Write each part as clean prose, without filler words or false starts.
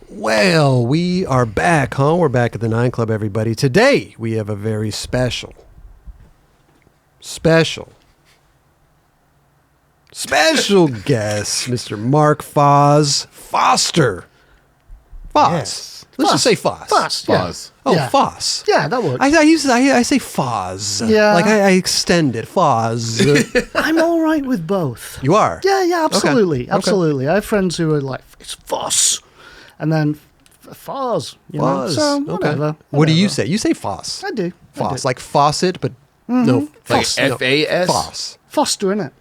Well, we are back, huh? We're back at the 9 Club, everybody. Today, we have a very special guest, Mr. Mark Foster. Yes. Let's just say FOS. FOS, yeah. Oh, Yeah. FOS. Yeah, that works. I say FOS. Yeah. Like I extend it. FOS. I'm all right with both. You are? Yeah, absolutely. Okay. Absolutely. I have friends who are like, it's FOS. And then FOS. You know? FOS. So, whatever. What do you say? You say FOS. I do. FOS. Like faucet, but no. Like FOS. No. FAS? FOS. Foster, innit?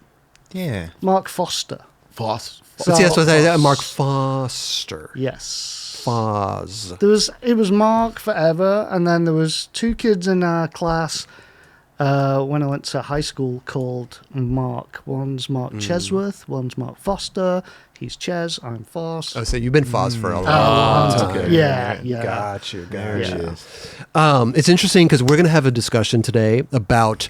Yeah. Mark Foster. FOS. So- See, that's what I said. Mark Foster. Yes. FOS. It was Mark forever, and then there was 2 kids in our class when I went to high school called Mark. One's Mark Chesworth, one's Mark Foster. He's Ches, I'm FOS. Oh, so you've been FOS for a long time. okay. Yeah. Got you. Yeah. It's interesting because we're going to have a discussion today about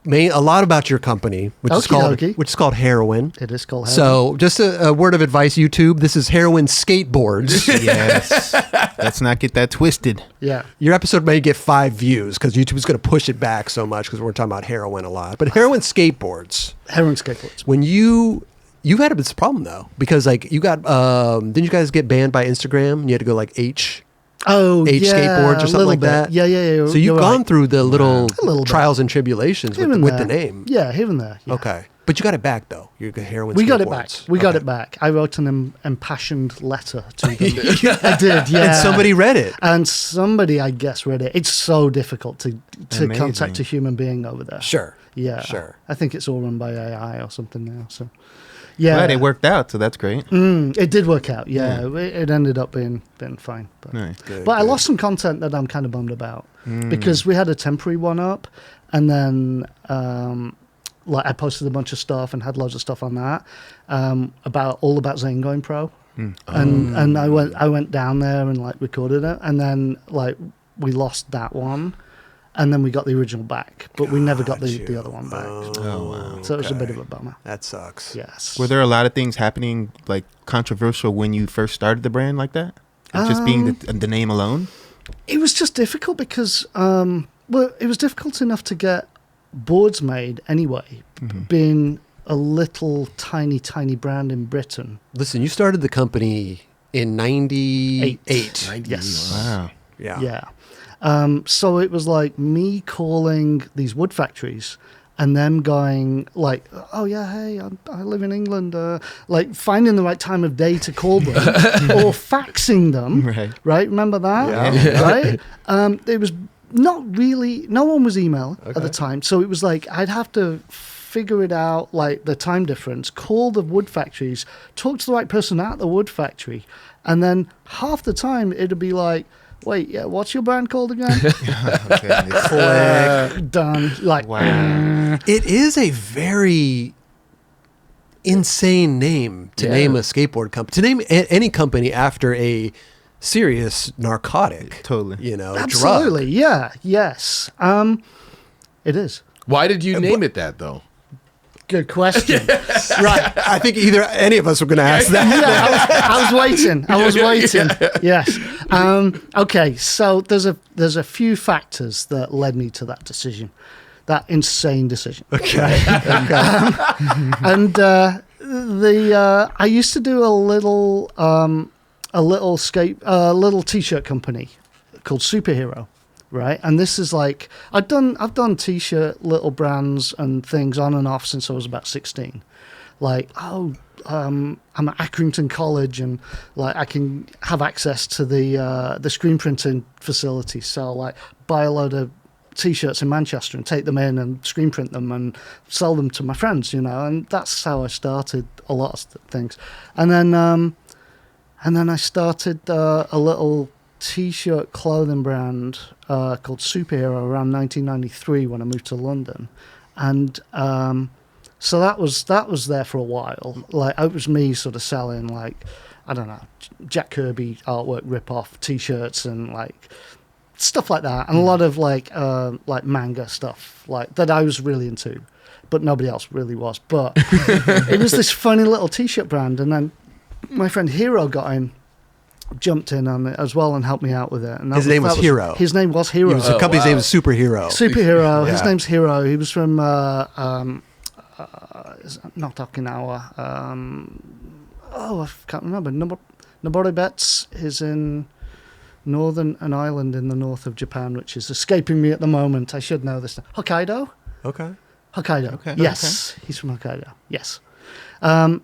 a lot about your company, which is called Heroin. It is called Heroin. So, just a word of advice, YouTube. This is Heroin Skateboards. Yes. Let's not get that twisted. Yeah. Your episode may get 5 views because YouTube is going to push it back so much because we're talking about heroin a lot. But Heroin Skateboards. Heroin Skateboards. When you've had this problem though, because like you got didn't you guys get banned by Instagram? And you had to go like H skateboards or something like that. Yeah. So you've gone through the little little trials and tribulations with the name. Yeah, here and there. Yeah. Okay, but you got it back though. Your Heroin. We got it Skateboards. back. We got it back. I wrote an impassioned letter to them. I did, yeah. And somebody read it. And somebody, I guess, read it. It's so difficult to Amazing. contact a human being over there. Sure. Yeah. Sure. I think it's all run by AI or something now. So, yeah. Glad it worked out, so that's great. It did work out. Yeah. It ended up being fine. But, Nice. but I lost some content that I'm kind of bummed about because we had a temporary one up, and then like I posted a bunch of stuff and had loads of stuff on that about Zane going pro, and I went down there and like recorded it, and then like we lost that one. And then we got the original back, but we never got the other one back. Oh, wow. So it was a bit of a bummer. That sucks. Yes. Were there a lot of things happening, like, controversial when you first started the brand like that? Just being the name alone? It was just difficult because, it was difficult enough to get boards made anyway, being a little tiny brand in Britain. Listen, you started the company in 98. Yes. Wow. Yeah. So it was like me calling these wood factories and them going like, oh yeah, hey, I live in England, like finding the right time of day to call them or faxing them, right? Remember that? Yeah. Right? It was not really, no one was email at the time. So it was like, I'd have to figure it out, like the time difference, call the wood factories, talk to the right person at the wood factory. And then half the time it'd be like, wait, yeah, what's your brand called again? Click. Done. Like, Wow. It is a very insane name to name a skateboard company, to name any company after a serious narcotic. Totally. You know, absolutely. drug. Yeah. Yes. It is. Why did you name it that, though? Good question. Right. I think either any of us were going to ask that. Yeah, I was waiting. I was waiting. Yes. Okay. So there's a few factors that led me to that decision, that insane decision. Okay. And I used to do a little t-shirt company called Superhero. Right, and this is like I've done t-shirt little brands and things on and off since I was about 16. Like, I'm at Accrington College and like I can have access to the screen printing facility. So like buy a load of t-shirts in Manchester and take them in and screen print them and sell them to my friends, you know. And that's how I started a lot of things. And then I started a little t-shirt clothing brand called Superhero around 1993 when I moved to London, and so that was there for a while. Like it was me sort of selling like, I don't know, Jack Kirby artwork rip-off t-shirts and like stuff like that, and a lot of like manga stuff like that I was really into, but nobody else really was. But it was this funny little t-shirt brand, and then my friend Hero got in jumped in on it as well and helped me out with it. And His name was Hero. His name was Hero. The company's name is Superhero. Superhero. Yeah. His name's Hero. He was from not Okinawa. I can't remember. Noboribets is in an island in the north of Japan, which is escaping me at the moment. I should know this. Hokkaido? Okay. Hokkaido. Okay. Yes. He's from Hokkaido. Yes. And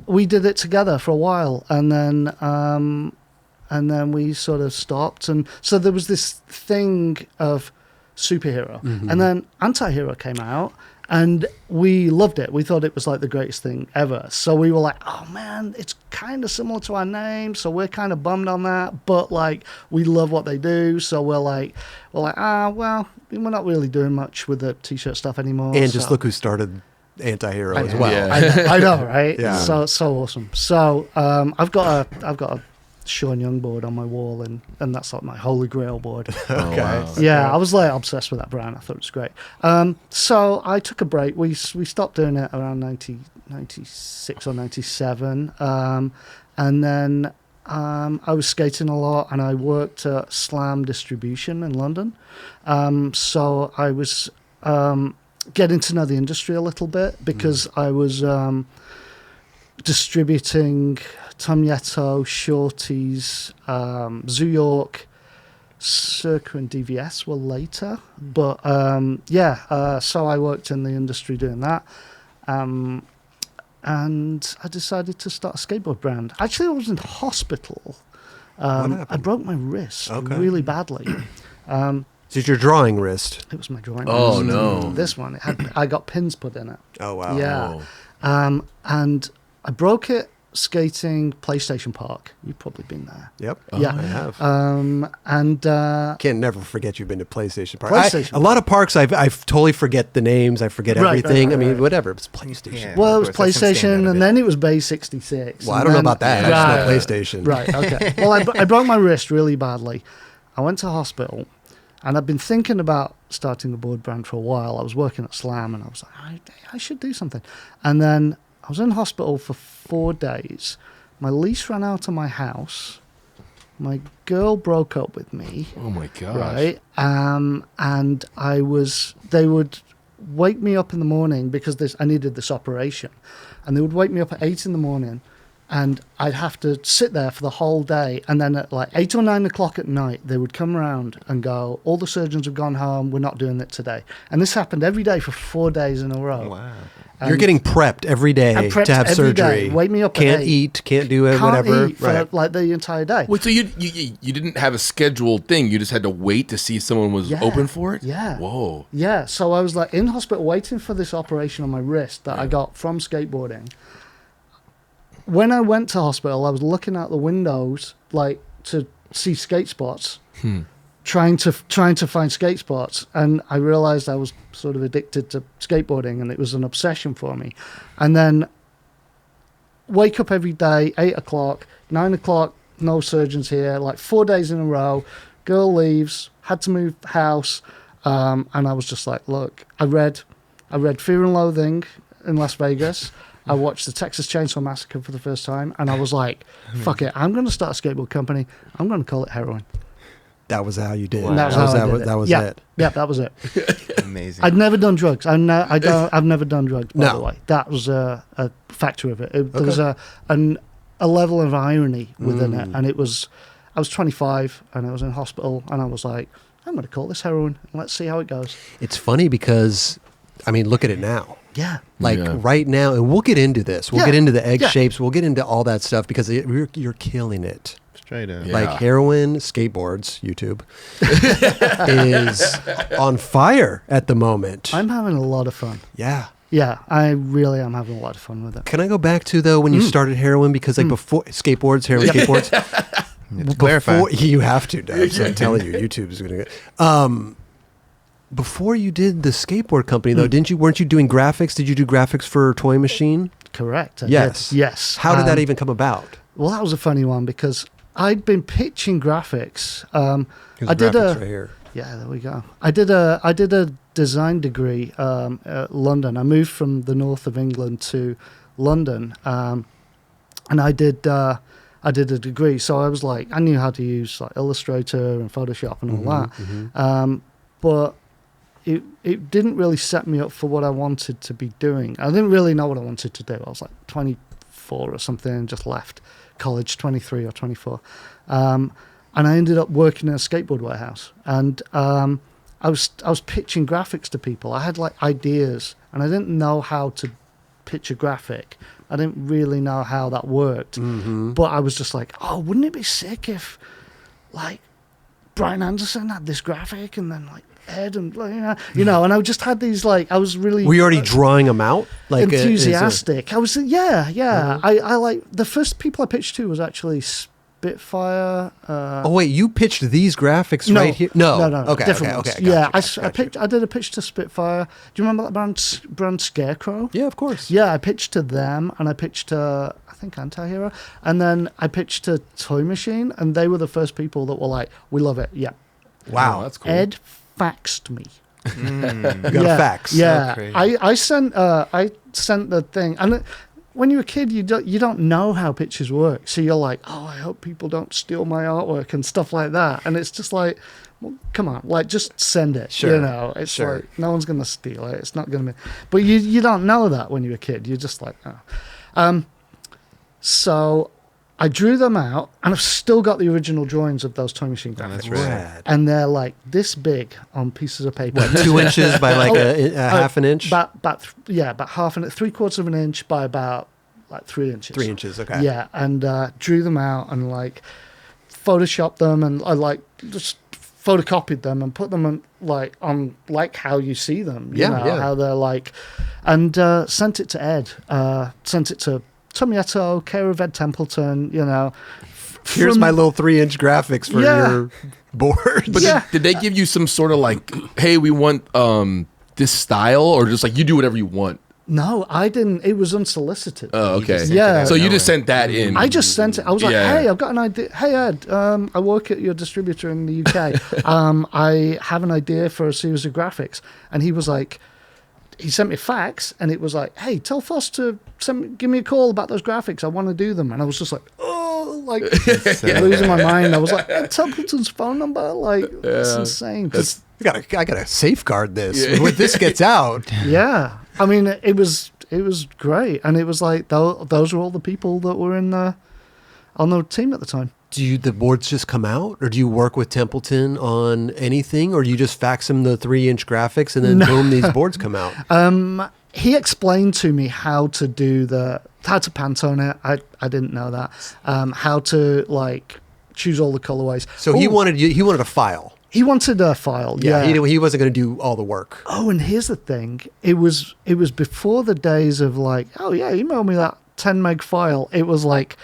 we did it together for a while, and then we sort of stopped. And so there was this thing of superhero. Mm-hmm. And then anti-hero came out, and we loved it. We thought it was like the greatest thing ever. So we were like, oh man, it's kind of similar to our name, so we're kind of bummed on that, but like we love what they do. So we're like, well, we're not really doing much with the t-shirt stuff anymore. And just look who started Anti-Hero as well. Yeah. I know, right? Yeah. So awesome. So I've got a Sean Young board on my wall, and that's like my holy grail board. Okay. Wow. Yeah, I was like obsessed with that brand. I thought it was great. So I took a break. We stopped doing it around 96 or 97. And then I was skating a lot, and I worked at Slam Distribution in London. So I was getting to know the industry a little bit, because I was distributing Tom Yetto, Shorties, Zoo York, Circa and DVS were later. But so I worked in the industry doing that. And I decided to start a skateboard brand. Actually, I was in hospital. I broke my wrist really badly. Is it your drawing wrist? It was my drawing Oh, wrist. no. This one, I got pins put in it. Oh, wow. Yeah. Oh. And I broke it skating PlayStation Park. You've probably been there. Yep. Yeah. I have. And Can't never forget you've been to PlayStation Park. PlayStation A lot of parks, I totally forget the names. I forget Right, everything. right, I mean, right. whatever. It's PlayStation. Yeah. well, it was Of course, that's some standout PlayStation, of and it. then it was Bay 66. Well, I and don't know then- about that. I just know PlayStation. Right, okay. Well, I broke my wrist really badly. I went to hospital, and I've been thinking about starting a board brand for a while. I was working at Slam, and I was like, I should do something. And then I was in hospital for 4 days. My lease ran out of my house. My girl broke up with me. Oh my gosh. Right. And they would wake me up in the morning because I needed this operation. And they would wake me up at 8 in the morning, and I'd have to sit there for the whole day. And then at like 8 or 9 o'clock at night, they would come around and go, all the surgeons have gone home. We're not doing it today. And this happened every day for 4 days in a row. Wow. You're And getting prepped every day I'm prepped to have every day. surgery. Wake me up at Can't 8. eat, can't do it, can't whatever. eat for Right. like the entire day. Wait, so you didn't have a scheduled thing? You just had to wait to see if someone was Yeah. open for it? Yeah. Whoa. Yeah, so I was like in hospital waiting for this operation on my wrist that I got from skateboarding. When I went to hospital, I was looking out the windows like to see skate spots, trying to find skate spots, and I realized I was sort of addicted to skateboarding, and it was an obsession for me. And then wake up every day, 8 o'clock, 9 o'clock, no surgeons here, like 4 days in a row. Girl leaves, had to move house, and I was just like, look, I read Fear and Loathing in Las Vegas. I watched the Texas Chainsaw Massacre for the first time, and I was like, fuck it, I'm going to start a skateboard company. I'm going to call it Heroin. That was how you did. And that was how I did it. That was yeah. it. Yeah, that was it. Amazing. I'd never done drugs. I've never done drugs, by No. the way. That was a factor of it. There was a level of irony within it, and I was 25, and I was in hospital, and I was like, I'm going to call this Heroin, and let's see how it goes. It's funny because, I mean, look at it now. Yeah. Like Yeah. right now, and we'll get into this. We'll Yeah. get into the egg Yeah. shapes. We'll get into all that stuff because you're killing it. Straight up. Yeah. Like Heroin Skateboards, YouTube, is on fire at the moment. I'm having a lot of fun. Yeah. Yeah, I really am having a lot of fun with it. Can I go back to though when you started Heroin, because like before skateboards, Heroin Skateboards. To clarify. Before, you have to, Dubs. I'm telling you, YouTube is going to. Before you did the skateboard company though, weren't you doing graphics? Did you do graphics for Toy Machine? Correct. I Yes. did. Yes. How did that even come about? Well, that was a funny one because I'd been pitching graphics. His I did graphics a right here. Yeah, there we go. I did a design degree at London. I moved from the north of England to London, and I I did a degree, so I was like, I knew how to use like Illustrator and Photoshop and all that. But it didn't really set me up for what I wanted to be doing. I didn't really know what I wanted to do. I was like 24 or something and just left college, 23 or 24. And I ended up working in a skateboard warehouse. And I was pitching graphics to people. I had like ideas and I didn't know how to pitch a graphic. I didn't really know how that worked. But I was just like, oh, wouldn't it be sick if like Brian Anderson had this graphic and then like Ed and and I just had these like I was really Were you already drawing them out? Like enthusiastic. I was I like the first people I pitched to was actually Spitfire. oh wait, you pitched these graphics right here? No. Okay, different okay. ones. Yeah, I did a pitch to Spitfire. Do you remember that brand Scarecrow? Yeah, of course. Yeah, I pitched to them, and I pitched to I think Anti-Hero, and then I pitched to Toy Machine, and they were the first people that were like, "We love it." Yeah. Wow, that's cool. Ed faxed me. You got a fax. Yeah, crazy. I sent the thing, and when you're a kid, you don't know how pictures work, so you're like, oh, I hope people don't steal my artwork and stuff like that, and it's just like, well, come on, like just send it. Sure. It's like no one's gonna steal it. It's not gonna be, but you don't know that when you're a kid. You're just like, oh. So I drew them out, and I've still got the original drawings of those Toy Machine graphics. That's right. Rad. And they're like this big on pieces of paper. 2 inches by like a half an inch? About half an 3/4 of an inch by about like 3 inches. 3 inches, okay. Yeah, and drew them out and like photoshopped them, and I like just photocopied them and put them on like how you see them. You know, how they're like, and sent it to Ed. Sent it to Tomieto, care of Ed Templeton, Here's my little 3-inch graphics for your board. But did they give you some sort of like, hey, we want this style, or just like you do whatever you want? No, I didn't. It was unsolicited. Oh, okay. Yeah. So you just sent that in. I just sent it. I was like, hey, I've got an idea. Hey, Ed, I work at your distributor in the UK. I have an idea for a series of graphics. And he was like, he sent me a fax, and it was like, hey, tell FOS to give me a call about those graphics. I want to do them. And I was just like, oh, like losing my mind. I was like, Ed Templeton's phone number? Like, that's insane. I gotta safeguard this. When this gets out. Yeah. I mean, it was great. And it was like, those were all the people that were on the team at the time. Do the boards just come out, or do you work with Templeton on anything, or do you just fax him the 3-inch graphics and then boom, these boards come out? He explained to me how to Pantone it. I didn't know that. How to like choose all the colorways. So he wanted a file. He wanted a file. Yeah. He wasn't going to do all the work. Oh, and here's the thing. It was before the days of like, oh yeah, email me that 10 meg file. It was like,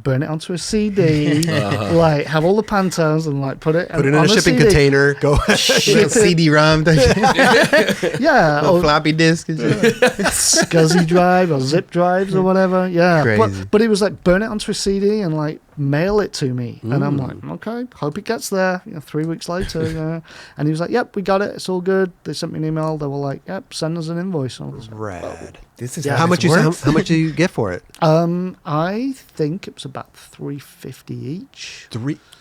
burn it onto a CD, like have all the Pantones and like put it in a shipping container. Go CD-ROM, yeah, or floppy disk, SCSI drive or zip drives or whatever. Yeah, but it was like burn it onto a CD and like mail it to me, and I'm like, okay, hope it gets there. 3 weeks later, and he was like, yep, we got it. It's all good. They sent me an email. They were like, yep, send us an invoice. And I was like, rad. This is how much do you get for it? I think it was about $350 each.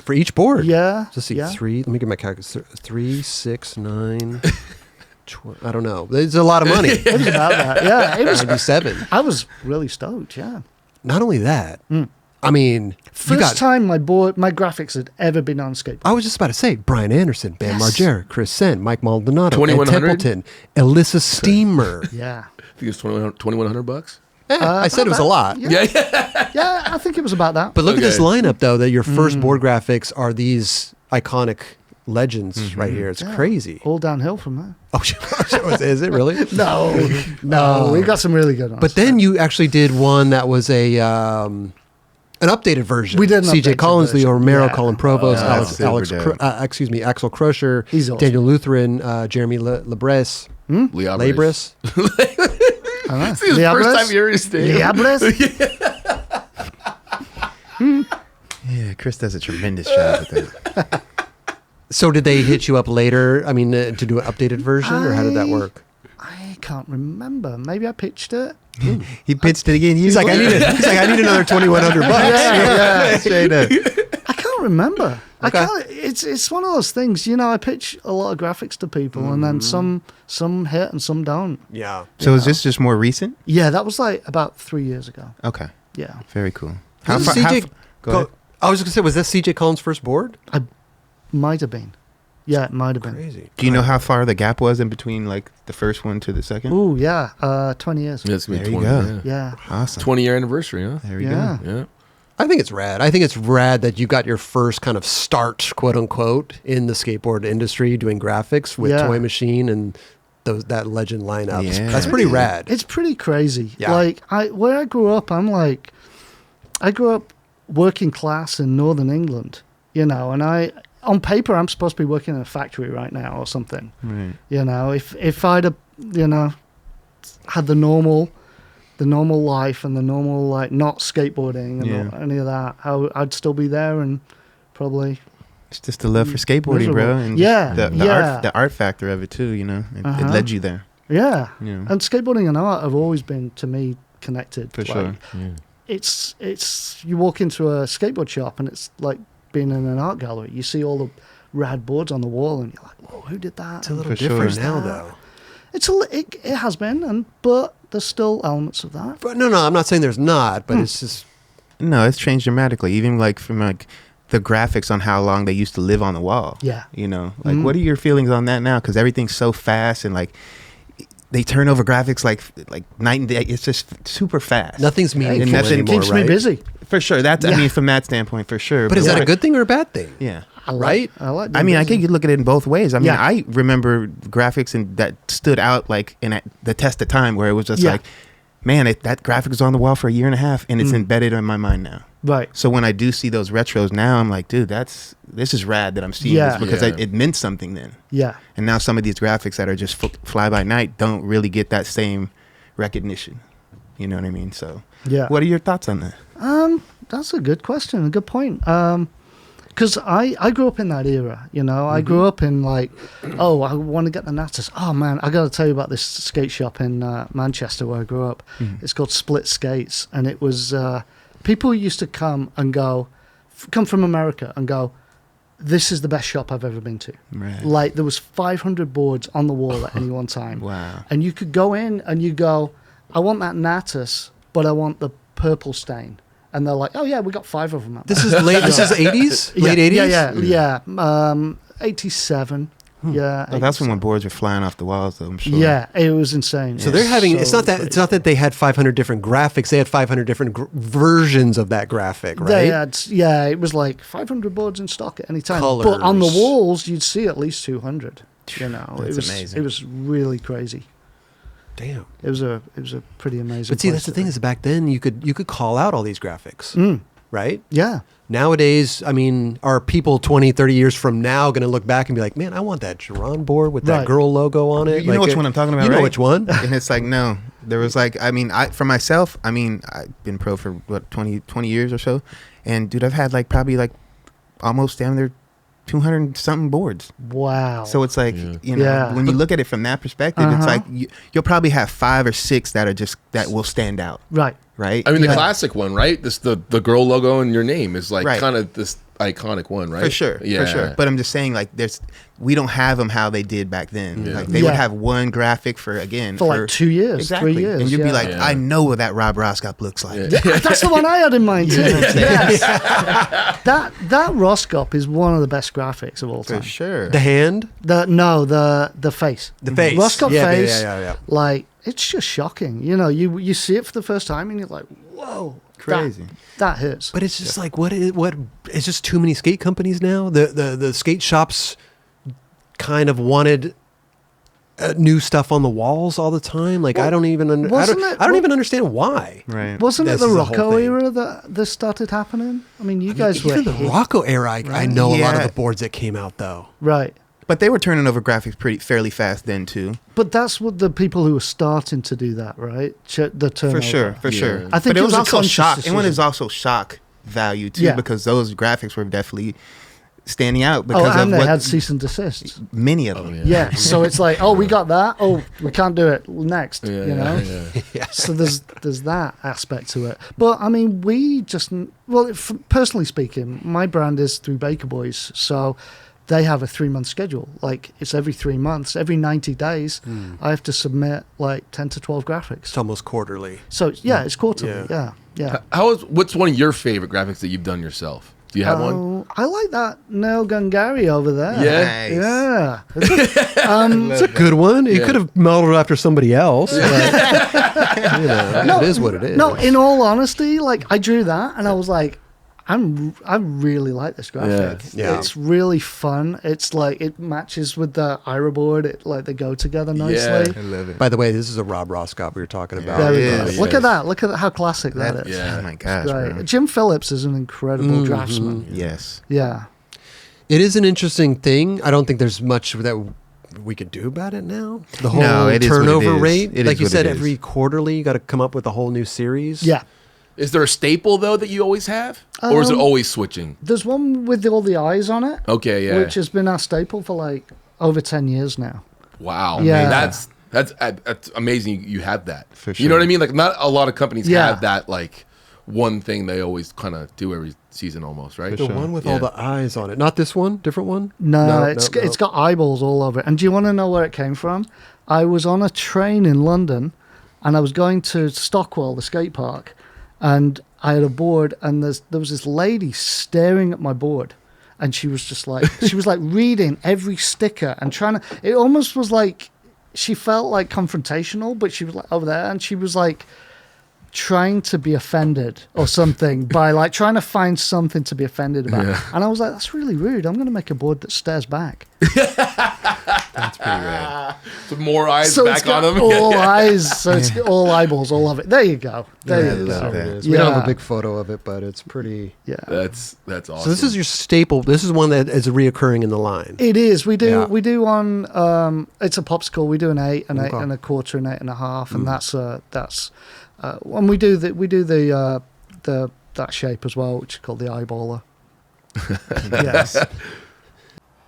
For each board? Yeah. Let's see, 3. Let me get my calculator. 3, 6, 9. I don't know. It's a lot of money. It was about that. Yeah, it was 97. I was really stoked. Yeah. Not only that. I mean, first time my graphics had ever been on skateboard. I was just about to say Brian Anderson, Bam Margera, Chris Sen, Mike Maldonado, Ed 2100? Templeton, Alyssa Steamer. Yeah. I think it's $2,100. I said it was a lot. Yeah, I think it was about that. But look at this lineup, though, that your first board graphics are these iconic legends right here. It's crazy. All downhill from there. Oh, is it really? No, we got some really good ones. But then you actually did one that was an updated version. We did an CJ updated Collins, version. Leo Romero, Yeah. Colin Provost, Axel Crusher, He's awesome. Daniel Lutheran, Jeremy Labres. Labres. This is the first time you're Yeah, Chris does a tremendous job with that. So did they hit you up later? I mean, to do an updated version, or how did that work? I can't remember. Maybe I pitched it. He pitched it again. He's like, I need another $2,100 bucks. Yeah. Straight up. I can't remember. I Okay. can't. It's one of those things. You know, I pitch a lot of graphics to people, and then some hit and some don't. Yeah. So is this just more recent? Yeah, that was like about 3 years ago. Okay. Yeah, Very cool. Was CJ go ahead. I was just gonna say, was that CJ Collins' first board? might have been. Yeah, it might have been. Crazy. Do you know how far the gap was in between like the first one to the second? Ooh, yeah, 20 years. Yeah, it's gonna be There you 20. go. Yeah. Yeah, Awesome. 20-year anniversary, huh? There we yeah. go. Yeah. I think it's rad. I think it's rad that you got your first kind of start, quote unquote, in the skateboard industry doing graphics with Yeah. Toy Machine and that Legend lineup. Yeah. That's pretty rad. It's pretty crazy. Yeah. Like where I grew up, I grew up working class in Northern England, you know, and on paper I'm supposed to be working in a factory right now or something. Right. You know, if I'd have, you know, had the normal life and the normal, like, not skateboarding and Yeah. any of that, I'd still be there and probably. It's just the love for skateboarding, bro. Miserable. And Yeah, just yeah. the art factor of it too, you know. It Uh-huh. led you there. Yeah. You know. And skateboarding and art have always been, to me, connected. For Like, sure. It's you walk into a skateboard shop and it's like being in an art gallery. You see all the rad boards on the wall and you're like, whoa, who did that? It's a little For sure. different now, That- though. It has been, but there's still elements of that. But no, I'm not saying there's not, but it's just No, it's changed dramatically. Even like from like the graphics on how long they used to live on the wall. Yeah. You know, like Mhm. what are your feelings on that now? Because everything's so fast and like they turn over graphics like night and day. It's just super fast. nothing's meaningful and nothing anymore, Keeps right? me busy. For sure. That's I Yeah. mean, from that standpoint, for sure. But is that a what- good thing or a bad thing? Yeah. I like, Right? I like. I being mean, I busy. think you look at it in both ways. I mean, Yeah. I remember graphics and that stood out like in the test of time, where it was just Yeah. like, man, that graphic was on the wall for a year and a half, and it's Mm. embedded in my mind now. Right. So when I do see those retros now, I'm like, dude, this is rad that I'm seeing Yeah. this because Yeah. it meant something then. Yeah. And now some of these graphics that are just fly by night don't really get that same recognition. You know what I mean? So, Yeah. what are your thoughts on that? That's a good question. A good point. Because I grew up in that era, you know. I grew up in like, oh, I want to get the natters. Oh man, I got to tell you about this skate shop in Manchester where I grew up. It's called Split Skates, and it was people used to come from America and go, this is the best shop I've ever been to. Right. Like there was 500 boards on the wall at any one time. Wow. And you could go in and you go, I want that Natus, but I want the purple stain. And they're like, oh yeah, we got 5 of them. At This is late. This is 80s, late 80s. Yeah. 87. Yeah. Oh, that's 87. when boards were flying off the walls, though, I'm sure. Yeah, it was insane. So they're having. It's not that. crazy. It's not that they had 500 different graphics. They had 500 different versions of that graphic, right? They had, yeah, it was like 500 boards in stock at any time. But on the Colors. walls, you'd see at least 200. You know, That's it was amazing. It was really crazy. Damn. It was a pretty amazing. But see, place that's the to thing be. is back then you could call out all these graphics, right? Yeah. Nowadays, I mean, are people 20, 30 years from now going to look back and be like, man, I want that Geron board with that Right. girl logo on it? You know Like, which one I'm talking about, You know right? which one? And it's like, no. There was like, I mean, for myself, I mean, I've been pro for, 20 years or so. And, dude, I've had, like, probably, like, almost down there 200 something boards. Wow. So it's like, you know, Yeah. when you look at it from that perspective, it's Uh-huh. like you'll probably have 5 or 6 that will stand out, right. right? I mean, the Yeah. classic one, right? The girl logo and your name is like Right. kind of this iconic one, right? For sure, Yeah. for sure. But I'm just saying, like, we don't have them how they did back then. Yeah. Like, they Yeah. would have one graphic for like 2 years, exactly. 3 years. and you'd be yeah. like, Yeah. I know what that Rob Roscop looks like. Yeah. That's the one I had in mind too. Yes. that Roscop is one of the best graphics of all For time. sure. The hand, The face. the face, Roscop yeah, face. yeah. Like, it's just shocking. You know, you see it for the first time and you're like, whoa, Crazy. That hurts. But it's just like what? It's just too many skate companies now. The skate shops kind of wanted new stuff on the walls all the time. Like, Well, I don't even understand why. Right. Wasn't it This the is the whole Rocco thing. era that this started happening? I mean, you guys were Even the hit- Rocco era, I know a lot of Yeah. the boards that came out though. right. But they were turning over graphics fairly fast then too. But that's what the people who were starting to do that, right? The turnover. For sure, for Yeah. sure. I think but it was a also conscious shock. And decision. it was also shock value too, Yeah. because those graphics were definitely standing out Oh, because and of they had what cease and desist. many of them. Yeah, so it's like, oh, we got that. Oh, we can't do it next. Yeah, you know. yeah. So there's that aspect to it. But I mean, we just personally speaking, my brand is through Baker Boys, so they have a 3-month schedule. Like it's every 3 months, every 90 days, I have to submit like 10 to 12 graphics. It's almost quarterly. So yeah, it's quarterly. Yeah. What's one of your favorite graphics that you've done yourself? Do you have one? I like that Neil Gungari over there. Yeah. Nice. Yeah. It's a good one. You Yeah. could have modeled it after somebody else. But, it is what it is. No, in all honesty, like I drew that and I was like, I really like this graphic. Yeah. It's really fun. It's like it matches with the Ira board. It like they go together nicely. I love it. By the way, this is a Rob Roscott we were talking about. There we it go. is. Look at that. Look at how classic that is. Yeah. Oh my gosh, Right. bro. Jim Phillips is an incredible draftsman. Yes. Yeah. It is an interesting thing. I don't think there's much that we could do about it now. The whole No, it is what it turnover is. rate. It like is you what said, it is. every quarterly you got to come up with a whole new series. Yeah. Is there a staple though that you always have, or is it always switching? There's one with all the eyes on it, Okay, yeah. which has been our staple for like over 10 years now. Wow. Yeah. That's amazing. You have that. For You know what I sure. mean? Like not a lot of companies Yeah. have that like one thing they always kind of do every season almost, right? The one with all the eyes on it. Not this one. Different one. No, it's got eyeballs all over it. And do you want to know where it came from? I was on a train in London, and I was going to Stockwell, the skate park, and I had a board, and there was this lady staring at my board, and she was just like she was like reading every sticker and trying to. It almost was like she felt like confrontational, but she was like over there, and she was like trying to be offended or something by like trying to find something to be offended about. Yeah. And I was like, that's really rude. I'm going to make a board that stares back. That's pretty rad. So more eyes So it's back on got them. all eyes. So it's all eyeballs, all of it. There you go. There Yeah, I you love go. that. It is. We don't have Yeah. a big photo of it, but it's pretty. Yeah. That's awesome. So this is your staple. This is one that is reoccurring in the line. It is. We do. Yeah. We do on. It's a popsicle. We do an 8, an 8 Okay. and a quarter, an 8.5, and that's. And we do the that shape as well, which is called the eyeballer. Yes.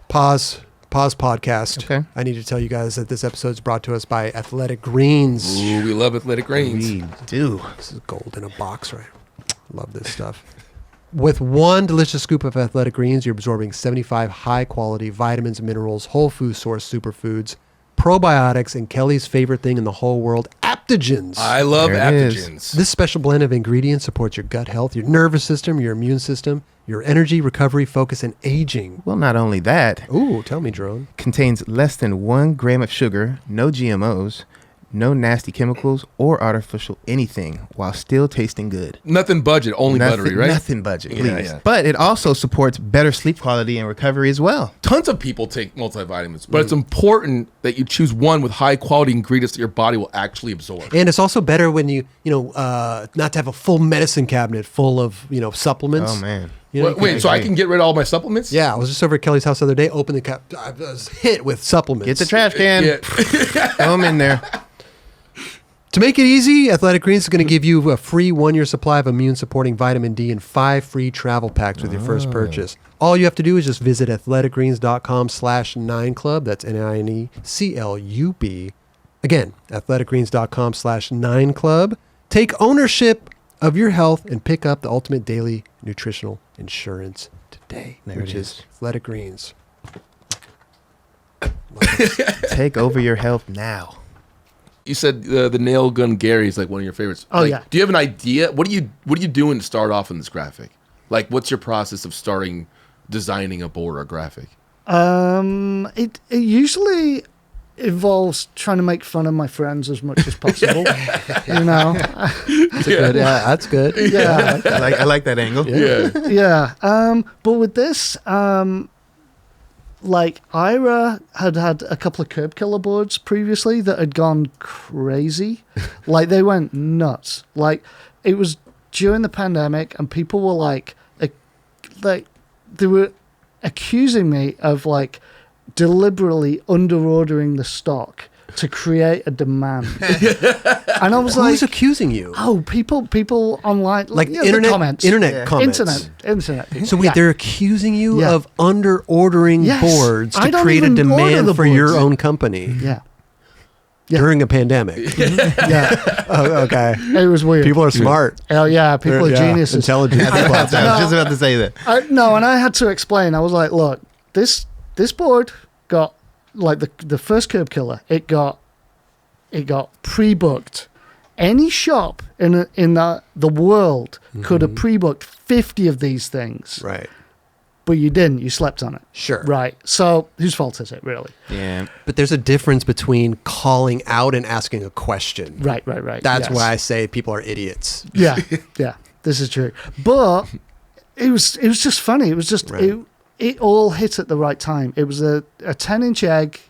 Pause podcast. Okay. I need to tell you guys that this episode is brought to us by Athletic Greens. Ooh, we love athletic greens. We do. This is gold in a box, right? Love this stuff. With one delicious scoop of Athletic Greens, you're absorbing 75 high-quality vitamins, minerals, whole food source superfoods, probiotics, and Kelly's favorite thing in the whole world, adaptogens. I love There it is. adaptogens. This special blend of ingredients supports your gut health, your nervous system, your immune system, your energy, recovery, focus, and aging. Well, not only that, Ooh, tell me, Drone. contains less than 1 gram of sugar, no GMOs, no nasty chemicals or artificial anything, while still tasting good. Nothing budget, only buttery, right? Nothing budget, please. Yeah. But it also supports better sleep quality and recovery as well. Tons of people take multivitamins, but it's important that you choose one with high quality ingredients that your body will actually absorb. And it's also better when you not to have a full medicine cabinet full of, supplements. Oh, man. You know, Wait, you can- so I can get rid of all my supplements? Yeah, I was just over at Kelly's house the other day, opened the cap. I was hit with supplements. Get the trash can. Yeah. Throw them in there. To make it easy, Athletic Greens is going to give you a free 1-year supply of immune-supporting vitamin D and 5 free travel packs with your first purchase. All you have to do is just visit athleticgreens.com/9club. That's NINECLUB. Again, athleticgreens.com/9club. Take ownership of your health and pick up the ultimate daily nutritional insurance today, There which it is is. Athletic Greens. Take over your health now. You said the nail gun Gary is like one of your favorites. Oh, Like, yeah. Do you have an idea? What are you doing to start off in this graphic? Like, what's your process of starting designing a board or graphic? It usually involves trying to make fun of my friends as much as possible. You know. Good. Yeah, that's good. Yeah. I like that angle. Yeah. Yeah. But with this, like Ira had a couple of curb killer boards previously that had gone crazy. Like they went nuts. Like it was during the pandemic, and people were like they were accusing me of like deliberately under ordering the stock to create a demand. And I was Who's like, accusing you? oh, people online, Like the internet comments. internet comments. Internet people. So wait, Yeah. they're accusing you Yeah. of under ordering Yes. boards I to don't create a even order demand the for your boards. own company Yeah. Yeah. during a pandemic. Yeah. Oh, okay. It was weird. People are smart. Oh yeah, people They're- are yeah, geniuses. intelligent. I was just about to say that. No, and I had to explain. I was like, look, this board got like the first curb killer. It got pre-booked. Any shop in the world could have pre-booked 50 of these things, Right. but you didn't. You slept on it. Sure. Right. So whose fault is it, really? Yeah. But there's a difference between calling out and asking a question. Right. That's Yes. why I say people are idiots. Yeah. Yeah. This is true. But it was just funny. It was just Right. it all hit at the right time. It was a 10-inch egg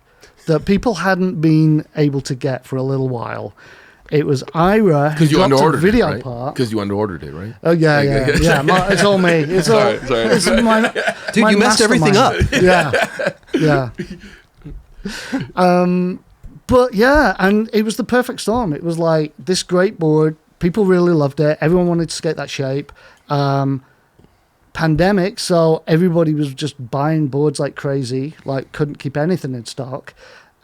that people hadn't been able to get for a little while. It was Ira who Because you dropped a underordered video it, right? part. Because you underordered it, right? Oh yeah. It's all me. It's all. Sorry. It's my, Dude, my you messed everything mastermind. Yeah. But yeah, and it was the perfect storm. It was like this great board. People really loved it. Everyone wanted to skate that shape. Pandemic, so everybody was just buying boards like crazy. Like couldn't keep anything in stock.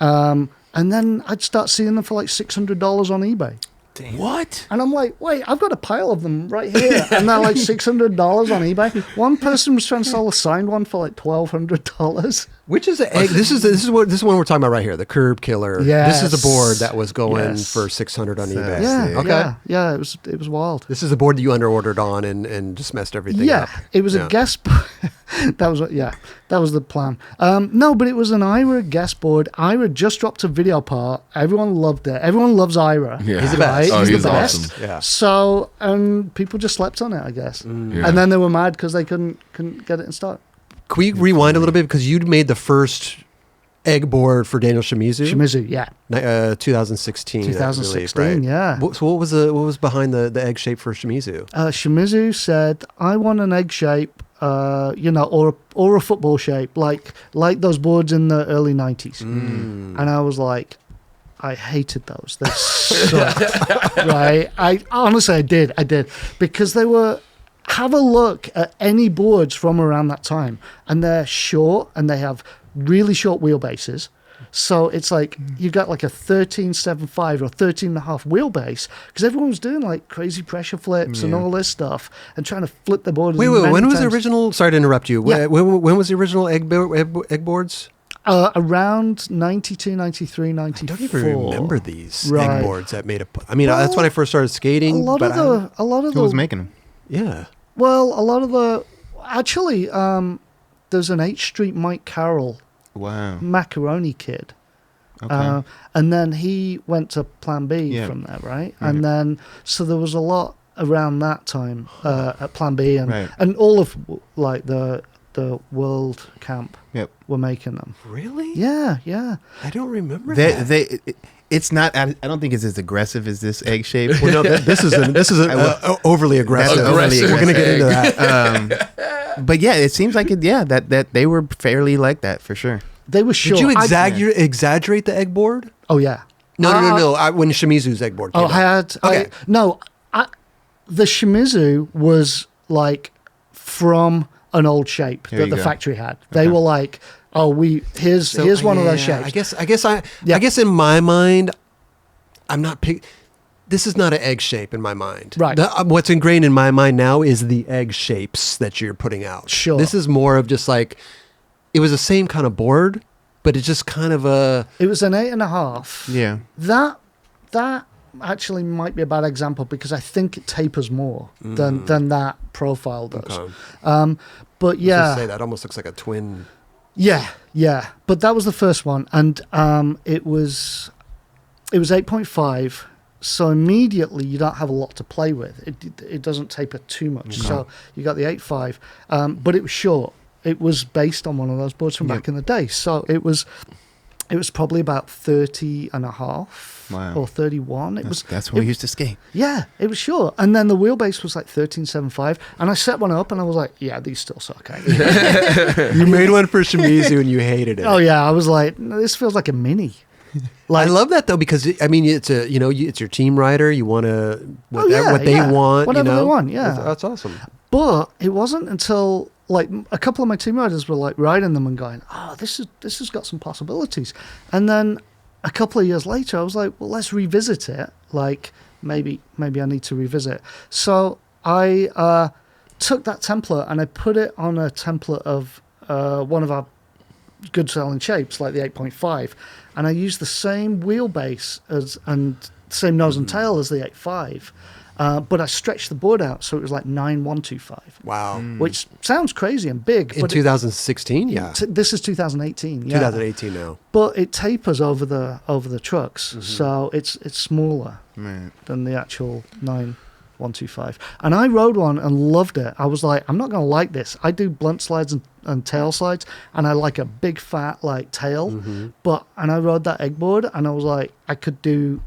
And then I'd start seeing them for like $600 on eBay. What? And I'm like, wait, I've got a pile of them right here. And they're like $600 on eBay. One person was trying to sell a signed one for like $1,200. Which is the egg? This is one we're talking about right here. The curb killer. Yes. This is the board that was going Yes. for $600 on So- eBay. Yeah, Okay. yeah, it was wild. This is the board that you underordered on and just messed everything up. It was Yeah. a guest. That was the plan. No, but it was an Ira guest board. Ira just dropped a video part. Everyone loved it. Everyone loves Ira. Yeah. He's the best. Oh, He's he's the best. awesome. Yeah. So, and people just slept on it, I guess. Yeah. And then they were mad because they couldn't get it in stock. Can we rewind a little bit because you made the first egg board for Daniel Shimizu, Shimizu, yeah. 2016. I believe, 2016, right? yeah. So what was behind the egg shape for Shimizu? Shimizu said, "I want an egg shape, or a football shape, like those boards in the early '90s." And I was like, I hated those. They sucked, right? I did because they were. Have a look at any boards from around that time, and they're short, and they have really short wheelbases. So it's like you got like a 13.75 or 13.5 wheelbase because everyone was doing like crazy pressure flips and all this stuff and trying to flip the board. Wait, many when was the times. original? Sorry to interrupt you. Yeah. When was the original egg boards? Around 92, 93, I 94. don't even remember these Right. egg boards that made a. I mean, that's when I first started skating. A lot of Who was the making them? yeah. well, a lot of the actually there's an 8th Street Mike Carroll Wow. macaroni kid. Okay. And then he went to Plan B Yeah. from there, right? And then so there was a lot around that time at Plan B, and Right. and all of like the World Camp Yep. were making them. Really? Yeah. I don't remember that. It's not. I don't think it's as aggressive as this egg shape. Well, no, this is overly aggressive. That's overly We're gonna get into aggressive. that. But yeah, it seems like it. Yeah, that they were fairly like that for sure. They were short. Did you exaggerate the egg board? Oh yeah. No. When Shimizu's egg board came Oh, out. Okay. The Shimizu was like from an old shape Here that you the go. factory had. They Okay. were like, here's one of those Yeah, shapes. I guess in my mind, I'm not pick. This is not an egg shape in my mind. Right. What's ingrained in my mind now is the egg shapes that you're putting out. Sure. This is more of just like, it was the same kind of board, but it's just kind of a. It was an 8.5. Yeah. That actually might be a bad example because I think it tapers more than that profile does. Okay. But I yeah, say that almost looks like a twin. yeah. But that was the first one, and it was 8.5. So immediately you don't have a lot to play with. It doesn't taper too much. So you got the 8.5, but it was short. It was based on one of those boards from back in the day. So it was probably about 30.5 Wow. or 31. That's when we used to skate. Yeah, it was short. And then the wheelbase was like 13.75. And I set one up and I was like, yeah, these still suck. You made one for Shimizu and you hated it. Oh, yeah. I was like, this feels like a mini. Like, I love that though because I mean it's a it's your team rider. You want to what yeah, they yeah. want. Whatever you know? they want, yeah. That's awesome. But it wasn't until like a couple of my team riders were like riding them and going, "Oh, this has got some possibilities." And then a couple of years later, I was like, "Well, let's revisit it. Like maybe I need to revisit." So I took that template and I put it on a template of one of our good selling shapes, like the 8.5, and I used the same wheelbase and same nose and tail as the 8.5. But I stretched the board out so it was like 9.125. Wow. Which sounds crazy and big. In but 2016, yeah. This is 2018. Yeah. 2018 now. But it tapers over the trucks, so it's smaller Man. than the actual 9.125. And I rode one and loved it. I was like, I'm not going to like this. I do blunt slides and tail slides, and I like a big fat like tail. And I rode that egg board, and I was like, I could do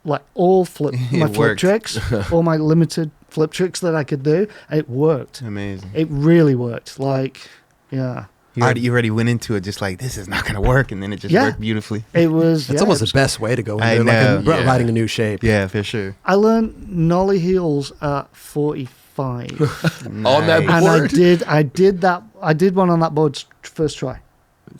like all flip worked. tricks, all my limited flip tricks that I could do. It worked. Amazing. It really worked. Like, yeah. You already went into it just like, this is not going to work, and then it just Yeah. worked beautifully. It was. That's yeah, almost it the best way to go I into like know, yeah. riding a new shape. Yeah, for sure. I learned nollie heels at 45. On that Nice. And board? I did one on that board first try.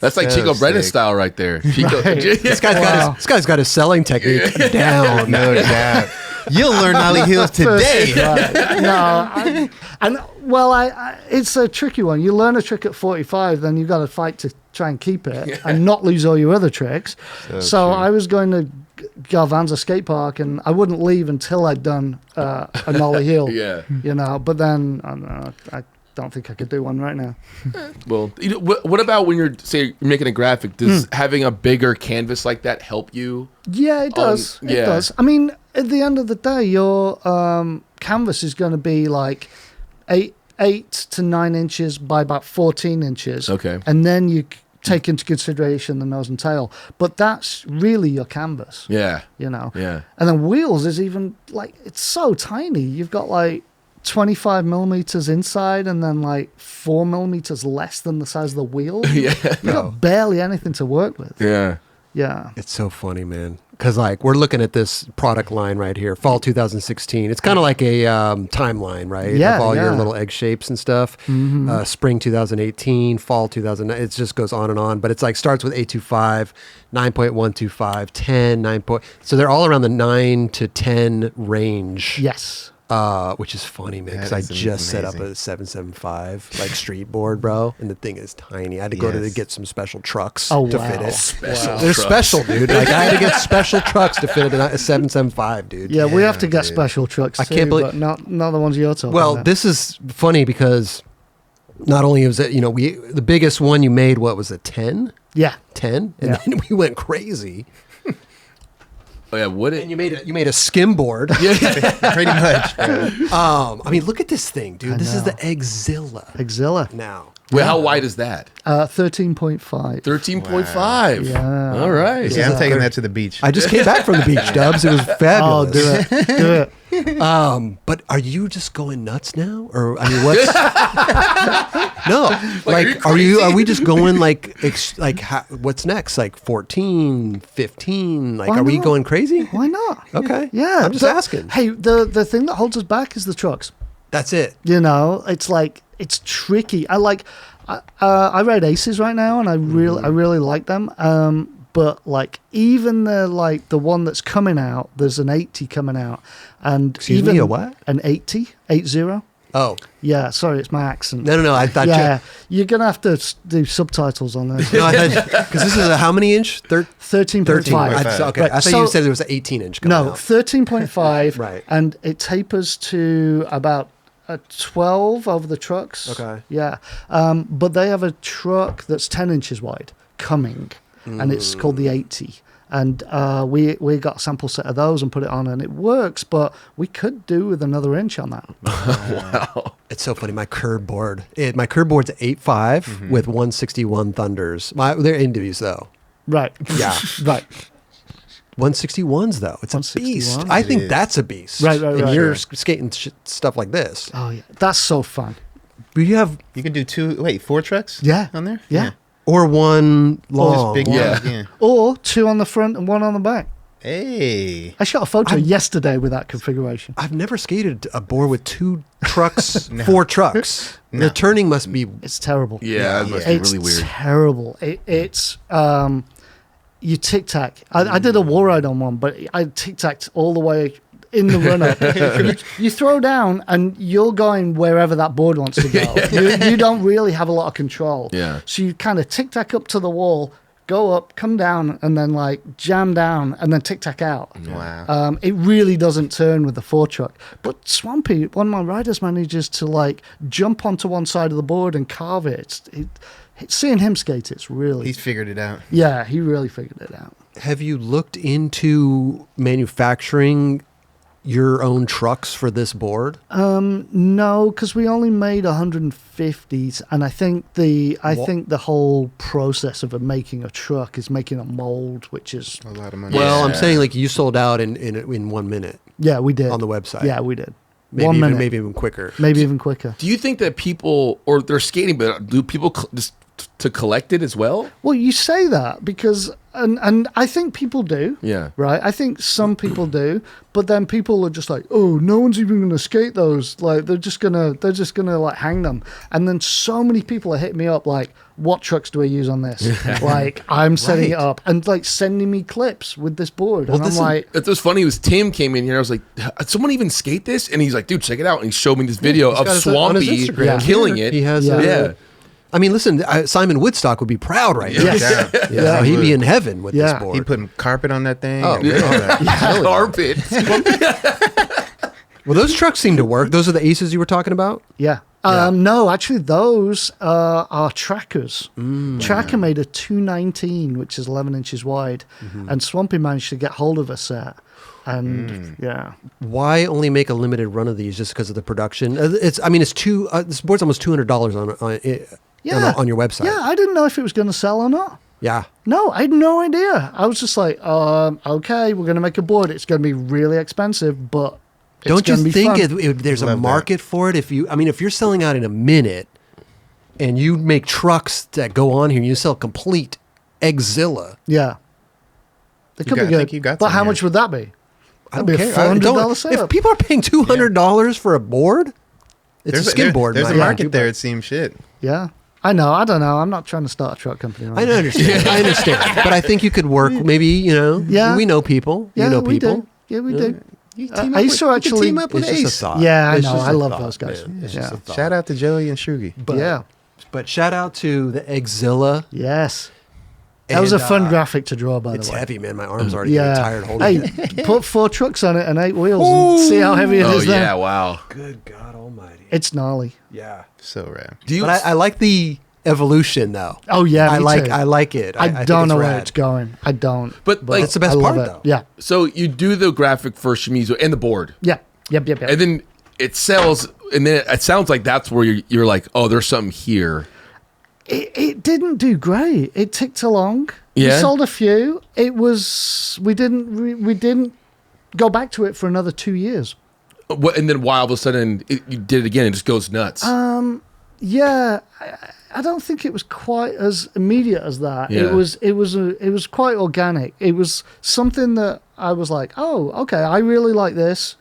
That's like So Chico Brennan sick. style right there. Chico, Right. This guy's got his selling technique down. No doubt. You'll learn Nollie Heels today. Right. No, it's a tricky one. You learn a trick at 45, then you've got to fight to try and keep it and not lose all your other tricks. So true. I was going to Galvanza skate park, and I wouldn't leave until I'd done a nollie heel. Yeah. But then I don't think I could do one right now. Well, what about when you're making a graphic? Does having a bigger canvas like that help you? Yeah, it does. It yeah. does. I mean, at the end of the day, your canvas is going to be like 8 to 9 inches by about 14 inches. Okay. And then you take into consideration the nose and tail. But that's really your canvas, Yeah. And then wheels is even like, it's so tiny. You've got like 25 millimeters inside and then like 4 millimeters less than the size of the wheel. Yeah. You've got barely anything to work with. Yeah. Yeah. It's so funny, man. Because like we're looking at this product line right here, fall 2016. It's kind of like a timeline, right? Yeah, of all your yeah. little egg shapes and stuff. Spring 2018, fall 2009. It just goes on and on. But it's like starts with 825, 9.125, 10, 9. So they're all around the 9 to 10 range. Yes. Which is funny, man, because That I is just set up amazing. a 775 like street board, bro, and the thing is tiny. I had to go to Yes. get some special trucks Oh, to wow. fit it. Special They're trucks. special, dude. Like I had to get special trucks to fit a 775, dude. Yeah, we have to get dude. special trucks I too, can't believe- but not the ones you're talking Well, about. this is funny because not only was it, the biggest one you made, what was it, 10? Yeah. 10? And Yeah. then we went crazy. Oh yeah. What And you made a skim board. Pretty much. I mean, look at this thing, dude. I This is know. the Eggzilla Eggzilla. now. Wait, how wide is that? 13.5. 13.5. Yeah. All right. Yeah, I'm taking that to the beach. I just came back from the beach, Dubs. It was Oh, fabulous. do it. Do it. But are you just going nuts now, or I mean, what's no? Like, are you are we just going like what's next? Like 14, 15? Like, Why are we not? going crazy? Why not? Okay, Yeah. I'm just but- asking. Hey, the thing that holds us back is the trucks. That's it. It's like, it's tricky. I ride Aces right now, and I really like them. But like even the one that's coming out, there's an 80 coming out, and Excuse even me, a what? An 80. Oh Yeah, sorry, it's my accent. no! I thought Yeah, you're gonna have to do subtitles on this. no, because this is a how many inch? 13. 13.5. Okay, Right, I thought so- you said there was an 18 inch. Coming No, out. 13.5. Right. And it tapers to about a 12 over the trucks. Okay. Yeah. But they have a truck that's 10 inches wide coming, and it's called the 80. And we got a sample set of those and put it on, and it works, but we could do with another inch on that. Wow. It's so funny. My curb board's 8.5 with 161 Thunders. They're indies though. Right. Yeah. Right. 161s though. It's a 161s? beast. I think is. that's a beast. Right, And right. you're skating stuff like this. Oh, yeah. That's so fun. But you have You can do 4 trucks? Yeah. On there? Yeah. Or one long. Big Yeah. ones, yeah. Or 2 on the front and 1 on the back. Hey. I shot a photo yesterday with that configuration. I've never skated a board with 2 trucks, No. 4 trucks. No. The turning must be. It's terrible. Yeah, that must be It's really weird. terrible. It's you tic tac. I did a wall ride on one, but I tic tacked all the way in the run up. you throw down and you're going wherever that board wants to go. You don't really have a lot of control. Yeah. So you kind of tic tac up to the wall, go up, come down, and then like jam down, and then tic tac out. Wow. It really doesn't turn with the 4-truck. But Swampy, one of my riders, manages to like jump onto one side of the board and carve it. Seeing him skate, it's really... He's figured it out. Yeah, he really figured it out. Have you looked into manufacturing your own trucks for this board? No, because we only made 150s, and I think the whole process of making a truck is making a mold, which is... A lot of money. Well, I'm Yeah. saying like you sold out in 1 minute Yeah, we did. on the website. Yeah, we did. maybe 1 even, minute. maybe even quicker. Maybe even quicker. Do you think that people, or they're skating, but do people just to collect it as well? Well, you say that because, and I think people do. Yeah. Right? I think some people do, but then people are just like, oh, no one's even going to skate those. Like, they're just gonna like hang them. And then so many people are hitting me up like, what trucks do I use on this? Like, I'm setting it Right. up and like sending me clips with this board. Well, And I'm this like, it was funny. Was Tim came in here? I was like, "Did someone even skate this?" And he's like, "Dude, check it out!" And he showed me this video He's of got his- on his Swampy Instagram killing here. it. He has. Yeah. I mean, listen, Simon Woodstock would be proud right now. Yeah. Yeah, he'd be in heaven with Yeah. this board. He putting carpet on that thing. Oh, and yeah. all that. Carpet. Well, those trucks seem to work. Those are the Aces you were talking about? yeah. No, actually, those are trackers. Tracker made a 219, which is 11 inches wide, and Swampy managed to get hold of a set. And yeah, Why only make a limited run of these just because of the production? It's this board's almost $200 on your website. yeah, I didn't know if it was going to sell or not. Yeah. No, I had no idea. I was just like, okay, we're going to make a board. It's going to be really expensive, but it's Don't you gonna be think fun. if there's a Love that. market for it? If you're selling out in a minute and you make trucks that go on here and you sell complete Eggzilla, Yeah. It could got- I be good. think you got But some how here. much would that be? I don't That'd be a care. $400 setup. If people are paying $200 for a board, it's a skin board. There's a man. market there, it seems. Shit. Yeah. I know. I don't know. I'm not trying to start a truck company. Right I now. understand. I understand. But I think you could work. Maybe Yeah. we know people. Yeah, you know we people. do. Yeah, we do. You I used to actually- team up with It's just a Ace. thought. Yeah, I It's know. just I a love thought, those guys. man. It's Yeah. just a thought. Shout out to Joey and Shugi. But, Yeah. But shout out to the Eggzilla. Yes. That was a And, fun graphic to draw, by It's the way. heavy, man. My arms already Yeah. getting tired holding Hey, it. put 4 trucks on it and 8 wheels and see how heavy it Oh is yeah! then. Wow. Good God Almighty. It's gnarly. Yeah. So rad. Do you? But I like the evolution, though. Oh, yeah, I me like too. I like it. I think don't know where rad. it's going. I don't. But, like, It's the best I love part, it. though. Yeah. so you do the graphic for Shimizu and the board, Yeah. Yep. and then it sells, and then it sounds like that's where you're like, oh, there's something here. It didn't do great. It ticked along. Yeah? We sold a few. It was we didn't go back to it for another 2 years. And then why all of a sudden you did it again? It just goes nuts. Yeah, I don't think it was quite as immediate as that. Yeah. It was quite organic. It was something that I was like, oh, okay, I really like this.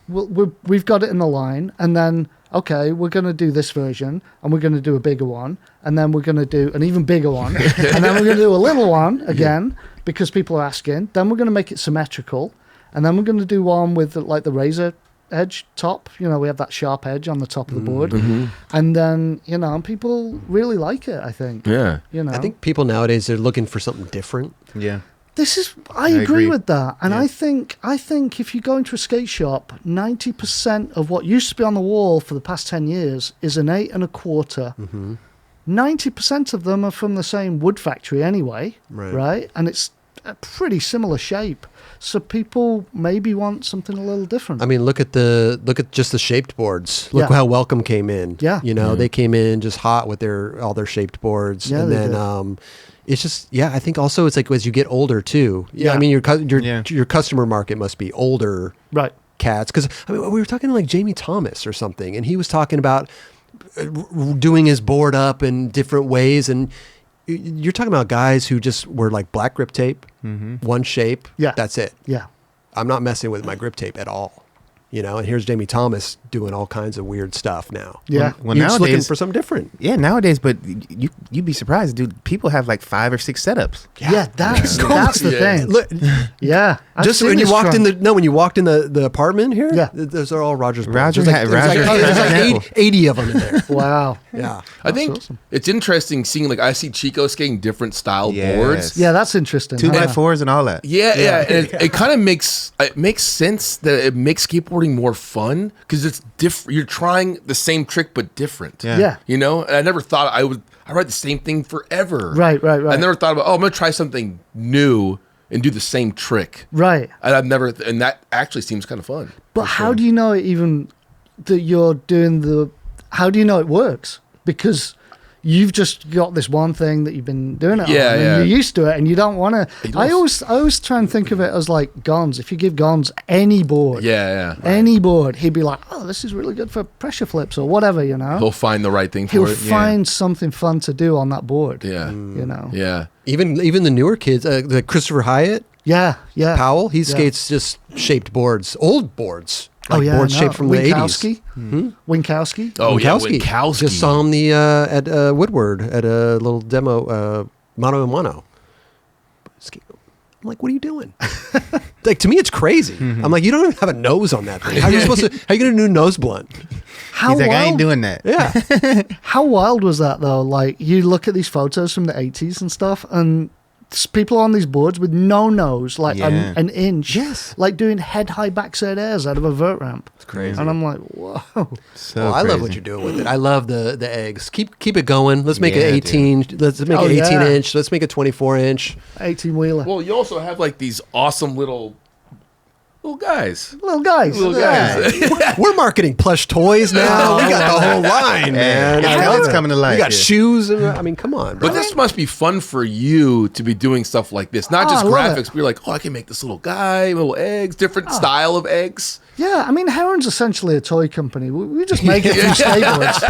We've got it in the line, and then okay, we're going to do this version, and we're going to do a bigger one, and then we're going to do an even bigger one, and then we're going to do a little one again because people are asking. Then we're going to make it symmetrical, and then we're going to do one with like the razor edge top. You know, we have that sharp edge on the top of the board, and then and people really like it. I think. yeah. I think people nowadays are looking for something different. Yeah. This is I agree. agree with that. And Yeah. I think if you go into a skate shop, 90% of what used to be on the wall for the past 10 years is an 8 1/4. 90% of them are from the same wood factory anyway, Right. And it's a pretty similar shape. So people maybe want something a little different. I mean, look at just the shaped boards. Look Yeah. how Welcome came in. Yeah. They came in just hot with all their shaped boards. Yeah, and they then did. it's just I think also it's like as you get older too. Yeah. Yeah. I mean Yeah. your customer market must be older right. cats because we were talking to like Jamie Thomas or something, and he was talking about doing his board up in different ways, and you're talking about guys who just were like black grip tape, one shape. Yeah. That's it. Yeah. I'm not messing with my grip tape at all. You know, and here's Jamie Thomas doing all kinds of weird stuff now. Yeah. Well, You're just looking nowadays, for something different. yeah, nowadays, but you'd be surprised, dude. People have like 5 or 6 setups. Yeah, that's the Yeah. thing. Look, Yeah. I've just seen when you this walked trend. when you walked in the apartment here, Yeah. those are all Rogers. boards. Roger There's had- Roger there's had an 80 of them in there. Wow. Yeah. I think awesome. it's interesting seeing like I see Chico skating different style Yes. boards. Yeah, that's interesting. 2x4s and all that. Yeah. And it kind of makes sense that it makes skateboarding more fun because it's different. You're trying the same trick but different. Yeah. Yeah. You know, and I never thought I write the same thing forever. Right. I never thought about I'm gonna try something new and do the same trick. Right. And that actually seems kind of fun. But how do you know even that you're doing how do you know it works? Because you've just got this one thing that you've been doing it Yeah, on, and yeah. you're used to it, and you don't want to. It I was- always try and think of it as like Gons. If you give Gons any board, any board, he'd be like, "Oh, this is really good for pressure flips or whatever," you know. He'll find the right thing for He'll it. find something fun to do on that board. Yeah. You know. Yeah. Even the newer kids, the Christopher Hyatt, Yeah. Yeah. Powell, he Yeah. skates just shaped boards, old boards. Oh Like yeah. boards I know. shaped from the 80s. Winkowski. Oh yeah, Winkowski. Winkowski. Just saw him at Woodward at a little demo, mano a mano. I'm like, what are you doing? Like, to me, it's crazy. I'm like, you don't even have a nose on that thing. How are you supposed to? How are you going to do nose blunt? How He's like, wild, I ain't doing that. Yeah, How wild was that though? Like you look at these photos from the 80s and stuff, and people on these boards with no nose, like Yeah. an inch, Yes. like doing head high backside airs out of a vert ramp. it's crazy. And I'm like, whoa. So Well, I love crazy. what you're doing with it. I love the eggs. Keep it going. Let's make Yeah, it 18. Let's make Oh, it 18 yeah. inch. Let's make it 24 inch. 18-wheeler. Well, you also have like these awesome little guys. Little guys. Little Yeah. guys. We're marketing plush toys now. We got the whole line, man. Yeah, I love it's it. coming to life. We got yeah. shoes. I mean, come on, bro. But this must be fun for you to be doing stuff like this. Not just I love graphics, it. but you're like, oh, I can make this little guy, little eggs, different style of eggs. Yeah, I mean, Heron's essentially a toy company. We just make it from skateboards.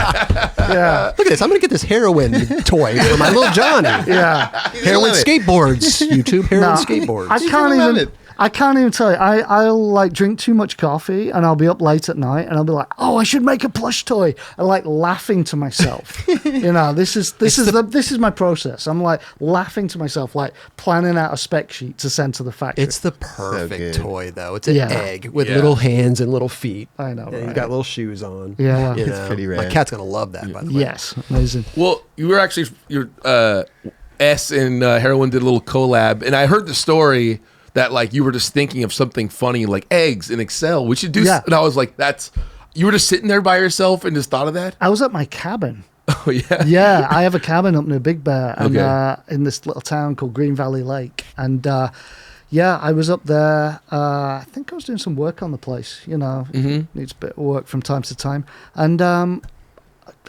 Yeah. Look at this. I'm going to get this heroin toy for my little Johnny. Yeah. Heroin love it. Skateboards. YouTube Heroin No, Skateboards. I He's can't gonna love even. it. I can't even tell you. I'll like drink too much coffee and I'll be up late at night and I'll be like, oh, I should make a plush toy. And like laughing to myself. You know, this is my process. I'm like laughing to myself, like planning out a spec sheet to send to the factory. It's the perfect good. toy, though. It's an Yeah. egg with Yeah. little hands and little feet. I know, And he's right? got little shoes on. Yeah. You It's know? pretty My rad. cat's going to love that, by the way. Yes, amazing. Well, you were actually, your S and Heroin did a little collab, and I heard the story that like you were just thinking of something funny like eggs in Eggcel. We should do, Yeah. and I was like, you were just sitting there by yourself and just thought of that? I was at my cabin. Oh, yeah. Yeah, I have a cabin up near Big Bear and Okay. in this little town called Green Valley Lake. And yeah, I was up there. I think I was doing some work on the place, you know, needs a bit of work from time to time. And I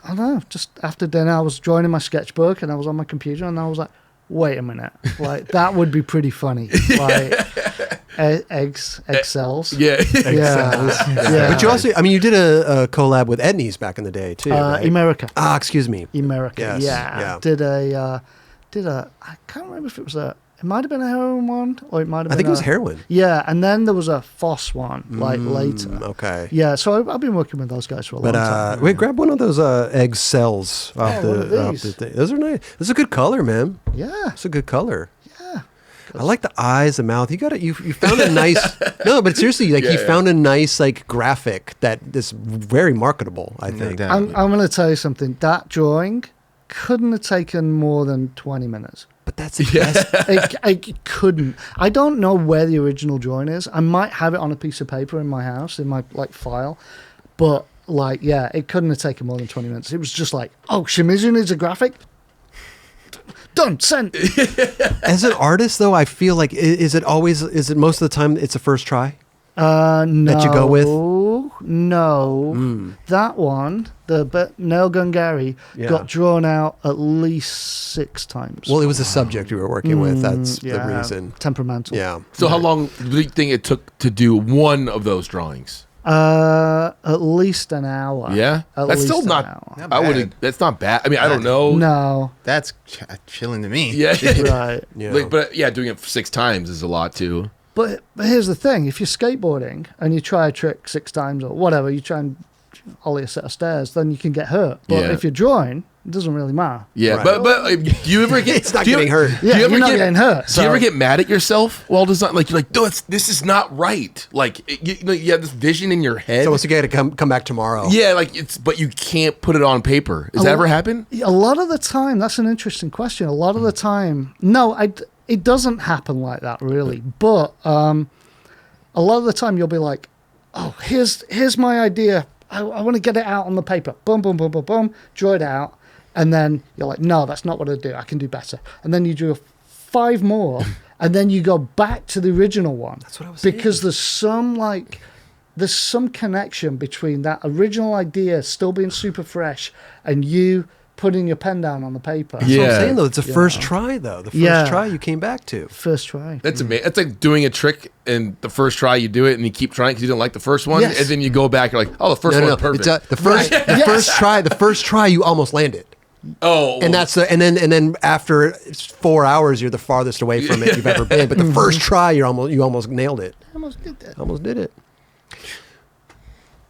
don't know, just after dinner, I was drawing in my sketchbook and I was on my computer and I was like, wait a minute, like that would be pretty funny. Like eggcells. Yeah. Yeah. But you also, I mean, you did a collab with Etnies back in the day, too. right? America. Excuse me. America. Yes, Yeah. yeah. Did a I can't remember if it was it might have been a Heroin one or it might have been I think it was heroin. Yeah, and then there was a FOS one like later. Okay. Yeah, so I've been working with those guys for a long But time. wait, grab one of those egg cells off one of the these. thing. Those are nice. This is a good color, man. Yeah. It's a good color. Yeah. I like the eyes, the mouth. You got it. You found a nice. No, but seriously, like Yeah, you yeah. found a nice like graphic that is very marketable. I think. doubt. I'm going to tell you something. That drawing couldn't have taken more than 20 minutes. But that's the best. It couldn't. I don't know where the original drawing is. I might have it on a piece of paper in my house, in my like file, but like, yeah, it couldn't have taken more than 20 minutes. It was just like, oh, Shimizu needs a graphic. Done. Sent. As an artist, though, I feel like is it most of the time it's a first try? No, That you go with? No, that one, the Nail Gun Gary, Yeah. got drawn out at least 6 times. Well, it was the subject you were working with. That's the Yeah, reason. Temperamental. Yeah. So how long do you think it took to do one of those drawings? At least an hour. Yeah, At that's least still an not. hour. Not I would. bad. That's not bad. I mean, I don't know. No. That's chilling to me. Yeah, Right. Yeah. Like, but yeah, doing it 6 times is a lot too. But here's the thing: if you're skateboarding and you try a trick 6 times or whatever, you try and ollie a set of stairs, then you can get hurt. But Yeah. if you're drawing, it doesn't really matter. Yeah, Right. but do you ever get? It's not do you getting ever- hurt. Yeah, do you ever you're not get, getting hurt. Do you ever so- get mad at yourself while design? Like you're like, no, this is not right. Like you have this vision in your head. So once you get to come back tomorrow. Yeah, like but you can't put it on paper. Does that ever happen? A lot of the time, that's an interesting question. A lot of the time, no, it doesn't happen like that really. But a lot of the time, you'll be like, oh, here's my idea. I want to get it out on the paper. Boom, boom, boom, boom, boom. Draw it out. And then you're like, no, that's not what I do. I can do better. And then you drew 5 more. And then you go back to the original one. That's what I was Because saying. there's some connection between that original idea still being super fresh and you putting your pen down on the paper. That's what Yeah. I'm saying, though. It's the Yeah. first try, though. The first Yeah. try you came back to. First try. That's amazing. It's like doing a trick and the first try you do it and you keep trying because you didn't like the first one, Yes. and then you go back. You're like, oh, the first No. one's perfect. It's, the first try, you almost landed. oh, And that's and then after 4 hours, you're the farthest away from it you've ever been. But the first try, you almost nailed it. Almost did that. Almost did it.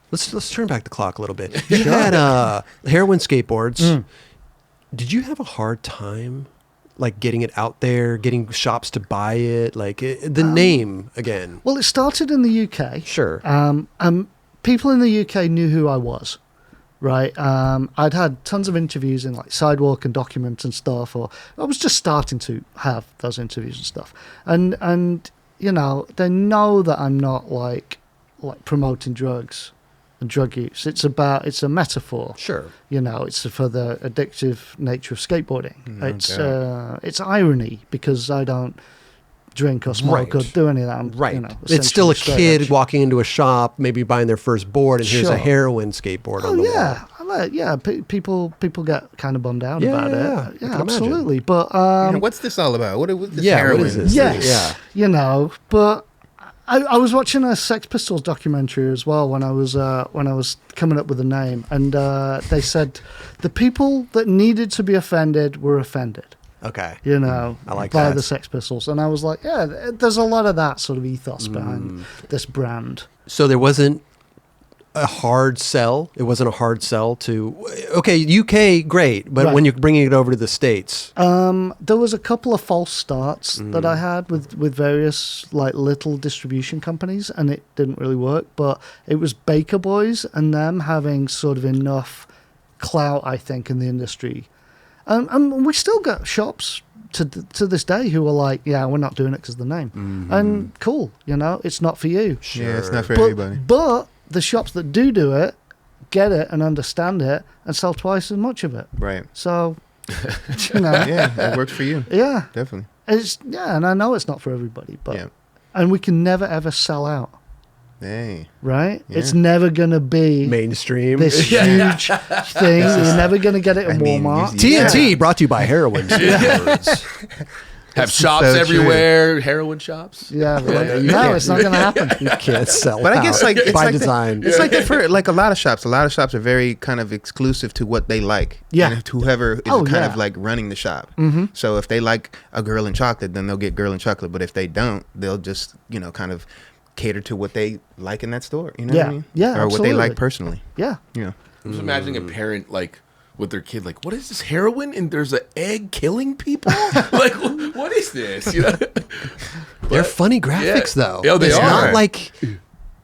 Let's turn back the clock a little bit. You had Heroin Skateboards. Did you have a hard time, like getting it out there, getting shops to buy it, like the name again? Well, it started in the UK. Sure. People in the UK knew who I was, right? I'd had tons of interviews in like Sidewalk and Document and stuff, or I was just starting to have those interviews and stuff. And you know, they know that I'm not like promoting drugs and drug use. It's a metaphor. Sure. You know, it's for the addictive nature of skateboarding. No It's irony because I don't drink or smoke or Right. do any of that. I'm, Right. You know, It's still a essentially straight kid edge. walking into a shop, maybe buying their first board, and here's a Sure. heroin skateboard Oh on the yeah, wall. People get kind of bummed out Yeah, about yeah, it. I can Yeah, imagine. absolutely. But What's this all about? What's this Yeah, heroin? what is this? yes, Yeah. you know. But I was watching a Sex Pistols documentary as well when I was coming up with the name, and they said the people that needed to be offended were offended. Okay. You know, I like by that. the Sex Pistols, and I was like, yeah, there's a lot of that sort of ethos behind this brand. So there wasn't a hard sell. It wasn't a hard sell to. Okay, UK, great, but Right. when you're bringing it over to the States, There was a couple of false starts that I had with various like little distribution companies, and it didn't really work. But it was Baker Boys and them having sort of enough clout, I think, in the industry, and we still got shops to this day who are like, yeah, we're not doing it because of the name, and cool, you know, it's not for you. Yeah, it's not for But, everybody. but the shops that do it get it and understand it and sell twice as much of it. Right. So, you know, Yeah, it works for you. yeah. Definitely. And I know it's not for everybody, but Yeah. and we can never ever sell out, Hey. right? Yeah. It's never gonna be mainstream. this huge thing. You're never gonna get it I in mean, Walmart. you- TNT brought to you by Heroin Skateboards. have shops so true. everywhere, heroin shops. Yeah, yeah, you no, can't- it's not gonna happen. You can't sell But I guess out like it's by like design. It's like that for like a lot of shops. A lot of shops are very kind of exclusive to what they like. Yeah. And to whoever is Oh, kind yeah. of like running the shop. Mm-hmm. So if they like a girl in chocolate, then they'll get girl in chocolate. But if they don't, they'll just kind of cater to what they like in that store. You know what I Yeah. mean? Yeah, Or what absolutely. they like personally. Yeah, Yeah. I'm just imagining a parent like with their kid, like, what is this heroin? And there's an egg killing people? Like, what is this? You know? They're funny graphics, though. Yeah, they it's are. not like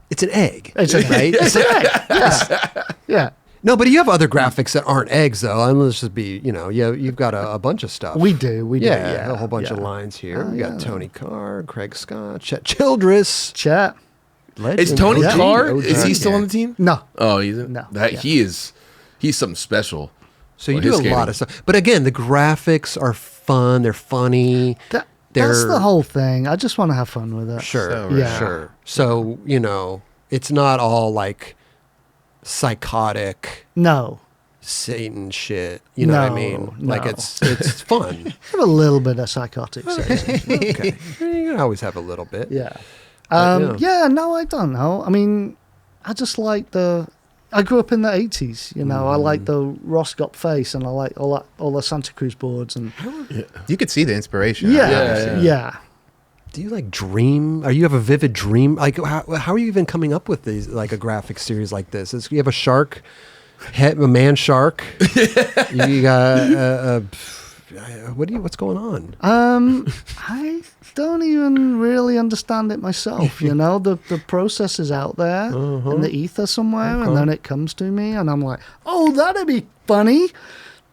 it's an egg. it's a right? It's an egg. Yeah, yeah. No, but you have other graphics that aren't eggs, though. Let's just be, you've got a bunch of stuff. We do. yeah, Yeah, a whole bunch yeah. of lines here. We yeah. got Tony Carr, Craig Scott, Chet Childress. Chat. Legend. Is Tony OG, Carr? OG. Is he still on the team? No. Oh, he's No, That yeah. he's something special. So you Well, do his a skating. lot of stuff. But again, the graphics are fun. They're funny. That's They're- the whole thing. I just want to have fun with it. Sure, So, Yeah. sure. So, it's not all like psychotic No. Satan shit. You know what I mean? No, Like no. it's fun. Have a little bit of psychotic sense. Okay. You can always have a little bit. Yeah. But, Yeah, no, I don't know. I mean, I just like the. I grew up in the 80s, you know. I like the Roscott face, and I like all the Santa Cruz boards, and You could see the inspiration. yeah. Do you like dream? Are you have a vivid dream? Like how are you even coming up with these like a graphic series like this? You have a shark, a man shark. You got what's going on? I don't even really understand it myself. You know, the process is out there in the ether somewhere, and then it comes to me, and I'm like, oh, that'd be funny.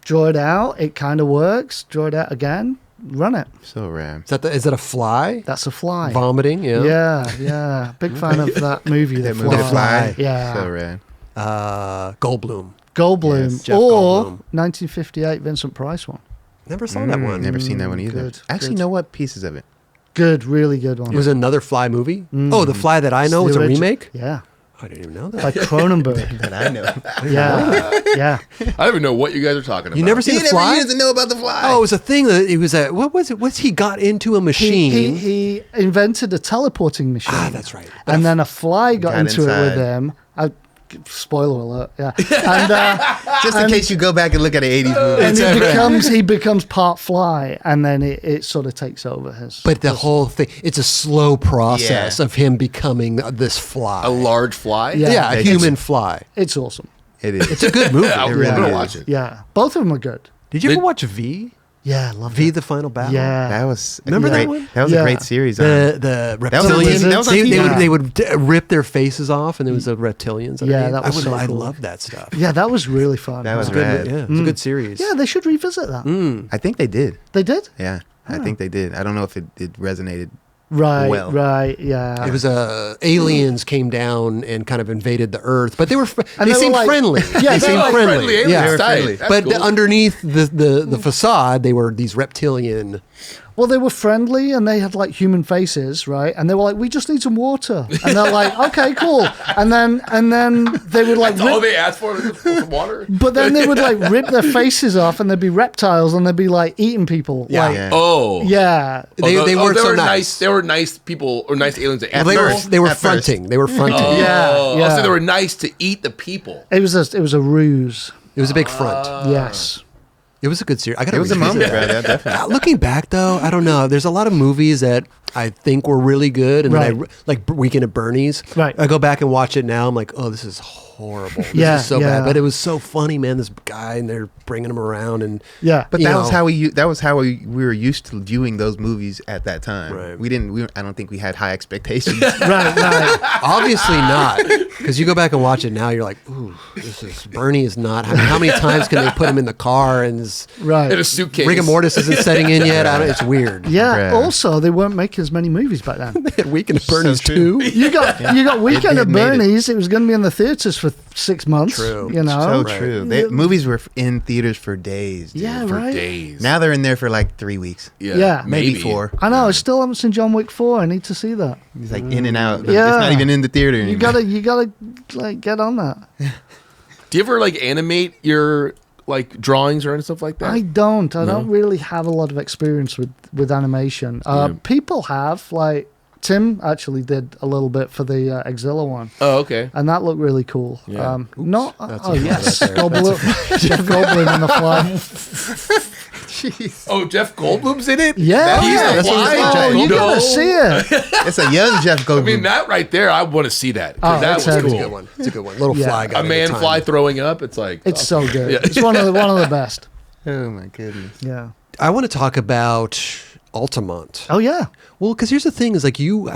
Draw it out. It kind of works. Draw it out again. Run it. So rad. Is that a fly? That's a fly. Vomiting. Yeah. Big fan of that movie. That The movie, The Fly. Fly. Yeah. So rad. Goldblum. Goldblum. Jeff Or Goldblum. 1958 Vincent Price one. Never saw that one. Never seen that one either. Good, Actually, good. know what? Pieces of it. Good, really good one. It was another Fly movie. Oh, the Fly that I know is The a origi- remake. Yeah. I didn't even know that. By Cronenberg. That I know. Yeah. I don't even know what you guys are talking about. You never seen He the Fly? doesn't know about The Fly. Oh, it was a thing that it was a what was it? What's he got into a machine? He invented a teleporting machine. That's right. And then a fly got into it with inside. him. Spoiler alert, yeah. And Just in case you go back and look at an 80s movie. he becomes part fly, and then it sort of takes over his. But the whole thing, it's a slow process Yeah. of him becoming this fly. A large fly? Yeah. Yeah, a It's- human fly. It's awesome. It is. It's a good movie. I'm really gonna is. watch it. Yeah, both of them are good. Did you ever Did- watch V? Yeah, love V, it. the final battle? Yeah. That was Remember a that great, one? That was Yeah. a great series. The was reptilians. on- that was on they, TV. they would rip their faces off, and there was the reptilians. Yeah, underneath. that was so I cool. love that stuff. Yeah, that was really fun. That was It's a good, rad. yeah, it's a good series. Yeah, they should revisit that. I think they did. They did? Yeah, I think they did. I don't know if it resonated. Right, Well. right, yeah. It was aliens came down and kind of invaded the Earth, but they were And they they were seemed like- friendly. Yeah, they they seemed were like friendly. friendly aliens. Yeah, They were Tight. friendly. That's but cool. underneath the facade, they were these reptilian. Well, they were friendly, and they had like human faces, right? And they were like, "We just need some water," and they're like, "Okay, cool." And then they would like, That's all rip, they asked for was some water? but then they would like rip their faces off, and there'd be reptiles, and they'd be like eating people. Yeah. Like, Yeah. Oh. yeah. They weren't so nice. They were nice people or nice aliens that Well, ate they were people. they were At first. fronting. They were fronting. Oh. Yeah, yeah. So they were nice to eat the people. It was a ruse. It was a big front. Yes. It was a good series. I got It was a moment, bro. Yeah, definitely. Looking back, though, I don't know. There's a lot of movies that I think were really good, and then I Right. like Weekend at Bernie's. Right. I go back and watch it now. I'm like, oh, this is horrible. This Yeah, is so yeah. bad. But it was so funny, man. This guy, and they're bringing him around, and Yeah. But You that know. was how we were used to viewing those movies at that time. Right. I don't think we had high expectations. right. obviously not. Because you go back and watch it now, you're like, ooh, Bernie is not. How many times can they put him in the car and his Right. In a suitcase. rigor mortis isn't setting in yet? It's weird. Yeah. Right. Also, they weren't making as many movies back then. Weekend at Bernie's true. too. You got Weekend It at made it. Bernie's. It was going to be in the theaters for 6 months. True. You know. So true. Movies were in theaters for days. Dude. Yeah. For Right. days. Now they're in there for like 3 weeks, Yeah. maybe 4. I know. I still haven't seen John Wick 4. I need to see that. It's like in and out. Yeah. It's not even in the theater anymore. You gotta like get on that. Do you ever like animate your like drawings or any stuff like that? I don't. I don't really have a lot of experience with animation. People have. Like Tim actually did a little bit for the Eggzilla one, Oh, okay. and that looked really cool. Yeah. Not. That's Oh a- yes, that's a- Goldblum. Jeff Goldblum in the fly. Oh, Jeff Goldblum's in it? Yeah. He's that's the what fly? it's Oh, you No. gotta see it. It's a young Jeff Goldblum. I mean, that right there, I want to see that. 'Cause Oh, that it's was heavy. It's a cool. good one. It's a good one. Little Yeah. fly guy. A man fly throwing up. It's like It's so good. Yeah. It's one of the best. oh my goodness. Yeah. I want to talk about Altamont. Oh yeah. Well, because here's the thing: is like you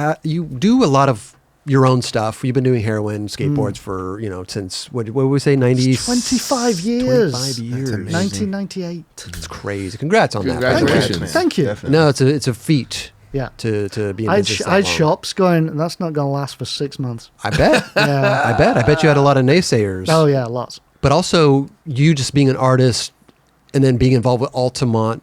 do a lot of your own stuff. You've been doing Heroin Skateboards for since what would we say 90s? 25 years. 25 years. amazing. 1998. It's crazy. Congrats on that. by the way. Congratulations. Thank you. Definitely. No, it's a feat Yeah. to be in I business that had long. shops going. That's not going to last for 6 months. I bet. Yeah. I bet you had a lot of naysayers. Oh yeah, lots. But also you just being an artist and then being involved with Altamont.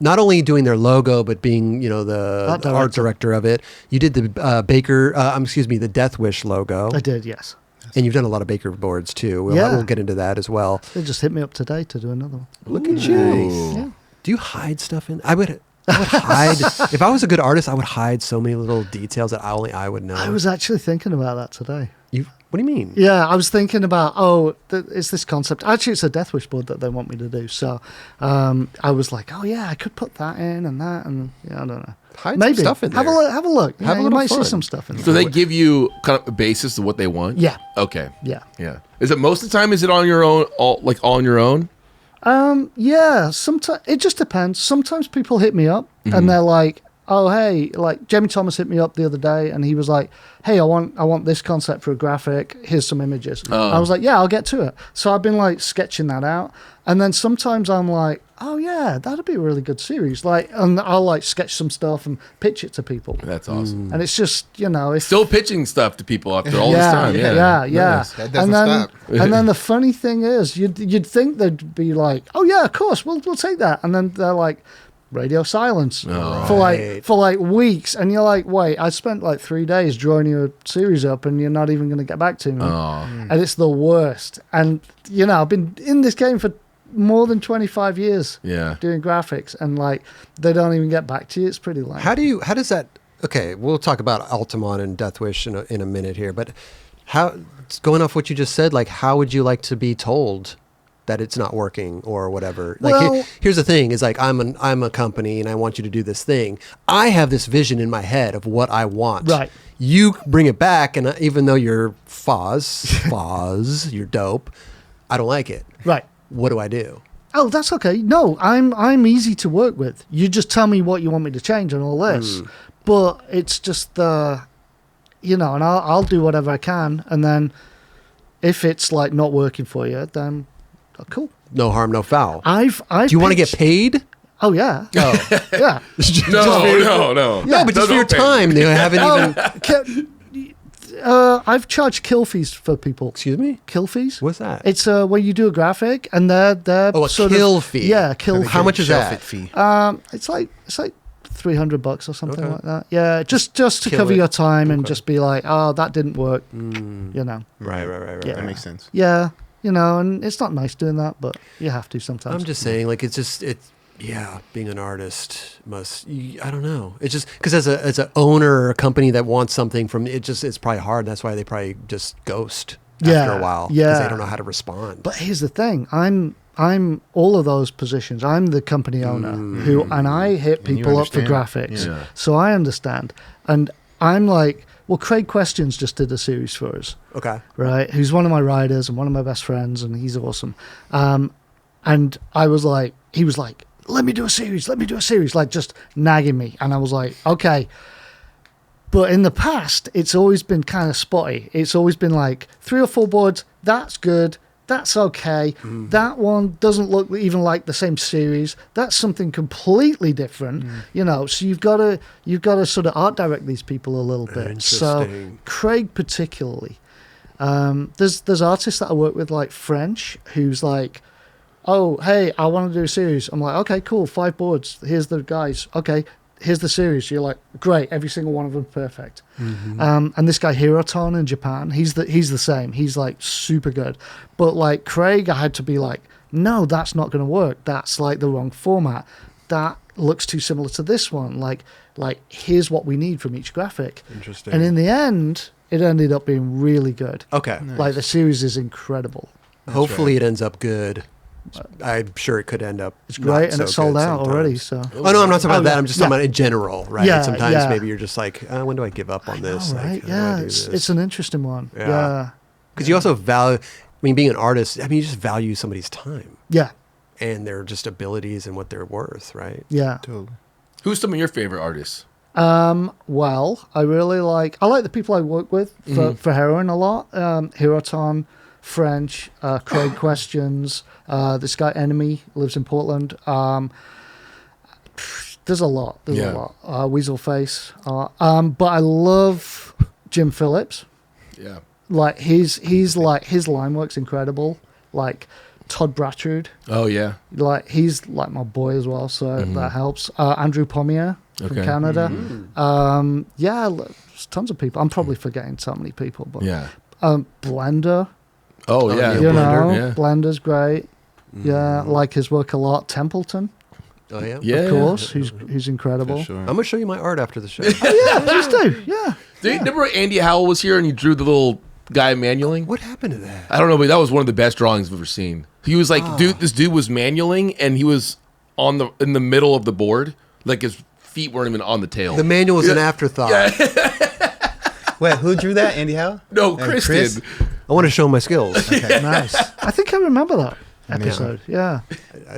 Not only doing their logo, but being the art director of it. You did the the Deathwish logo, I did. Yes. and you've done a lot of Baker boards too. We'll get into that as well. They just hit me up today to do another one. Look at you. Yeah. Do you hide stuff in? I would hide. If I was a good artist, I would hide so many little details that only I would know. I was actually thinking about that today. What do you mean? Yeah, I was thinking about, it's this concept. Actually, it's a Deathwish board that they want me to do. So I was like, oh, yeah, I could put that in and that. And yeah, I don't know. Hide Maybe. some stuff in there. Have a look. Have a You little might see fun. some stuff in there. So they give you kind of a basis of what they want? Yeah. Okay. Yeah. Yeah. Is it most of the time, is it on your own, all on your own? Yeah, sometimes it just depends. Sometimes people hit me up Mm-hmm. and they're like, "Oh, hey!" Like Jamie Thomas hit me up the other day, and he was like, "Hey, I want this concept for a graphic. Here's some images." I was like, "Yeah, I'll get to it." So I've been like sketching that out, and then sometimes I'm like, "Oh yeah, that'd be a really good series." Like, and I'll like sketch some stuff and pitch it to people, That's awesome. and it's just it's Still pitching stuff to people after all this time. yeah. Nice. That doesn't and then, stop. and then the funny thing is, you'd think they'd be like, "Oh yeah, of course, we'll take that," and then they're like, radio silence for like weeks, and you're like, "Wait, I spent like 3 days drawing your series up, and you're not even going to get back to me," and it's the worst. And I've been in this game for more than 25 years, doing graphics, and like they don't even get back to you. It's pretty lame. How does that? Okay, we'll talk about Altamont and Deathwish in a minute here, but how, going off what you just said, like how would you like to be told that it's not working or whatever? Like Well, here's the thing: is like I'm a company and I want you to do this thing. I have this vision in my head of what I want. Right. You bring it back, and even though you're FOS, you're dope. I don't like it. right. What do I do? Oh, that's okay. No, I'm easy to work with. You just tell me what you want me to change and all this. But it's just and I'll do whatever I can, and then if it's like not working for you, then cool. No harm, no foul. I've Do you want to get pitched- paid? Oh yeah. Oh. Yeah. No. No, but just for your time. They haven't even. I've charged kill fees for people. Excuse me? Kill fees? What's that? It's when you do a graphic and they're Oh, a sort kill of, fee. Yeah, kill. How much is Shelf that? it fee. It's like $300 or something Okay. like that. Yeah, just to Kill cover it. your time and Okay. just be like, oh, that didn't work. Right. Yeah. That makes sense. Yeah, and it's not nice doing that, but you have to sometimes. I'm just saying, like, being an artist I don't know. It's just because as a owner or a company that wants something from it's probably hard. That's why they probably just ghost after a while because they don't know how to respond. But here's the thing: I'm all of those positions. I'm the company owner and I hit And you people up for understand. graphics, Yeah. so I understand. And I'm like, well, Craig Questions just did a series for us, Okay. right? Who's one of my riders and one of my best friends, and he's awesome. And I was like, he was like, let me do a series, like just nagging me. And I was like, okay. But in the past, it's always been kind of spotty. It's always been like 3 or 4 boards, that's good, that's okay. That one doesn't look even like the same series. That's something completely different. So you've got to sort of art direct these people a little bit. So Interesting. Craig particularly. There's artists that I work with like French who's like, oh, hey, I want to do a series. I'm like, okay, cool, 5 boards. Here's the guys. Okay, here's the series. You're like, great, every single one of them perfect. And this guy Hiroton in Japan, he's the same. He's like super good. But like Craig, I had to be like, no, that's not going to work. That's like the wrong format. That looks too similar to this one. Like here's what we need from each graphic. Interesting. And in the end, it ended up being really good. Okay. Like the series is incredible. Hopefully it ends up good. I'm sure it could end up. It's great, and not it's so sold good out already. sometimes. So Oh no, I'm not talking about that. yeah. I'm just talking about in general, right? Yeah, Sometimes yeah. maybe you're just like, when do I give up on this? All right, Like, how do I do it's this? an interesting one. Yeah. Yeah, Because you also value. I mean, being an artist, you just value somebody's time yeah, and their just abilities and what they're worth, right? yeah. Totally. Who's some of your favorite artists? Well, I like the people I work with for Heroin a lot. Hiroton, French, Craig Questions, this guy Enemy lives in Portland. There's a lot. Weasel Face. But I love Jim Phillips. Yeah. Like he's like his line work's incredible. Like Todd Bratchard. Oh yeah. Like he's like my boy as well, so that helps. Andrew Pommier from Okay. Canada. There's tons of people. I'm probably forgetting so many people, but Yeah. Blender, Oh yeah. yeah, you Blender, know, Yeah. Blender's great. Yeah, like his work a lot. Templeton, Oh yeah. Yeah. of course, who's incredible. For sure. I'm gonna show you my art after the show. Yeah, please do. Yeah, Remember Andy Howell was here and he drew the little guy manualing. What happened to that? I don't know, but that was one of the best drawings I've ever seen. He was like, this dude was manualing, and he was in the middle of the board, like his feet weren't even on the tail. The manual was an afterthought. Wait, who drew that? Andy Howe? No, Chris did. I want to show my skills. Okay. Nice. I think I remember that episode. Yeah.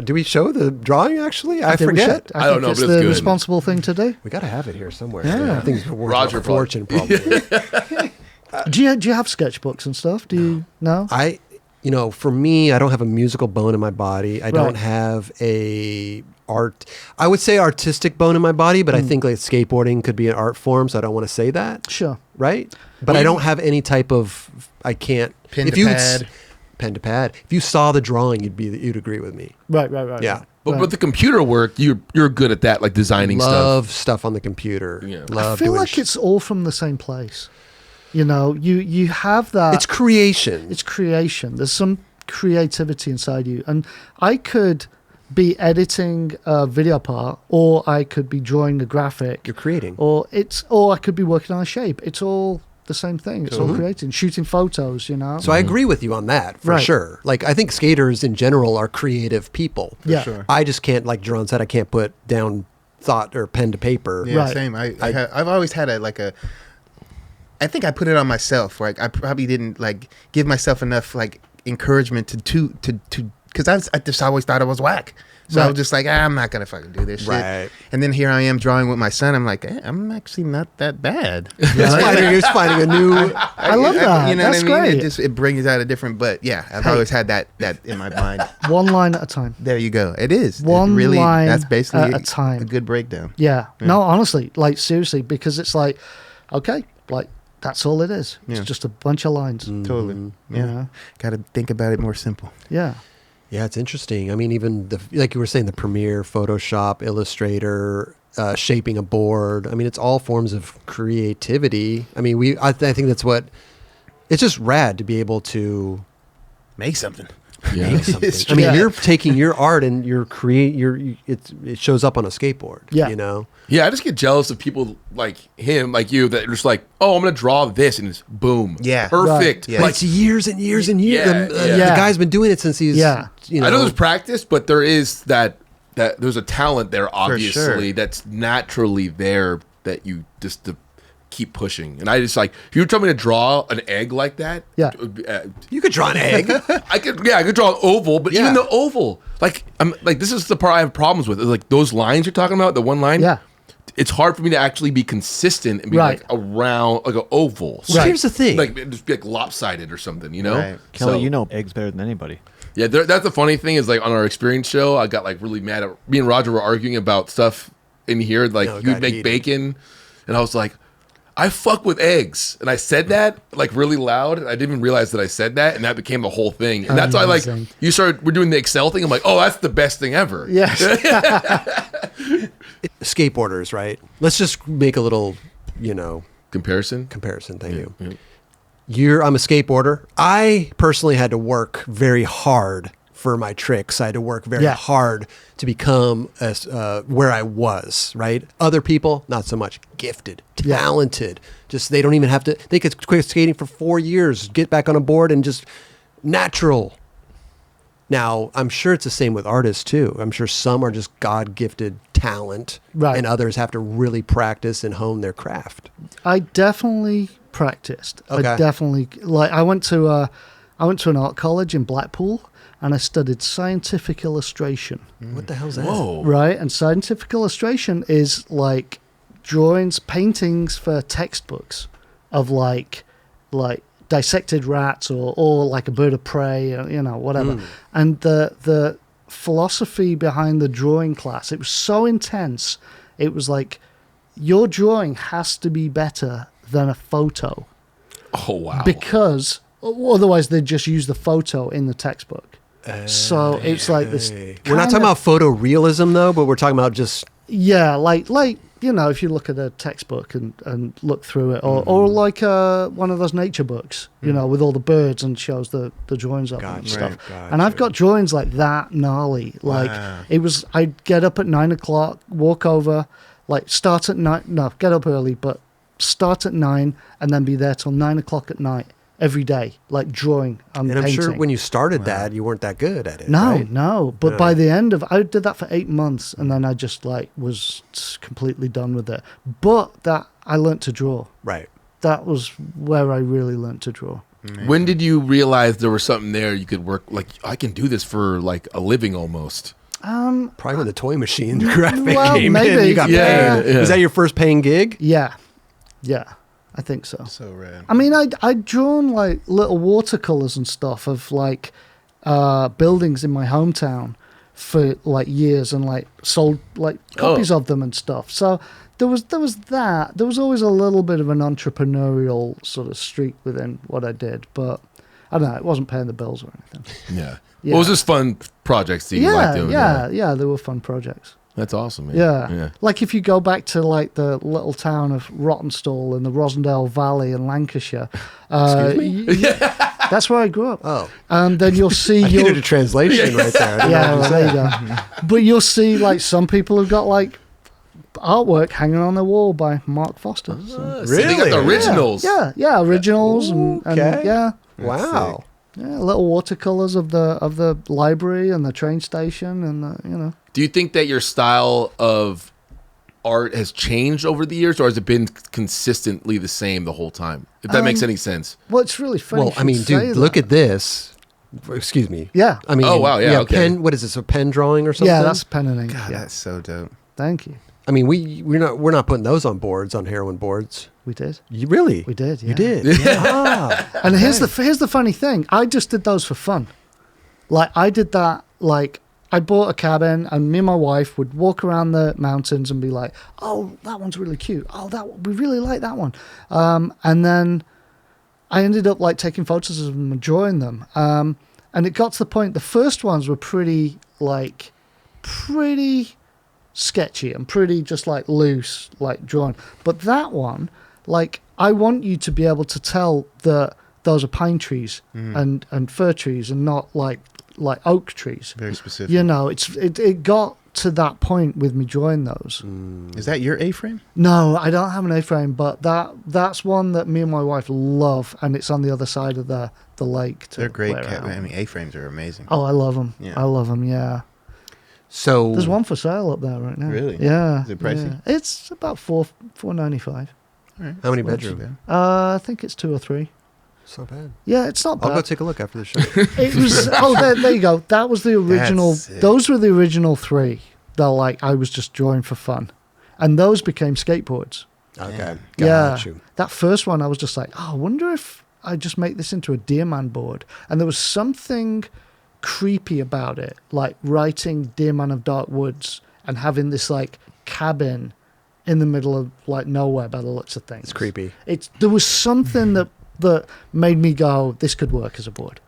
Do we show the drawing, actually? I think we forget. should. I don't think know, it's but it's the good. responsible thing to do. We got to have it here somewhere. Yeah. I think it's worth Roger a fortune, probably. Do you have sketchbooks and stuff? Do you know? For me, I don't have a musical bone in my body. I don't Right. have I would say artistic bone in my body, but I think like skateboarding could be an art form, so I don't want to say that. Sure. Right? But I don't have any type of, I can't. Pen if to you pad. Pen to pad. If you saw the drawing, you'd agree with me. Right. Yeah. But Right. with the computer work, you're good at that, like designing Love stuff on the computer. Yeah. Love I feel doing like it's all from the same place. You have that. it's creation. It's creation. There's some creativity inside you, and I could be editing a video part, or I could be drawing a graphic, You're creating. or I could be working on a shape. It's all the same thing. It's all creating, shooting photos. So I agree with you on that for Right. sure. Like I think skaters in general are creative people. Yeah. Sure. I just can't, like Jerron said, I can't put down thought or pen to paper. Yeah, Right. same. I've always had I think I put it on myself. Like I probably didn't like give myself enough like encouragement to because I just always thought I was whack. So I Right. was just like, I'm not gonna fucking do this shit. Right. And then here I am drawing with my son. I'm like, I'm actually not that bad. You're finding a new. I love that. You know That's what I mean? great. It brings out a different. But yeah, I've Hey. always had that in my mind. One line at a time. There you go. It is One it really. line That's basically at a time. a good breakdown. Yeah. No, honestly, like seriously, because it's like, okay, like that's all it is. It's Yeah. just a bunch of lines. Totally. You Yeah. know? Got to think about it more simple. Yeah. Yeah, it's interesting. I mean, even like you were saying, the Premiere, Photoshop, Illustrator, shaping a board. I mean, it's all forms of creativity. I mean, I think that's what. It's just rad to be able to Make something. Yeah. make something. It's I mean, true. you're taking your art and it shows up on a skateboard. Yeah. You know. Yeah, I just get jealous of people like him, like you, that are just like, oh, I'm gonna draw this, and it's boom, Yeah. perfect. Right. Yeah. Like Like it's years and years and years. Yeah, The yeah. guy's been doing it since he's. Yeah. You know. I know there's practice, but there is that there's a talent there, obviously, sure. that's naturally there that you just to keep pushing. And I just like, if you tell me to draw an egg like that, Yeah. You could draw an egg. I could draw an oval, but Yeah. even the oval, like I'm like, this is the part I have problems with. Is like those lines you're talking about, the one line. Yeah. It's hard for me to actually be consistent and be Right. like a round, like an oval. Well, here's the thing. Like it'd just be like lopsided or something, you know? Right. Kelly, So- you know eggs better than anybody. Yeah, that's the funny thing is like on our experience show, I got like really mad at me and Roger were arguing about stuff in here. Like Oh, he would got make heated. bacon, and I was like, I fuck with eggs, and I said that like really loud, and I didn't even realize that I said that, and that became the whole thing. And that's why like Amazing. we're doing the eggcel thing. I'm like, oh, that's the best thing ever. Yes. Skateboarders, right? Let's just make a little, Comparison. comparison. Thank you. Yeah. I'm a skateboarder. I personally had to work very hard for my tricks. I had to work very Yeah. hard to become where I was, right? Other people, not so much. Gifted, Yeah. talented. Just they don't even have to. They could quit skating for 4 years, get back on a board, and just natural. Now, I'm sure it's the same with artists too. I'm sure some are just God-gifted talent, Right. and others have to really practice and hone their craft. I definitely practiced. Okay. I definitely I went to an art college in Blackpool, and I studied scientific illustration. What the hell's that? Whoa. Right, and scientific illustration is like drawings, paintings for textbooks of like dissected rats or like a bird of prey, or, whatever. And the philosophy behind the drawing class, it was so intense. It was like your drawing has to be better than a photo Oh wow. because otherwise they'd just use the photo in the textbook. So it's like this. We're not talking about photorealism though, but we're talking about just Yeah, like if you look at a textbook and look through it, or like one of those nature books, with all the birds and shows the drawings of them and Gotcha, stuff. right, And I've gotcha. got drawings like that gnarly. Like Wow. I'd get up at 9 o'clock, walk over, like start at 9. No, get up early, but start at 9 and then be there till 9 o'clock at night every day, like drawing and And I'm painting. sure when you started that, you weren't that good at it. No, right? no. But Yeah. by the end of, I did that for 8 months, and then I just like was completely done with it. But that I learnt to draw. Right. That was where I really learnt to draw. When did you realize there was something there you could work, like, I can do this for like a living almost? Probably when the toy machine graphic well, came in, maybe. you got Yeah. paid. Yeah. Was that your first paying gig? Yeah, I think so. So rad. I mean, I'd drawn like little watercolors and stuff of like buildings in my hometown for like years, and like sold like copies of them and stuff. So there was that. There was always a little bit of an entrepreneurial sort of streak within what I did, but I don't know. It wasn't paying the bills or anything. Yeah. Yeah. What was this fun projects that you like doing? Yeah. They were fun projects. That's awesome, man. Yeah. Like if you go back to like the little town of Rottenstall in the Rosendale Valley in Lancashire. Excuse me? That's where I grew up. Oh. And then you'll see I needed a translation right there. I didn't know yeah, what well, you there you go. But you'll see like some people have got like artwork hanging on their wall by Mark Foster. So. So they got the Really? originals. Yeah, originals and Okay. yeah. Wow. Yeah, little watercolors of the library and the train station and the. Do you think that your style of art has changed over the years, or has it been consistently the same the whole time? If that makes any sense. Well, it's really funny. Well, I mean, dude, look at this. Excuse me. Yeah. I mean, Oh, wow, yeah, okay. Pen. What is this? A pen drawing or something? Yeah, that's pen and ink. God, Yeah. that's so dope. Thank you. I mean, we're not putting those on boards, on heroin boards. We did. You really? We did. Yeah. You did. Ah. And here's the funny thing. I just did those for fun. Like I did that. Like I bought a cabin, and me and my wife would walk around the mountains and be like, "Oh, that one's really cute. Oh, we really like that one." And then I ended up like taking photos of them and drawing them. And it got to the point. The first ones were pretty sketchy and pretty just like loose, like drawn. But that one, like, I want you to be able to tell that those are pine trees and fir trees and not like oak trees. Very specific. You know, it got to that point with me drawing those. Is that your A-frame? No, I don't have an A-frame, but that's one that me and my wife love, and it's on the other side of the lake. They're great. play around. I mean, A-frames are amazing. Oh, I love them. Yeah. I love them. Yeah. So There's one for sale up there right now. Really? Yeah. Is it pricey? Yeah. It's about $4.95. All right. How many That's not too bedrooms? bad. I think it's 2 or 3. It's not bad. Yeah, it's not I'll go bad. take a look after the show. It was. Oh, there you go. That was the original. That's sick. Those were the original 3. That like I was just drawing for fun, and those became skateboards. Okay. Yeah. Got you. That first one, I was just like, oh, I wonder if I just make this into a Deer Man board. And there was something creepy about it, like writing Deer Man of Dark Woods and having this like cabin in the middle of like nowhere by the looks of things. It's creepy. There was something that made me go, this could work as a board.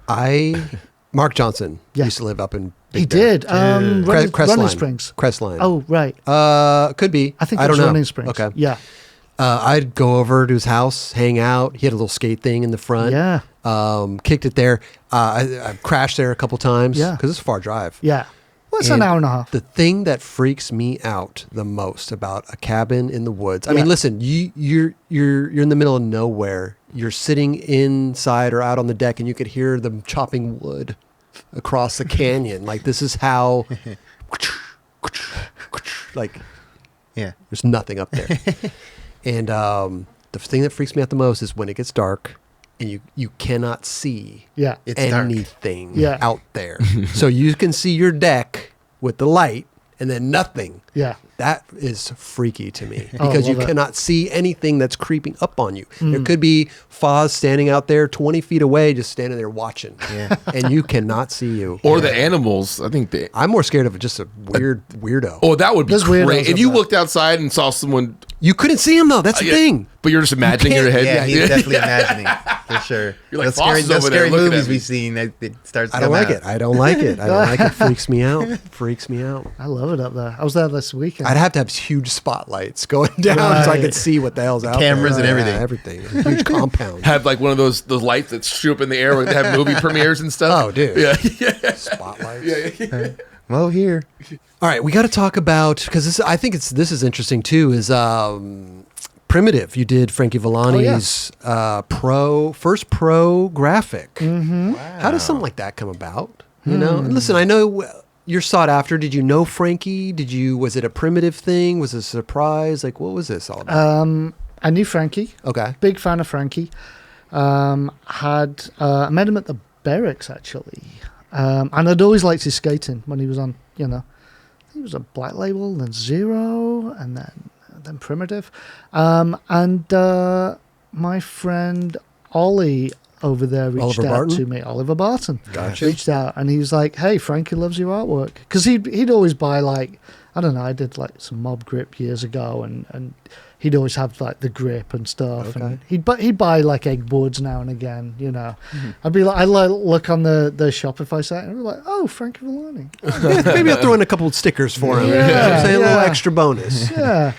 Mark Johnson Yeah. used to live up in Big He Bear. did. Running Crestline. Springs. Crestline. Oh, right. Could be. I think I it was don't know. Running Springs. Okay. Yeah. I'd go over to his house, hang out. He had a little skate thing in the front. Yeah. Kicked it there. I crashed there a couple times. Yeah. Because it's a far drive. Yeah. Well, it's And an hour and a half. The thing that freaks me out the most about a cabin in the woods. I Yeah. mean, listen, you're in the middle of nowhere. You're sitting inside or out on the deck, and you could hear them chopping wood across the canyon. Like this is how, like, Yeah. there's nothing up there. And the thing that freaks me out the most is when it gets dark and you cannot see Yeah. It's dark. anything Yeah. out there. So you can see your deck with the light and then nothing. Yeah. That is freaky to me Oh, because you love it. cannot see anything that's creeping up on you. Mm. There could be FOS standing out there 20 feet away, just standing there watching. Yeah. And you cannot see you. Or the animals. I think they. I'm more scared of just a weird weirdo. Oh, that would be There's weirdos great. If up you there. looked outside and saw someone. You couldn't see him though. That's the Yeah, thing. But you're just imagining in your head. Yeah, he's definitely imagining for sure. You're like, those scary, Foss is over those there scary looking movies at me. we've seen, it starts. To I don't come like out. it. I don't like it. I don't like it. Freaks me out. Freaks me out. I love it up there. I was there this weekend. I'd have to have huge spotlights going down so I Right. could see what the hell's out Cameras there. and everything. Yeah, everything. A huge compound. Have like one of those lights that shoot up in the air where they have movie premieres and stuff. Oh, dude. Yeah. Spotlights. Well, here. All right, we got to talk about because I think this is interesting too. Is Primitive. You did Franky Villani's first pro graphic. Mm-hmm. Wow. How does something like that come about? You know, and listen, I know you're sought after. Did you know Franky? Was it a Primitive thing? Was it a surprise? Like, what was this all about? I knew Franky. Okay. Big fan of Franky. I met him at the Barracks, actually. And I'd always liked his skating when he was on, I think it was a Black Label, then Zero, and then Primitive. And my friend Ollie over there reached Oliver out Barton? to me. Oliver Barton. Gotcha. Reached out, and he was like, hey, Franky loves your artwork. Because he'd always buy, like, I don't know, I did, like, some Mob Grip years ago, and he'd always have, like, the grip and stuff. Okay. And he'd buy, like, egg boards now and again, I'd be like, I'd like, look on the Shopify site, and I'd be like, oh, Franky Villani. Maybe I'll throw in a couple of stickers for him. Yeah, Say a little yeah. extra bonus. Yeah.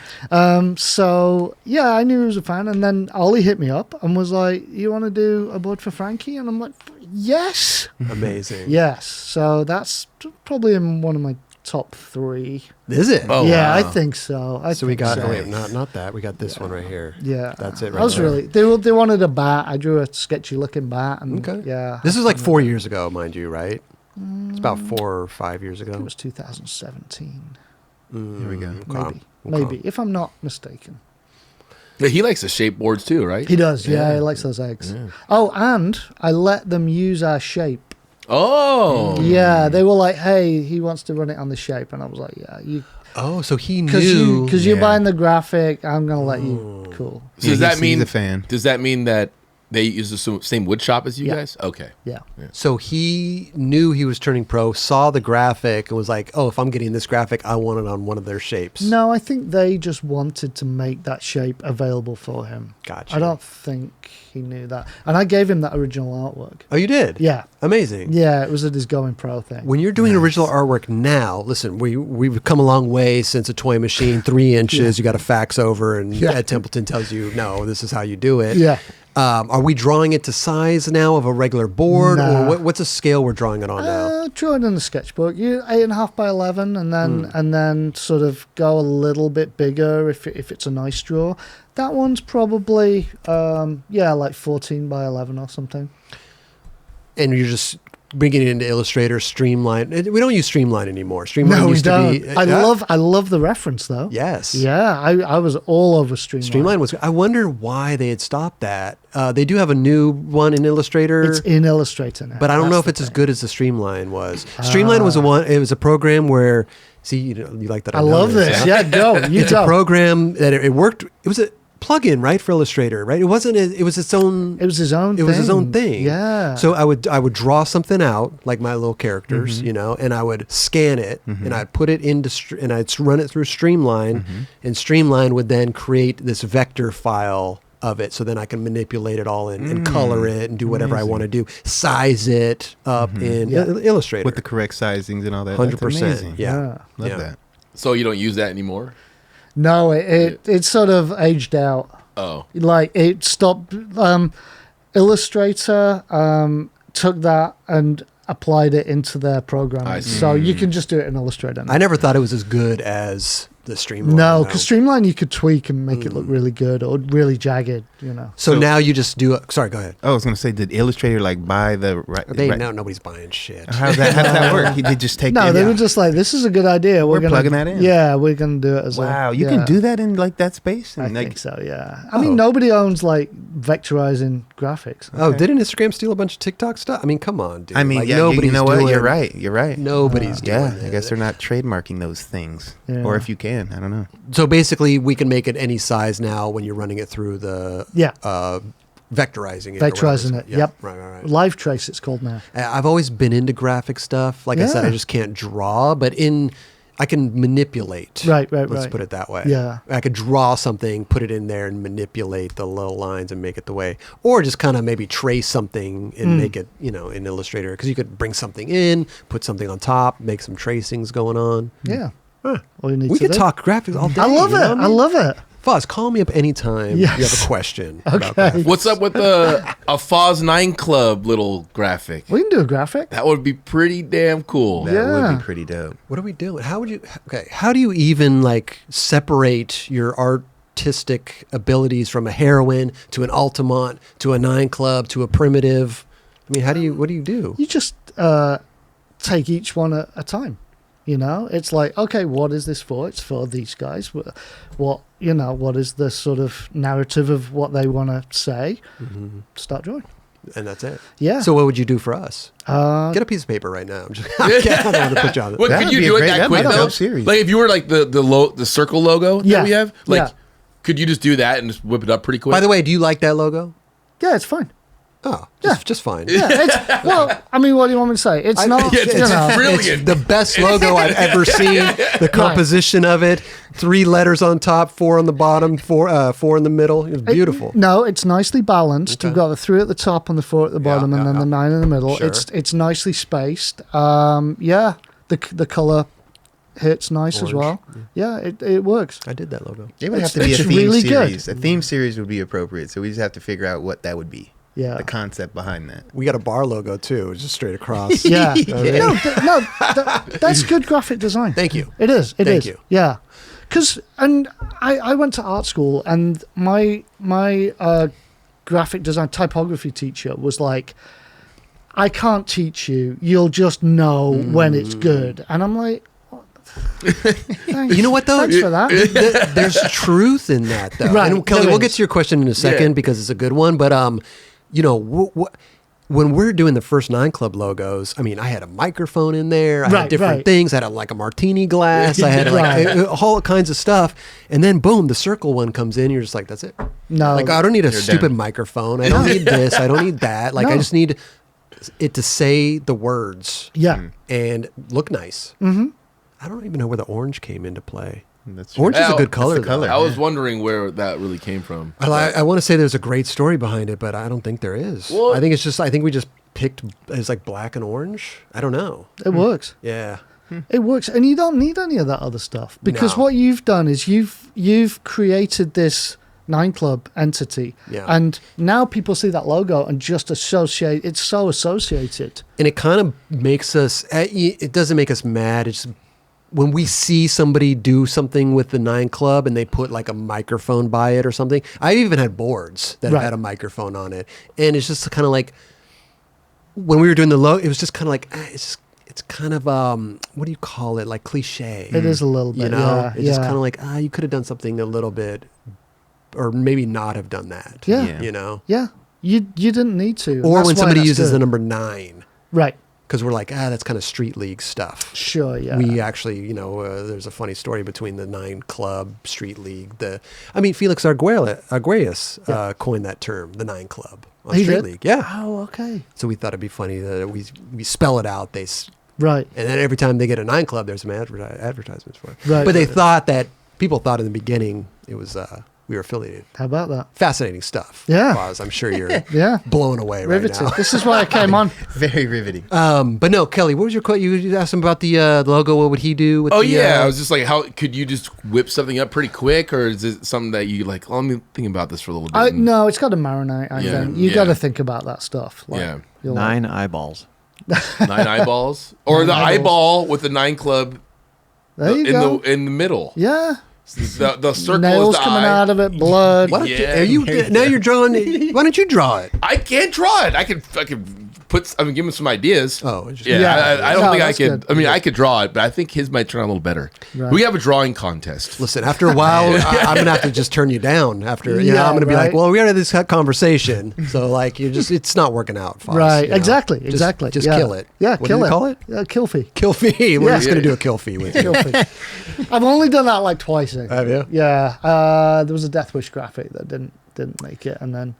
So, yeah, I knew he was a fan. And then Ollie hit me up and was like, you want to do a board for Franky? And I'm like, yes. Amazing. Yes. So that's probably in one of my top 3. Is it? Oh, yeah, wow. I think so. So we got so. wait, not that. We got this one right here. Yeah. That's it I right was there. really, they wanted a bat. I drew a sketchy looking bat. And Okay. yeah. This was like 4 years ago, mind you, right? It's about 4 or 5 years ago. It was 2017. Here we go. Okay. Maybe, if I'm not mistaken. Yeah, he likes the shape boards too, right? He does. Yeah, he likes those eggs. Yeah. Oh, and I let them use our shape. Oh. Yeah, they were like, "Hey, he wants to run it on the shape," and I was like, "Yeah, you Oh, so he because knew. you're Yeah. buying the graphic. I'm gonna let you." Cool. So does that mean he's a fan? Does that mean that they use the same wood shop as you Yeah. guys? Okay. Yeah. So he knew he was turning pro, saw the graphic, and was like, "Oh, if I'm getting this graphic, I want it on one of their shapes." No, I think they just wanted to make that shape available for him. Gotcha. I don't think he knew that, and I gave him that original artwork. Oh, you did? Yeah, Amazing. yeah, it was at his Going Pro thing. When you're doing original artwork now, listen, we've come a long way since a toy machine, 3 inches. You got to fax over, and Yeah. Ed Templeton tells you, "No, this is how you do it." Yeah. Are we drawing it to size now of a regular board, Nah. or what's a scale we're drawing it on now? Draw it in the sketchbook. You 8.5 by 11, and then sort of go a little bit bigger if it's a nice draw. That one's probably like 14 by 11 or something. And you're just bringing it into Illustrator, Streamline. We don't use Streamline anymore. Streamline No, we used don't. to be. I love the reference though. Yes. Yeah, I was all over Streamline. Streamline was. I wonder why they had stopped that. They do have a new one in Illustrator. It's in Illustrator now. But I don't know if That's it's as the good as the Streamline was. Streamline was a one. It was a program where. See, you like that. thing. I know love this. Yeah, go. You It's go. a program that it worked. It was a plug-in, right, for Illustrator, right? It wasn't. It was its own. It was his own. It was his own thing. Yeah. So I would draw something out, like my little characters, and I would scan it, and I'd put it into, and I'd run it through Streamline, and Streamline would then create this vector file of it, so then I can manipulate it all and color it and do whatever I want to do, size it up in Illustrator With the correct sizings and all that. 100%. That's amazing. Yeah. Love Yeah. that. So you don't use that anymore? No, it sort of aged out. Oh. Like it stopped. Illustrator took that and applied it into their programming, I see. so you can just do it in Illustrator now. I never thought it was as good as the Streamline. No, because Streamline you could tweak and make it look really good or really jagged. So So- now you just do it. Sorry, go ahead. Oh, I was gonna say, did Illustrator like buy the right? No, nobody's buying shit. How does that work? He did just take. No, it they out. were just like, "This is a good idea. We're gonna plugging that in." Yeah, we're gonna do it as Wow, a, you yeah. can do that in like that space. I And, like, think so. Yeah. I mean, nobody owns like vectorizing graphics. Oh, didn't Instagram steal a bunch of TikTok stuff? I mean, come on, dude. I mean, Like, yeah, nobody's you know what? doing- You're right. You're right. Nobody's doing Yeah, I it. guess they're not trademarking those things, Yeah. or if you can, I don't know. So basically, we can make it any size now when you're running it through the Yeah. vectorizing it. or Vectorizing whatever. it. Yeah, Yep. Right. Live Trace, it's called now. I've always been into graphic stuff. Like I said, I Yeah. just can't draw, but I can manipulate. Right. Let's put it that way. Yeah. I could draw something, put it in there, and manipulate the little lines and make it the way, or just kind of maybe trace something and make it, in Illustrator, because you could bring something in, put something on top, make some tracings going on. Yeah. Huh. All you need We to could do. talk graphics all day. I love you it. know what I love it. Fuzz, call me up anytime you have Yes. a question. about Okay. graphics. What's up with a FOS 9 Club little graphic? We can do a graphic. That would be pretty damn cool. That Yeah. would be pretty dope. What are we doing? How do you even like separate your art artistic abilities from a Heroin to an Altamont to a 9 Club to a Primitive? I mean, what do you do? You just take each one at a time. You know, it's like, okay, what is this for? It's for these guys. What is the sort of narrative of what they want to say? Mm-hmm. Start drawing. And that's it. Yeah. So what would you do for us? Get a piece of paper right now. I don't want to put you on it. What, That could would you be a do it great- that that quick might be a though? dope series. Like if you were like the circle logo Yeah. that we have, like Yeah. could you just do that and just whip it up pretty quick? By the way, do you like that logo? Yeah, it's fine. Oh, Yeah. just fine. Yeah, it's, well, I mean, what do you want me to say? It's not, yeah, it's you know, brilliant. It's the best logo I've ever seen. The composition of it, 3 letters on top, 4 on the bottom, 4 in the middle. It was beautiful. No, it's nicely balanced. Okay. You've got the 3 at the top and the 4 at the bottom, and then the 9 in the middle. Sure. It's nicely spaced. Yeah, the color hits nice as Orange. well. Yeah, it works. I did that logo. It would have It's- to be a it's theme really good. series. A theme series would be appropriate. So we just have to figure out what that would be. Yeah. The concept behind that. We got a bar logo too, just straight across. Yeah. Yeah. That's good graphic design. Thank you. It is. It is. Thank you. Yeah. Because I went to art school, and my graphic design typography teacher was like, I can't teach you. You'll just know when it's good. And I'm like, thanks. You know what though? Thanks for that. There's truth in that though. Right, And Kelly, there we'll get is. to your question in a second Yeah. because it's a good one. But you know, when we're doing the first 9 Club logos, I mean, I had a microphone in there. I had Right, different right. things. I had like a martini glass. I had like Right. all kinds of stuff. And then boom, the circle one comes in. You're just like, that's it. No. Like I don't need a You're stupid done. microphone. I don't need this. I don't need that. Like I No. just need it to say the words Yeah. and look nice. Mm-hmm. I don't even know where the orange came into play. That's true. Orange is a Well, good color. that's the color. though. I was wondering where that really came from. I want to say there's a great story behind it, but I don't think there is. Well- I think we just picked as like black and orange. I don't know. It works. Yeah. It works, and you don't need any of that other stuff because No. what you've done is you've created this 9 Club entity, Yeah. and now people see that logo and just associate. It's so associated. And it kind of makes us, it doesn't make us mad. It's when we see somebody do something with the 9 Club and they put like a microphone by it or something. I even had boards that Right. had a microphone on it. And it's just kind of like, when we were doing the logo, it was just kind of like, it's kind of, what do you call it? Like cliche. It is a little bit, You know? yeah, It's just yeah. kind of like, you could have done something a little bit, or maybe not have done that. Yeah. Yeah. You know? Yeah, you didn't need to. Or That's when why somebody that's uses good. the number 9. Right. Because we're like, that's kind of street league stuff. Sure. Yeah. We actually, you know, there's a funny story between the 9 Club, Street League. Felix Arguelles coined that term, the 9 Club on He Street did? League. Yeah. Oh, okay. So we thought it'd be funny that we spell it out. Right. And then every time they get a 9 Club, there's some advertisements for it. Right. But people thought in the beginning it was we were affiliated. How about that? Fascinating stuff. Yeah. Boz. I'm sure you're Yeah. blown away Riveted. right now. This is why I came on. Very riveting. But no, Kelly, what was your question? You asked him about the logo. What would he do? With Oh the, yeah, I was just like, how could you just whip something up pretty quick, or is it something that you like? Let me think about this for a little bit. and- No, it's got to marinate. I Yeah, think you yeah. got to think about that stuff. Like, Yeah. you're like, 9 eyeballs. 9 eyeballs, or the eyeballs. eyeball with the 9 Club there you in go. the middle. Yeah. The circle Nails is the coming eye. out of it, blood. Why don't Yeah. now you're drawing? Why don't you draw it? I can't draw it. I could give him some ideas. Oh, it's just- yeah. Yeah. I don't No, think I that's could. good. I mean, I could draw it, but I think his might turn out a little better. Right. We have a drawing contest. Listen, after a while, I'm gonna have to just turn you down. After Yeah, I'm gonna be like, right. well, we already had this conversation, so like it's not working out. Foz, Right, you know? exactly, Just- exactly. Just Yeah. kill it. Yeah, What kill do it. you call it? Kill fee. Kill fee. We're Yeah. just gonna do a kill fee with you. Kill fee. I've only done that like twice. I think. Have you? Yeah. There was a Deathwish graphic that didn't make it, and then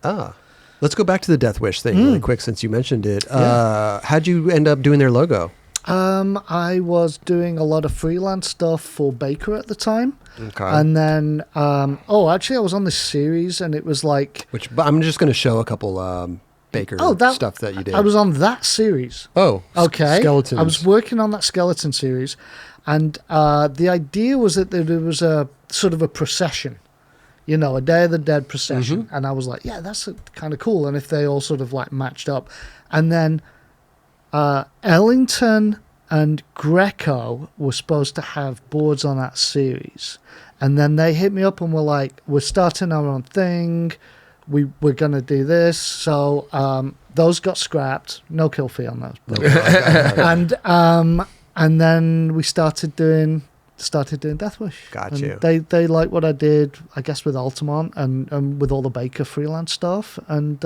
Let's go back to the Deathwish thing really quick since you mentioned it. How'd you end up doing their logo? I was doing a lot of freelance stuff for Baker at the time. Okay. And then, actually, I was on this series, and it was like, But I'm just gonna show a couple Baker stuff that you did. I was on that series. Oh, Okay. skeletons. I was working on that skeleton series, and the idea was that there was a sort of a procession, a Day of the Dead procession. Mm-hmm. And I was like, yeah, that's kind of cool. And if they all sort of like matched up. And then Ellington and Greco were supposed to have boards on that series. And then they hit me up and were like, we're starting our own thing. We're going to do this. So those got scrapped. No kill fee on those. And then we started doing Deathwish. Got and you. They liked what I did, I guess, with Altamont and with all the Baker freelance stuff. And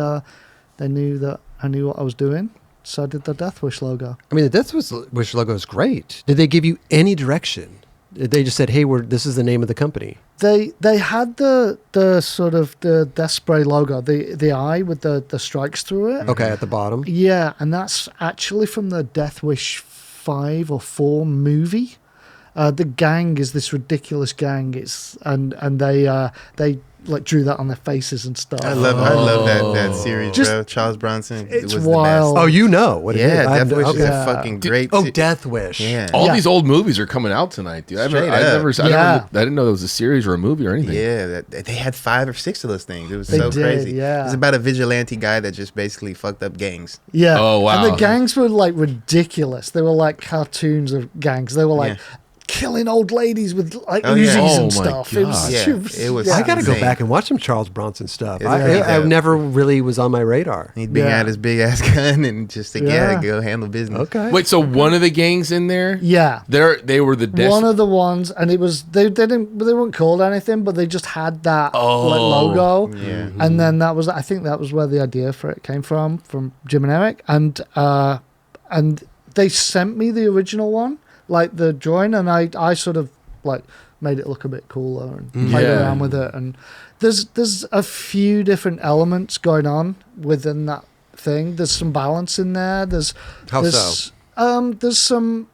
they knew that I knew what I was doing. So I did the Deathwish logo. I mean, the Deathwish logo is great. Did they give you any direction? They just said, "Hey, this is the name of the company." They had the sort of the Death Spray logo, the eye with the strikes through it. Okay, at the bottom. Yeah, and that's actually from the Deathwish 5 or 4 movie. The gang is this ridiculous gang. And they like drew that on their faces and stuff. I love that series, bro. Charles Bronson. It's was wild. Oh, you know what it is. Yeah, Deathwish is okay. a fucking great. Oh, Deathwish. Yeah. All Yeah. these old movies are coming out tonight, dude. I didn't know there was a series or a movie or anything. Yeah, they had 5 or 6 of those things. It was They so did, crazy. yeah. It's about a vigilante guy that just basically fucked up gangs. Yeah. Oh, wow. And the gangs were like ridiculous. They were like cartoons of gangs. They were like killing old ladies with like Oh, yeah. Uzis Oh, and my stuff. God. Yeah, it was- I got to go insane. back and watch some Charles Bronson stuff. It's I great. never really was on my radar. He'd bring Yeah. out his big ass gun and just like, Yeah. go handle business. Okay. Wait, so one of the gangs in there? Yeah. They were the One of the ones, and it was they weren't called anything, but they just had that like, logo. Yeah. And then I think that was where the idea for it came from Jim and Eric, and they sent me the original one, like the drawing, and I sort of like made it look a bit cooler and played Yeah. around with it. And there's a few different elements going on within that thing. There's some balance in there. How there's some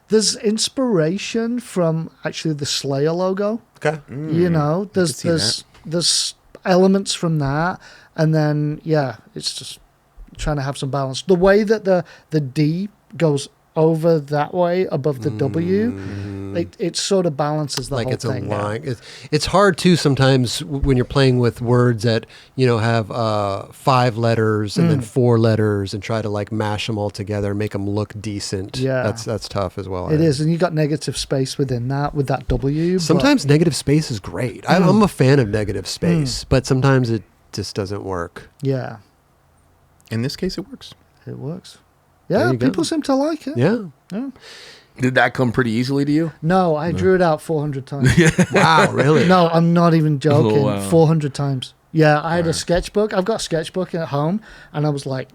there's inspiration from actually the Slayer logo. Okay. You know, there's see that. there's elements from that, and then it's just trying to have some balance. The way that the D goes over that way above the W, it sort of balances the Like whole it's thing. a line. It's hard too sometimes when you're playing with words that have 5 letters and then 4 letters and try to like mash them all together and make them look decent. Yeah. that's tough as well. It is, and you got negative space within that with that W. Sometimes negative space is great. I'm a fan of negative space, but sometimes it just doesn't work. yeah, In this case, it works. it works. There Yeah, you go. people seem to like it. Yeah. Did that come pretty easily to you? No, I drew it out 400 times. Wow, really? No, I'm not even joking. Oh, wow. 400 times. Yeah, I had a sketchbook. I've got a sketchbook at home, and I was like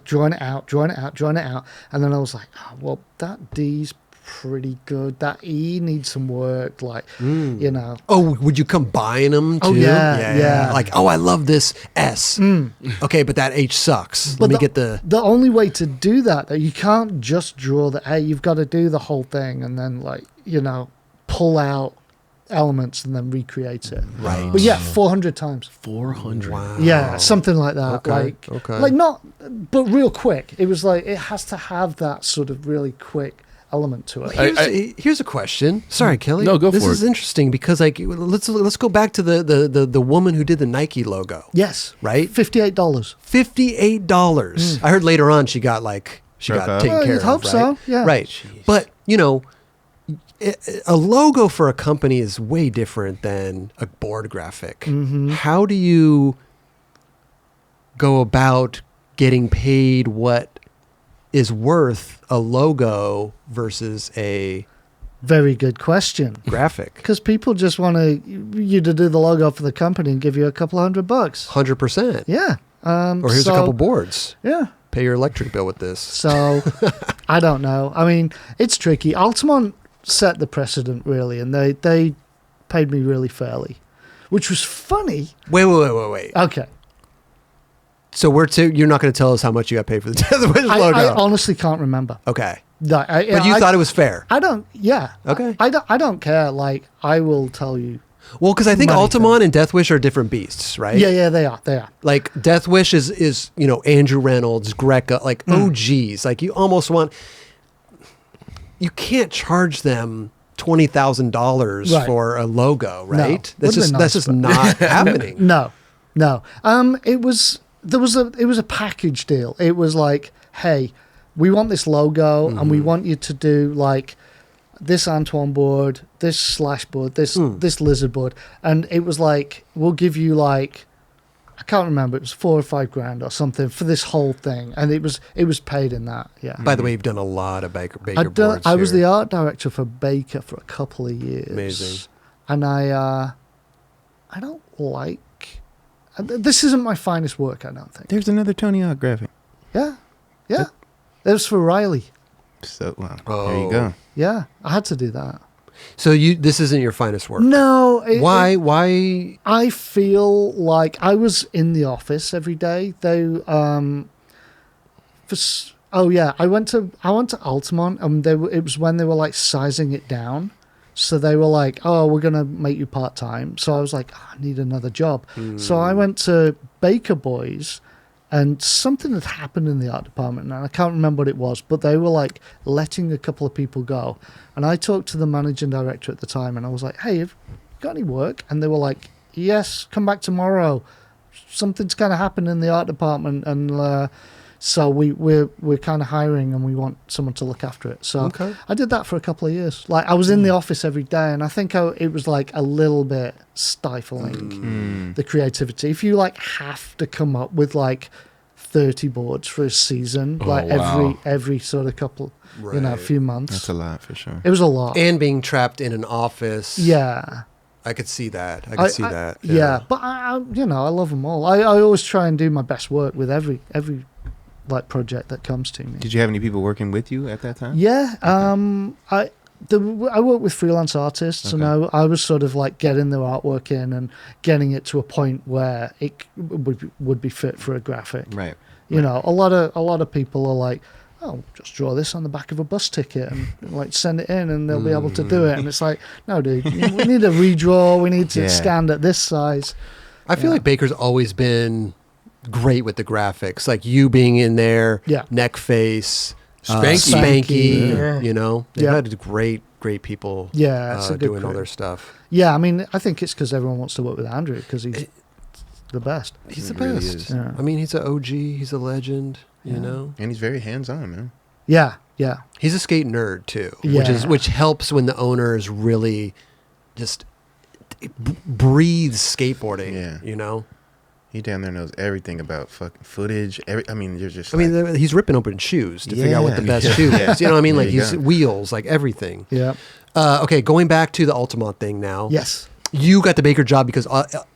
drawing it out, and then I was like, oh, well, that D's pretty good. That E needs some work, Oh, would you combine them too? Oh, yeah. Like, oh, I love this S. Okay, but that H sucks. Let me get the. The only way to do that, though, you can't just draw the A. You've got to do the whole thing, and then pull out elements and then recreate it. Right. But yeah, 400 times. 400. Wow. Yeah, something like that. Okay. Like not, but real quick. It was like it has to have that sort of really quick element to it. Here's a question. Sorry, Kelly. No, go this for is it. interesting because let's go back to the woman who did the Nike logo. Yes, Right? $58. $58. I heard later on she got taken Well, care you'd of. hope right? so, yeah. Right. But a logo for a company is way different than a board graphic. Mm-hmm. How do you go about getting paid what is worth a logo versus a Very good question. graphic? Because people just want you to do the logo for the company and give you a couple $100. 100%. Yeah. Or here's a couple boards. Yeah. Pay your electric bill with this. So I don't know. I mean, it's tricky. Altamont set the precedent really, and they paid me really fairly, which was funny. Wait. Okay. So you're not going to tell us how much you got paid for the Deathwish logo? I honestly can't remember. Okay. But But you thought it was fair? I don't. Yeah. Okay. I don't care. Like I will tell you. Well, because I think Money Altamont and Deathwish are different beasts, right? Yeah. They are. Like Deathwish is Andrew Reynolds, Greca, like OGs. Like you almost want. You can't charge them $20,000 Right. for a logo, right? No. That's Would've been that's nice, just not happening. No. It was a package deal. It was like, hey, we want this logo and we want you to do like this Antoine board, this Slash board, this Lizard board, and it was like, we'll give you like, I can't remember, it was $4 or $5 grand or something for this whole thing, and it was paid in that. Yeah. By the way, you've done a lot of Baker boards. I was here. the art director for Baker for a couple of years. Amazing. And I don't like. This isn't my finest work, I don't think. There's another Tony Hawk graphic. Yeah. It was for Riley. So, well, there you go. Yeah, I had to do that. So this isn't your finest work. No. Why? I feel like I was in the office every day. Though, I went to Altamont, and it was when they were like sizing it down. So they were like, "Oh, we're gonna make you part time." So I was like, I need another job. So I went to Baker Boys, and something had happened in the art department, and I can't remember what it was, but they were like letting a couple of people go. And I talked to the managing director at the time, and I was like, "Hey, have you got any work?" And they were like, "Yes, come back tomorrow. Something's kind of happened in the art department, and so we're kind of hiring, and we want someone to look after it." So Okay. I did that for a couple of years. Like, I was in the office every day, and I think it was like a little bit stifling the creativity. If you like have to come up with like 30 boards for a season, like wow. every sort of couple, Right. few months. That's a lot for sure. It was a lot. And being trapped in an office. Yeah. I could see that. I could see that. Yeah, but I love them all. I always try and do my best work with every like project that comes to me. Did you have any people working with you at that time? Yeah, I work with freelance artists, and I was sort of like getting their artwork in and getting it to a point where it would be fit for a graphic. Right. You know, a lot of people are like, "Oh, just draw this on the back of a bus ticket and like send it in, and they'll be able to do it." And it's like, no, dude, we need a redraw. We need to scan at this size. I feel like Baker's always been great with the graphics, like you being in there, neck face, Spanky. Yeah. You know, they've had great people. Yeah, it's a good doing all crew. their stuff. Yeah, I mean, I think it's because everyone wants to work with Andrew because he's the best. He's the He really best. is. Yeah. I mean, he's an OG. He's a legend. You know, And he's very hands-on, man. Yeah. he's a skate nerd too, Yeah. which helps when the owners really just breathes skateboarding. Yeah. You know. He down there knows everything about fucking footage. You're just. I mean, he's ripping open shoes to figure out what the best Yeah. shoe is. You know what I mean? There Like you he's go. wheels, like everything. Yeah. Okay, going back to the Altamont thing now. Yes. You got the Baker job because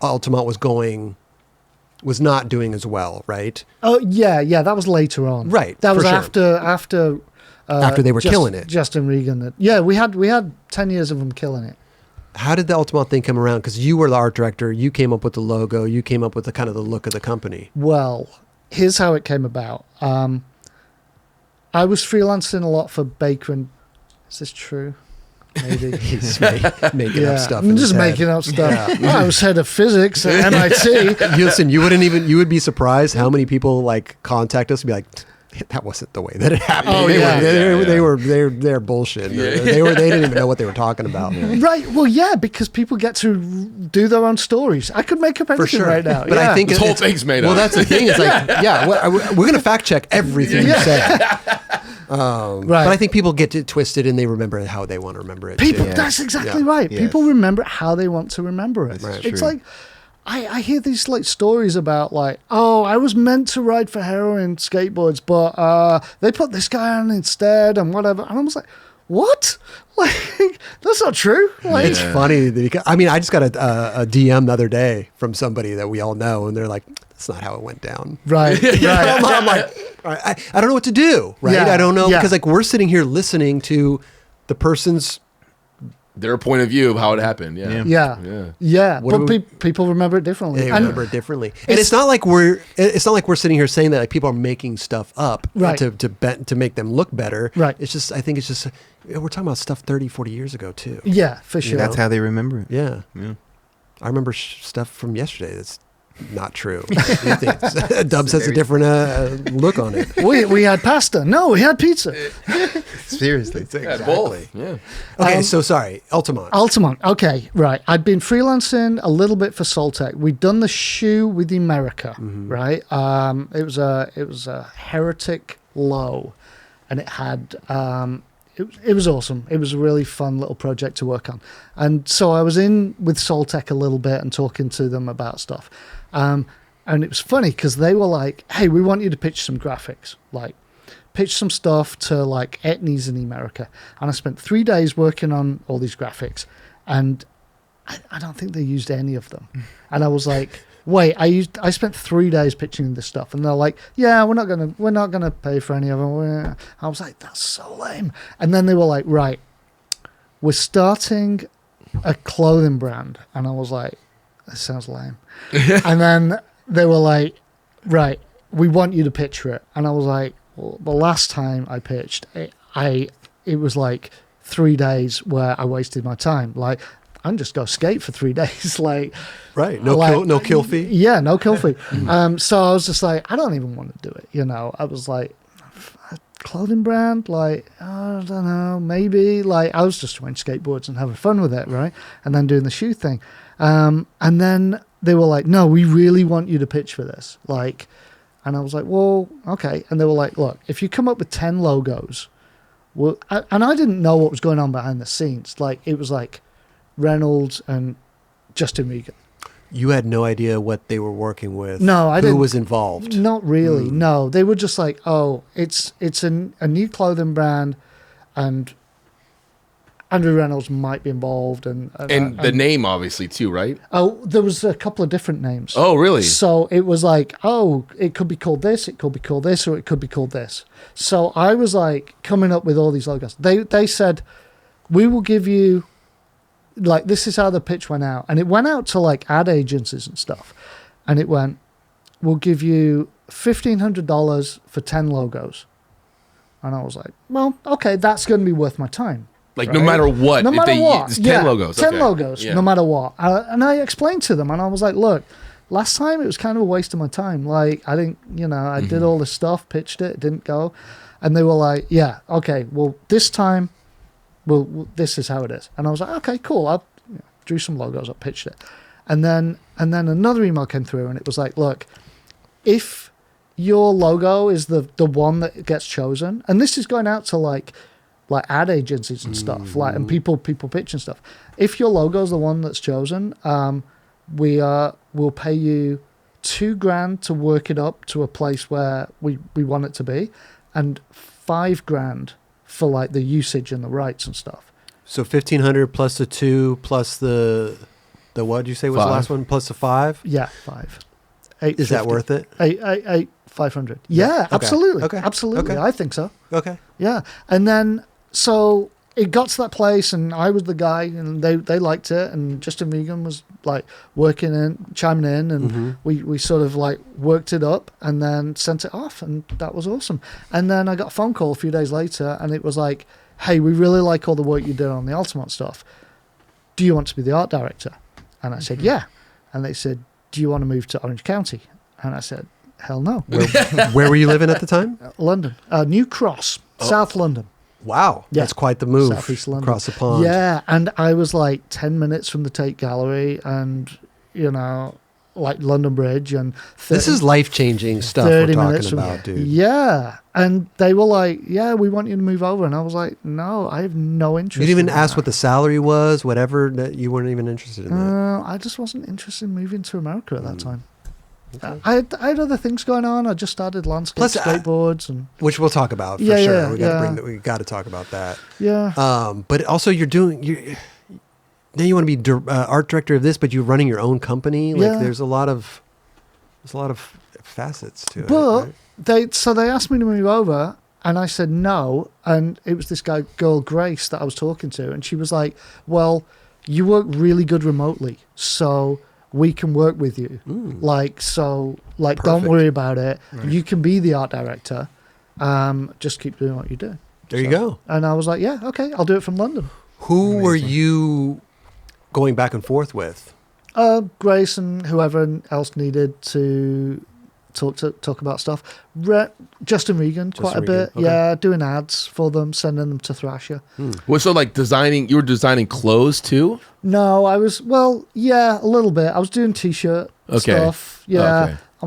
Altamont was not doing as well, right? Oh yeah. That was later on. Right, That was for sure. after After they were killing it. Justin Regan. Yeah, we had 10 years of them killing it. How did the Altamont thing come around? Because you were the art director. You came up with the logo. You came up with the kind of the look of the company. Well, here's how it came about. I was freelancing a lot for Baker and... Is this true? Maybe. He's making up stuff. I'm in just his head. making up stuff. I was head of physics at MIT. Listen, you would be surprised how many people like contact us and be like, that wasn't the way that it happened. Oh, They're bullshit. They didn't even know what they were talking about. Right. Well, yeah, because people get to do their own stories. I could make up For anything sure. right now. But I think This whole thing's made up. Well, that's the thing. It's like, we're going to fact check everything you said. Right. But I think people get it twisted and they remember it how they want to remember it. People, too. that's exactly Yeah. right. Yes. People remember it how they want to remember it. That's It's true. like, I hear these like stories about like, oh, I was meant to ride for Heroin Skateboards, but they put this guy on instead and whatever. And I was like, what? Like, that's not true. Like, It's funny because I just got a DM the other day from somebody that we all know, and they're like, "That's not how it went down." right. I'm like, I don't know what to do. Right? Yeah, I don't know yeah. because like we're sitting here listening to the person's. Their point of view of how it happened. Yeah. Yeah. What But do we- people remember it differently. They And- remember it differently, and it's not like we're sitting here saying that like people are making stuff up Right. to make them look better. Right. It's just I think it's just we're talking about stuff 30, 40 years ago too. Yeah, for sure. That's how they remember it. Yeah. Yeah. I remember stuff from yesterday that's not true. Dubs has a different look on it. we had pasta. No, we had pizza. Seriously. Yeah, both. Yeah. Okay, so sorry, Altamont. Altamont. Okay, right. I'd been freelancing a little bit for Soltec. We'd done the shoe with the America, right? It was a Heretic low, and it had it was awesome. It was a really fun little project to work on. And so I was in with Soltech a little bit and talking to them about stuff. And it was funny because they were like, hey, we want you to pitch some graphics, like pitch some stuff to like Etnies in America. And I spent 3 days working on all these graphics, and I don't think they used any of them. And I was like, wait, I spent 3 days pitching this stuff, and they're like, yeah, we're not gonna pay for any of them. I was like, that's so lame. And then they were like, right, we're starting a clothing brand, and I was like, that sounds lame. And then they were like, right, we want you to pitch for it. And I was like, well, the last time I pitched, it was like 3 days where I wasted my time. Like, I'm just go skate for 3 days. Like, Right. No like, kill fee. Yeah, no kill fee. So I was just like, I don't even want to do it. You know, I was like, a clothing brand, like, I don't know, maybe. Like, I was just trying skateboards and having fun with it, right? And then doing the shoe thing. And then they were like, no, we really want you to pitch for this. Like, and I was like, well, okay. And they were like, look, if you come up with 10 logos, well, and I didn't know what was going on behind the scenes. Like, it was like Reynolds and Justin Regan. You had no idea what they were working with. No, I didn't. Who was involved? Not really. No, they were just like, oh, it's a new clothing brand, and Andrew Reynolds might be involved, and the name obviously too, right? Oh, there was a couple of different names. Oh, really? So it was like, oh, it could be called this, it could be called this, or it could be called this. So I was like coming up with all these logos. They said, we will give you, like, this is how the pitch went out. And it went out to like ad agencies and stuff. And it went, we'll give you $1,500 for 10 logos. And I was like, well, okay, that's going to be worth my time. Like, right? no matter what. No matter what. It's 10 logos. 10 okay. logos, Yeah. no matter what. And I explained to them, and I was like, look, last time it was kind of a waste of my time. Like, I didn't, I did all this stuff, pitched it, didn't go. And they were like, yeah, okay, well, this time, well, this is how it is. And I was like, okay, cool. I drew some logos, I pitched it. And then another email came through, and it was like, look, if your logo is the one that gets chosen, and this is going out to like ad agencies and stuff, like, and people pitch and stuff. If your logo is the one that's chosen, we'll pay you $2,000 to work it up to a place where we want it to be, and $5,000 for like the usage and the rights and stuff. So 1,500 plus the 2 plus the what did you say was the 5. last one plus the 5? Yeah, 5. Is that worth it? 500. Yeah, Okay. absolutely. Okay. Absolutely. Okay. I think so. Okay. Yeah. And then, so it got to that place, and I was the guy, and they liked it, and Justin Regan was like working in, chiming in, and we sort of like worked it up and then sent it off, and that was awesome. And then I got a phone call a few days later, and it was like, hey, we really like all the work you did on the Altamont stuff. Do you want to be the art director? And I said, yeah. And they said, do you want to move to Orange County? And I said, hell no. Where were you living at the time? London. New Cross, South London. Wow. Yeah. That's quite the move Southeast London. across the pond. Yeah, and I was like 10 minutes from the Tate Gallery, and, like London Bridge, and 30, This is life-changing stuff 30 we're minutes talking from about, dude. Yeah, and they were like, yeah, we want you to move over. And I was like, no, I have no interest. You didn't even in ask that. what the salary was, whatever, that you weren't even interested in that. I just wasn't interested in moving to America at that time. Okay. I had other things going on. I just started Landscape Plus, Skateboards, and Which we'll talk about for Yeah, sure. yeah, We got to yeah. we got to talk about that. yeah. But also you then you want to be art director of this, but you're running your own company. Like Yeah. there's a lot of facets to it. But right? they asked me to move over, and I said no. And it was this girl Grace that I was talking to, and she was like, "Well, you work really good remotely, so we can work with you. Like, don't Perfect. worry about it. Right. You can be the art director. Just keep doing what you do." There you go. And I was like, "Yeah, okay, I'll do it from London." Who were Amazing. you going back and forth with? Grace and whoever else needed to talk about stuff. Justin Regan, quite Justin a bit. Regan, okay. Yeah, doing ads for them, sending them to Thrasher. Well, so like you were designing clothes too? No, I was, well, yeah, a little bit. I was doing t-shirt stuff. Yeah, Okay. I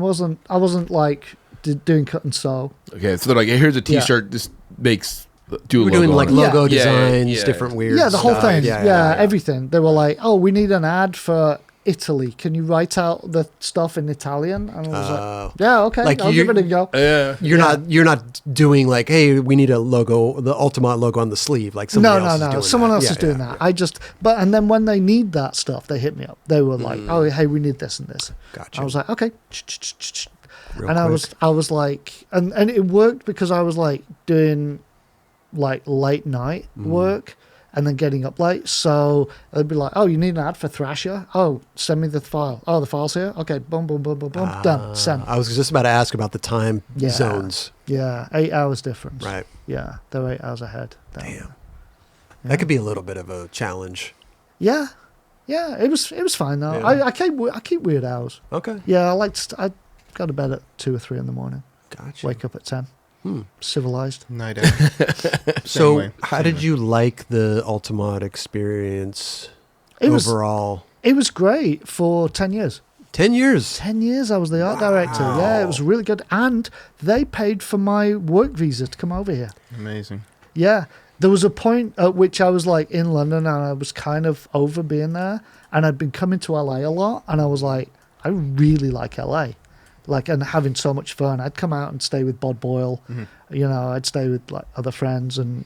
wasn't like doing cut and sew. Okay, so they're like, hey, here's a t-shirt, this makes do a We're logo doing like on it. logo Yeah, designs, yeah. different weird Yeah, the whole stuff. thing. Yeah, everything. They were like, "Oh, we need an ad for Italy. Can you write out the stuff in Italian?" And I was like, "Yeah, okay, Like I'll give it a go." Yeah. You're not doing like, hey, we need a logo, the Altamont logo on the sleeve. Like somebody else is doing Someone that. else Yeah, is doing yeah, that. And then when they need that stuff, they hit me up. They were like, "Oh, hey, we need this and this." Gotcha. I was like, "Okay." Real And quick. I was like, and it worked because I was like doing like late night work and then getting up late. So they'd be like, "Oh, you need an ad for Thrasher? Oh, send me the file. Oh, the file's here. Okay, boom, boom, boom, boom, boom, done. Send." I was just about to ask about the time Yeah. zones. Yeah, 8 hours difference. Right. Yeah, they're 8 hours ahead. Damn. That could be a little bit of a challenge. Yeah, yeah. It was fine though. Yeah. I keep weird hours. Okay. Yeah, I go to bed at 2 or 3 in the morning. Gotcha. Wake up at 10. Civilized. Night out. So, way. how Same did way. you like the Altamont experience It was overall? it was great for 10 years. 10 years. 10 years I was the art director. Yeah, it was really good. And they paid for my work visa to come over here. Amazing. Yeah. There was a point at which I was like in London and I was kind of over being there. And I'd been coming to LA a lot. And I was like, I really like LA. Like, and having so much fun. I'd come out and stay with Bod Boyle. You know, I'd stay with like other friends. And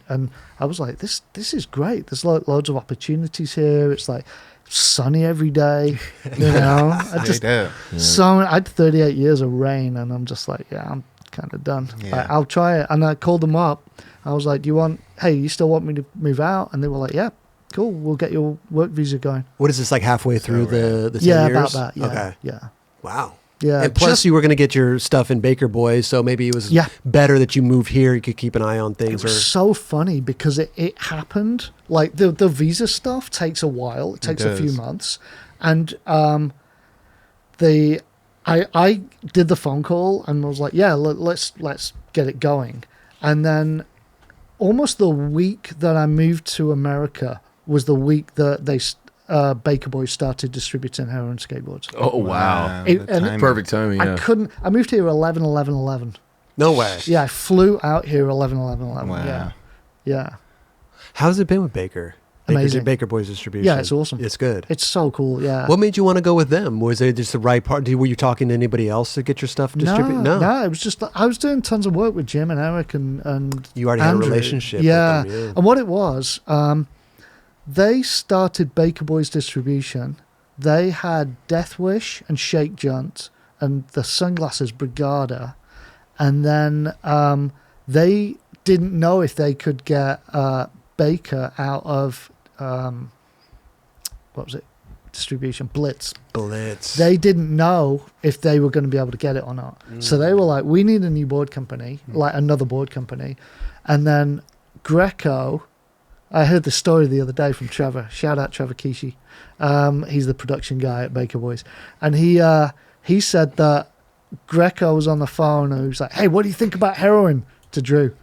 I was like, this is great. There's loads of opportunities here. It's like sunny every day. You know, I just, Straight up. I had 38 years of rain, and I'm just like, yeah, I'm kind of done. Yeah. Like, I'll try it. And I called them up. I was like, you still want me to move out? And they were like, yeah, cool. We'll get your work visa going. What is this, like halfway through the 10 Yeah, years? about that. Yeah. Okay. Yeah. Wow. Yeah. And plus, you were going to get your stuff in Baker Boys, so maybe it was Yeah. better that you moved here. You could keep an eye on It things. was so funny because it happened. Like the visa stuff takes a while. It takes a few does. months. And I did the phone call and was like, yeah, let's get it going. And then almost the week that I moved to America was the week that Baker Boys started distributing Heroin Skateboards. Oh, wow. It- the and- timing. Perfect timing, yeah. I moved here 11/11/11. No way. Yeah, I flew out here 11/11/11. Wow. Yeah. Yeah. How's it been with Baker? Amazing. Baker Boys distribution. Yeah, it's awesome. It's good. It's so cool. Yeah. What made you want to go with them? Was it just the right part? Were you talking to anybody else to get your stuff distributed? No, it was just I was doing tons of work with Jim and Eric and You already had a Andrew. relationship Yeah. with them, yeah. And what it was, they started Baker Boys distribution. They had Deathwish and Shake Junt and the Sunglasses Brigada, and then they didn't know if they could get Baker out of what was it? Distribution Blitz. Blitz. They didn't know if they were going to be able to get it or not. So they were like, we need a new board company, like another board company. And then Greco, I heard the story the other day from Trevor. Shout out Trevor Kishi. He's the production guy at Baker Boys. And he said that Greco was on the phone and he was like, hey, what do you think about heroin to Drew?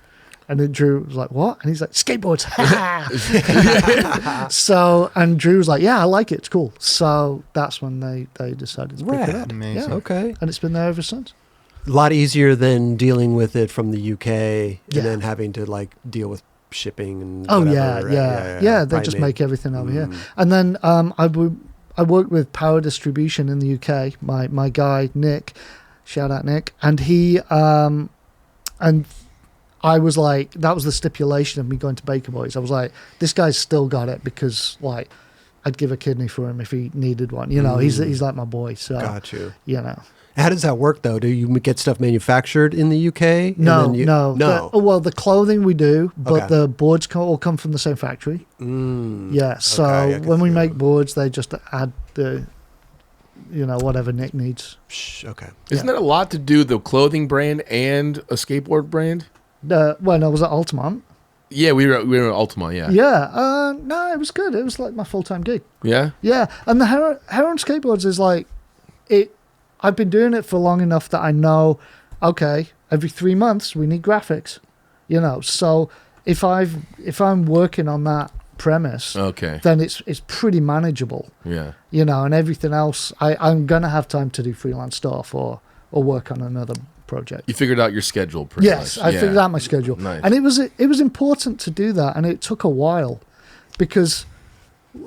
And then Drew was like, what? And he's like, skateboards. So, and Drew was like, yeah, I like it. It's cool. So that's when they decided to pick it Rad. up. Amazing. Yeah. Okay. And it's been there ever since. A lot easier than dealing with it from the UK and Yeah. then having to like deal with shipping and Oh, whatever. yeah. They Probably just made- make everything over here. And then I worked with Power Distribution in the UK. My guy, Nick, shout out Nick. And he, and I was like, that was the stipulation of me going to Baker Boys. I was like, this guy's still got it because like I'd give a kidney for him if he needed one. You know, he's like my boy. So, Got you. you know. How does that work though? Do you get stuff manufactured in the UK? and No, then you- no. No. Well, the clothing we do, but Okay. the boards all come from the same factory. Yeah, so Okay, I can when we see make that. boards, they just add the, whatever Nick needs. Okay. Isn't that a lot to do the clothing brand and a skateboard brand? When I was at Altamont. Yeah, we were at Altamont, yeah. Yeah, no, it was good. It was like my full-time gig. Yeah? Yeah, and the Heroin Skateboards is like, I've been doing it for long enough that I know, okay, every 3 months we need graphics, so if I'm working on that premise, Okay. then it's pretty manageable, Yeah. and everything else, I'm going to have time to do freelance stuff or work on another project. You figured out your schedule pretty Yes, much. I figured out my schedule. Nice. And it was important to do that, and it took a while because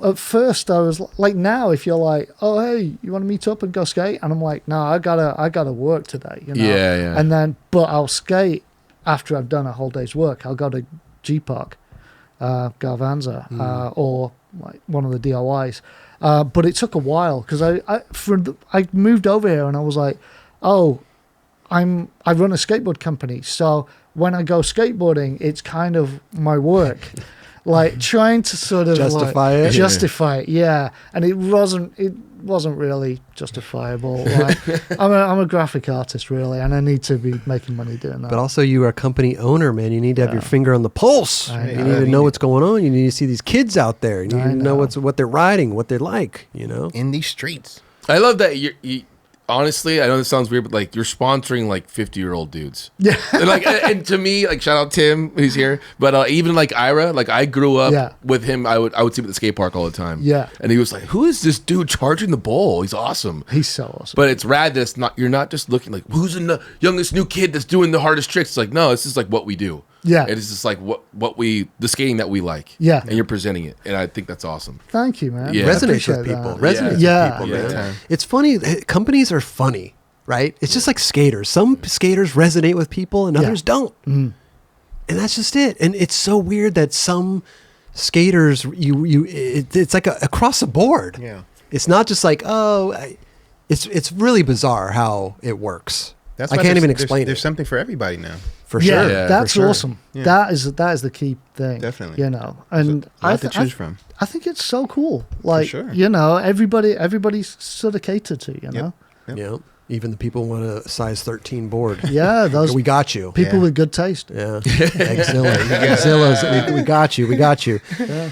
at first I was like, now if you're like, oh hey, you want to meet up and go skate, and I'm like, no, I gotta work today, you know. Yeah. And then, but I'll skate after I've done a whole day's work. I'll go to G Park, Garvanza, or like one of the DIYs. But it took a while because I moved over here and I was like, oh, I run a skateboard company, so when I go skateboarding, it's kind of my work. Like trying to sort of justify it, yeah. And it wasn't really justifiable. Like, I'm a graphic artist, really, and I need to be making money doing that. But also, you are a company owner, man. You need to have your finger on the pulse. I You know. need to know what's going on. You need to see these kids out there. You need I to know know. what they're riding, what they're like. You know. In these streets. I love that you honestly, I know this sounds weird, but like you're sponsoring like 50-year-old dudes. Yeah. And to me, like shout out Tim who's here, but even like Ira, like I grew up with him. I would see him at the skate park all the time. Yeah. And he was like, "Who is this dude charging the bowl? He's awesome." He's so awesome. But it's rad that you're not just looking like who's the youngest new kid that's doing the hardest tricks. It's like, no, this is like what we do. Yeah. It is just like the skating that we like. Yeah. And you're presenting it. And I think that's awesome. Thank you, man. Yeah. I Resonates appreciate with people. that. Resonates Yeah. with people, Yeah. man. It's funny. Companies are funny, right? It's just like skaters. Some skaters resonate with people and others don't. And that's just it. And it's so weird that some skaters, it's like across the board. Yeah. It's not just like, it's really bizarre how it works. That's I why can't there's- even there's- explain There's it. something for everybody now. For Yeah, sure. Yeah, that's for sure. awesome. Yeah. That is the key thing. Definitely. You know, and A lot to choose from. I think it's so cool. Like, sure. you know, everybody's sort of catered to, you know. Yep. Yeah. Even the people who want a size 13 board. Yeah, those We got you. people Yeah. with good taste. Yeah. Eggzilla. Eggzilla's, we got you. We got you. Yeah.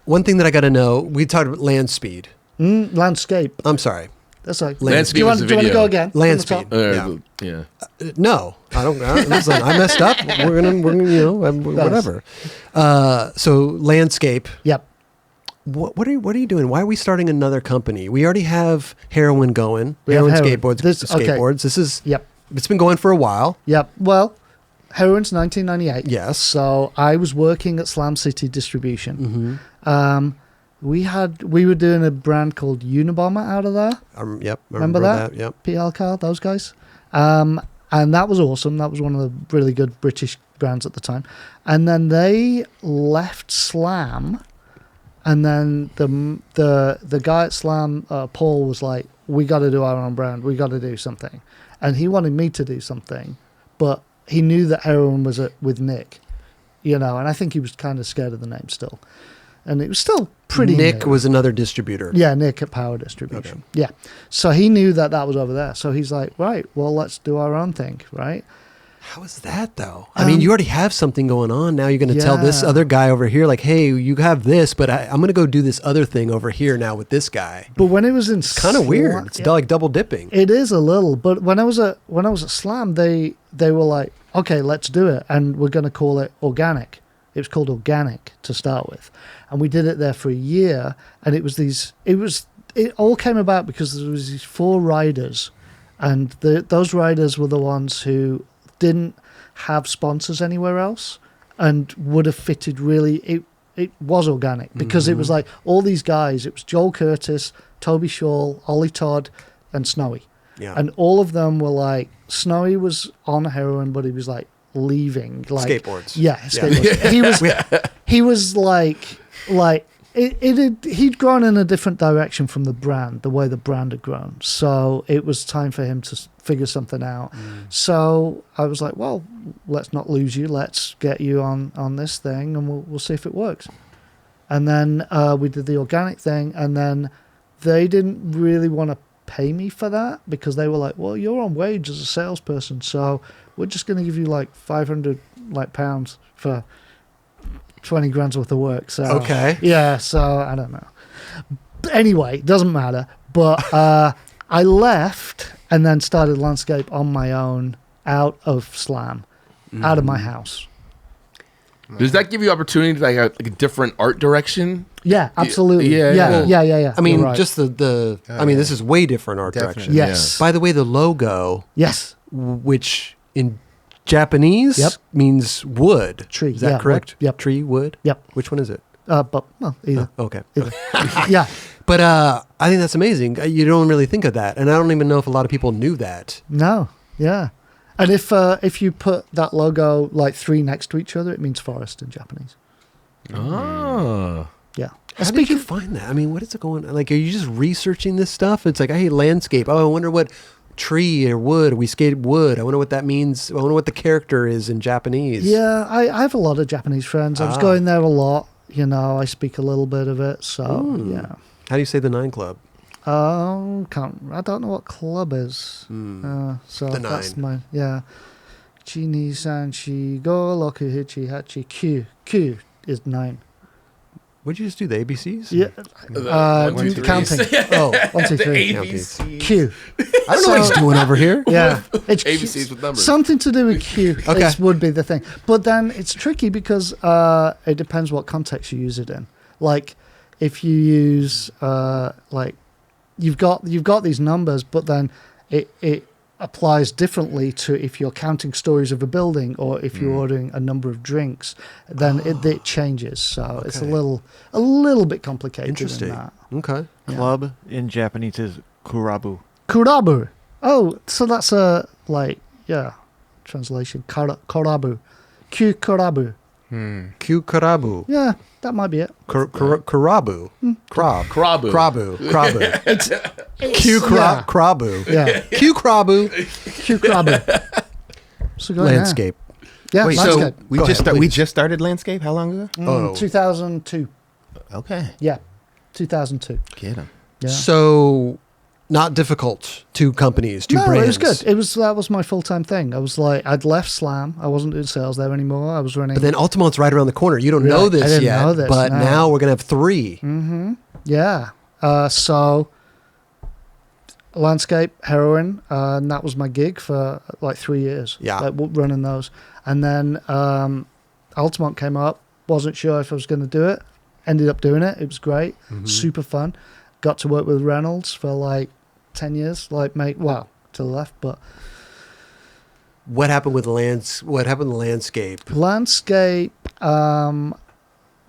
One thing that I got to know, we talked about land speed. Landscape. I'm sorry. That's like. Land Do you want speed to was the go video. again? Land From the speed. top? Yeah. No, I don't. Listen, I messed up. We're gonna, whatever. So landscape. Yep. What are you doing? Why are we starting another company? We already have Heroin going. We have Heroin Heroin. Skateboards. Okay. Skateboards. This is. Yep. It's been going for a while. Yep. Well, Heroin's 1998. Yes. So I was working at Slam City Distribution. We were doing a brand called Unabomber out of there. Yep. I Remember that? Yep. PL Car, those guys. And that was awesome. That was one of the really good British brands at the time. And then they left Slam, and then the guy at Slam, Paul, was like, "We got to do our own brand. We got to do something," and he wanted me to do something, but he knew that Heroin was with Nick, you know, and I think he was kind of scared of the name still, and it was still pretty. Nick new. was another distributor. Yeah, Nick at Power Distribution. Yeah. So he knew that was over there. So he's like, right, well, let's do our own thing, right? How is that though? I mean, you already have something going on. Now you're going to tell this Yeah. other guy over here, like, hey, you have this, but I'm going to go do this other thing over here now with this guy. But when it was in It's kind of weird. It's like double dipping. It is a little. But when I was at Slam, they were like, okay, let's do it, and we're going to call it Organic. It was called Organic to start with, and we did it there for a year. And it all came about because there was these 4 riders, and those riders were the ones who didn't have sponsors anywhere else and would have fitted really. It was organic because it was like all these guys. It was Joel Curtis, Toby Shaw, Ollie Todd, and Snowy. Yeah. And all of them were like, Snowy was on heroin, but he was like leaving, like Skateboards. Yeah, skateboards. He was like he'd grown in a different direction from the brand, the way the brand had grown. So it was time for him to figure something out. So I was like, well, let's not lose you. Let's get you on this thing, and we'll see if it works. And then we did the organic thing, and then they didn't really want to pay me for that because they were like, well, you're on wage as a salesperson, so we're just going to give you like 500 pounds for 20 grand's worth of work. So Okay. yeah, so I don't know. But anyway, doesn't matter. But I left and then started Landscape on my own out of Slam, out of my house. Does that give you opportunity to like a different art direction? Yeah, absolutely. Yeah, Yeah. yeah. I mean, You're right. just I mean, this is way different art Definitely. direction. Yes. By the way, the logo Yes. which in Japanese Yep. means wood. Tree, Is that yeah, correct? wood. Yep. Tree, wood? Yep. Which one is it? But well, either. Okay. either. Yeah. But I think that's amazing. You don't really think of that. And I don't even know if a lot of people knew that. No. Yeah. And if you put that logo like 3 next to each other, it means forest in Japanese. Oh. Yeah. How did you find that? I mean, what is it going on? Like, are you just researching this stuff? It's like, I hate landscape. Oh, I wonder what tree or wood. We skated wood. I wonder what that means. I wonder what the character is in Japanese. Yeah, I have a lot of Japanese friends. I was going there a lot. You know, I speak a little bit of it. So, yeah. How do you say the 9 Club? I don't know what club is. So The that's 9. my, yeah. Chi, ni, san, shi, go, roku, hichi, hachi, Q. Q is 9. What did you just do? The ABCs? Yeah. One, two, three. Counting. Oh, 1, 2, 3. ABC. Q. I don't know what he's doing over here. Yeah. It's ABCs with numbers. something to do with Q Okay. would be the thing. But then it's tricky because it depends what context you use it in. Like if you use like you've got these numbers, but then it applies differently to if you're counting stories of a building or if you're ordering a number of drinks, then it changes. So it's a little bit complicated. Interesting. In that. Okay. Club in Japanese is kurabu. Kurabu. Oh, so that's a translation. Korabu. Q korabu. Kurabu. Yeah, that might be it. Kurabu. Krab. Krabu. Krabu. Krabu. Q Yeah. Krabu. Yeah, Q Krabu. Q korabu. So go Landscape. Yeah, Wait, landscape. so we Go just ahead, we please. just started landscape. How long ago? Oh. 2002. Okay, Yeah, 2002. get him. Yeah. So, not difficult. 2 companies, 2 No, brands. it was good. That was my full-time thing. I was like, I'd left Slam. I wasn't doing sales there anymore. I was running. But then Altamont's right around the corner. You don't Right. know I this didn't yet. know this, but no. now we're going to have 3. Yeah. So landscape, heroin, and that was my gig for like 3 years. Yeah. Like running those. And then Altamont came up. Wasn't sure if I was going to do it. Ended up doing it. It was great. Super fun. Got to work with Reynolds for like 10 years. Till the left, but What happened with What happened to landscape? landscape,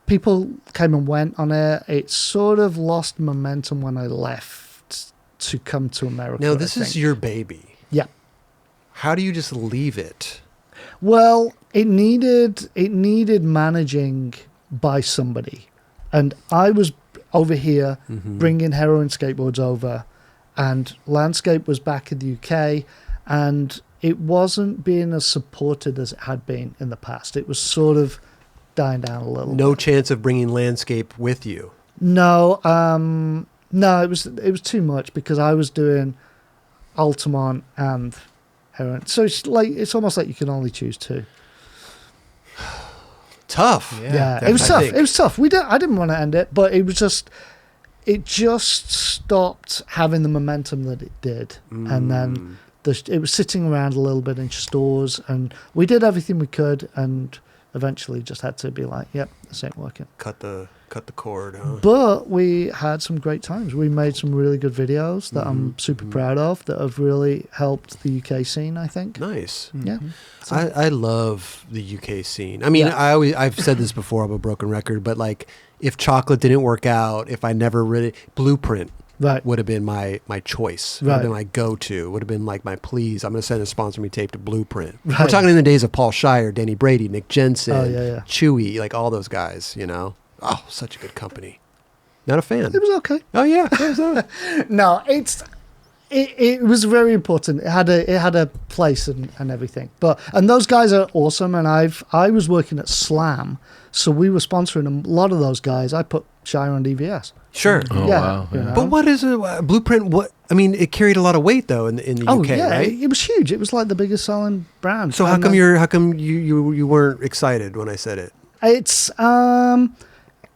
people came and went on it. It sort of lost momentum when I left to come to America. Now, I this is think. your baby. Yeah. How do you just leave it? Well, it needed managing by somebody, and I was over here bringing Heroin Skateboards over, and Landscape was back in the UK, and it wasn't being as supported as it had been in the past. It was sort of dying down a little. No bit. chance of bringing landscape with you. No, it was too much because I was doing Altamont and Heroin, so it's almost like you can only choose 2. Tough. Yeah, it was tough. think. It was tough. I didn't want to end it, but it just stopped having the momentum that it did, and then it was sitting around a little bit in stores, and we did everything we could, and eventually just had to be like, "Yep, this ain't working." Cut the cord, huh? But we had some great times. We made some really good videos that I'm super proud of that have really helped the UK scene, I think. Nice. Yeah. I love the UK scene. I mean, Yeah. I've said this before. I'm a broken record, but like, if chocolate didn't work out, if I never really Blueprint Right. would have been my choice. Would have Right. been my go-to. Would have been like my please. I'm going to send a sponsor me tape to Blueprint. We're Right. talking in the days of Paul Shire, Danny Brady, Nick Jensen, Oh, yeah. Chewy, like all those guys. You know, oh, such a good company. Not a fan. It was okay. Oh yeah, it was, No, it was very important. It had a place and everything. And those guys are awesome. And I was working at Slam, so we were sponsoring a lot of those guys. I put Shire on DVS. sure. Oh, Yeah, wow. you know. But what is a Blueprint? What I mean, it carried a lot of weight though in the Oh UK, yeah, right? it was huge. It was like the biggest selling brand. So how And, come you weren't excited when I said it? It's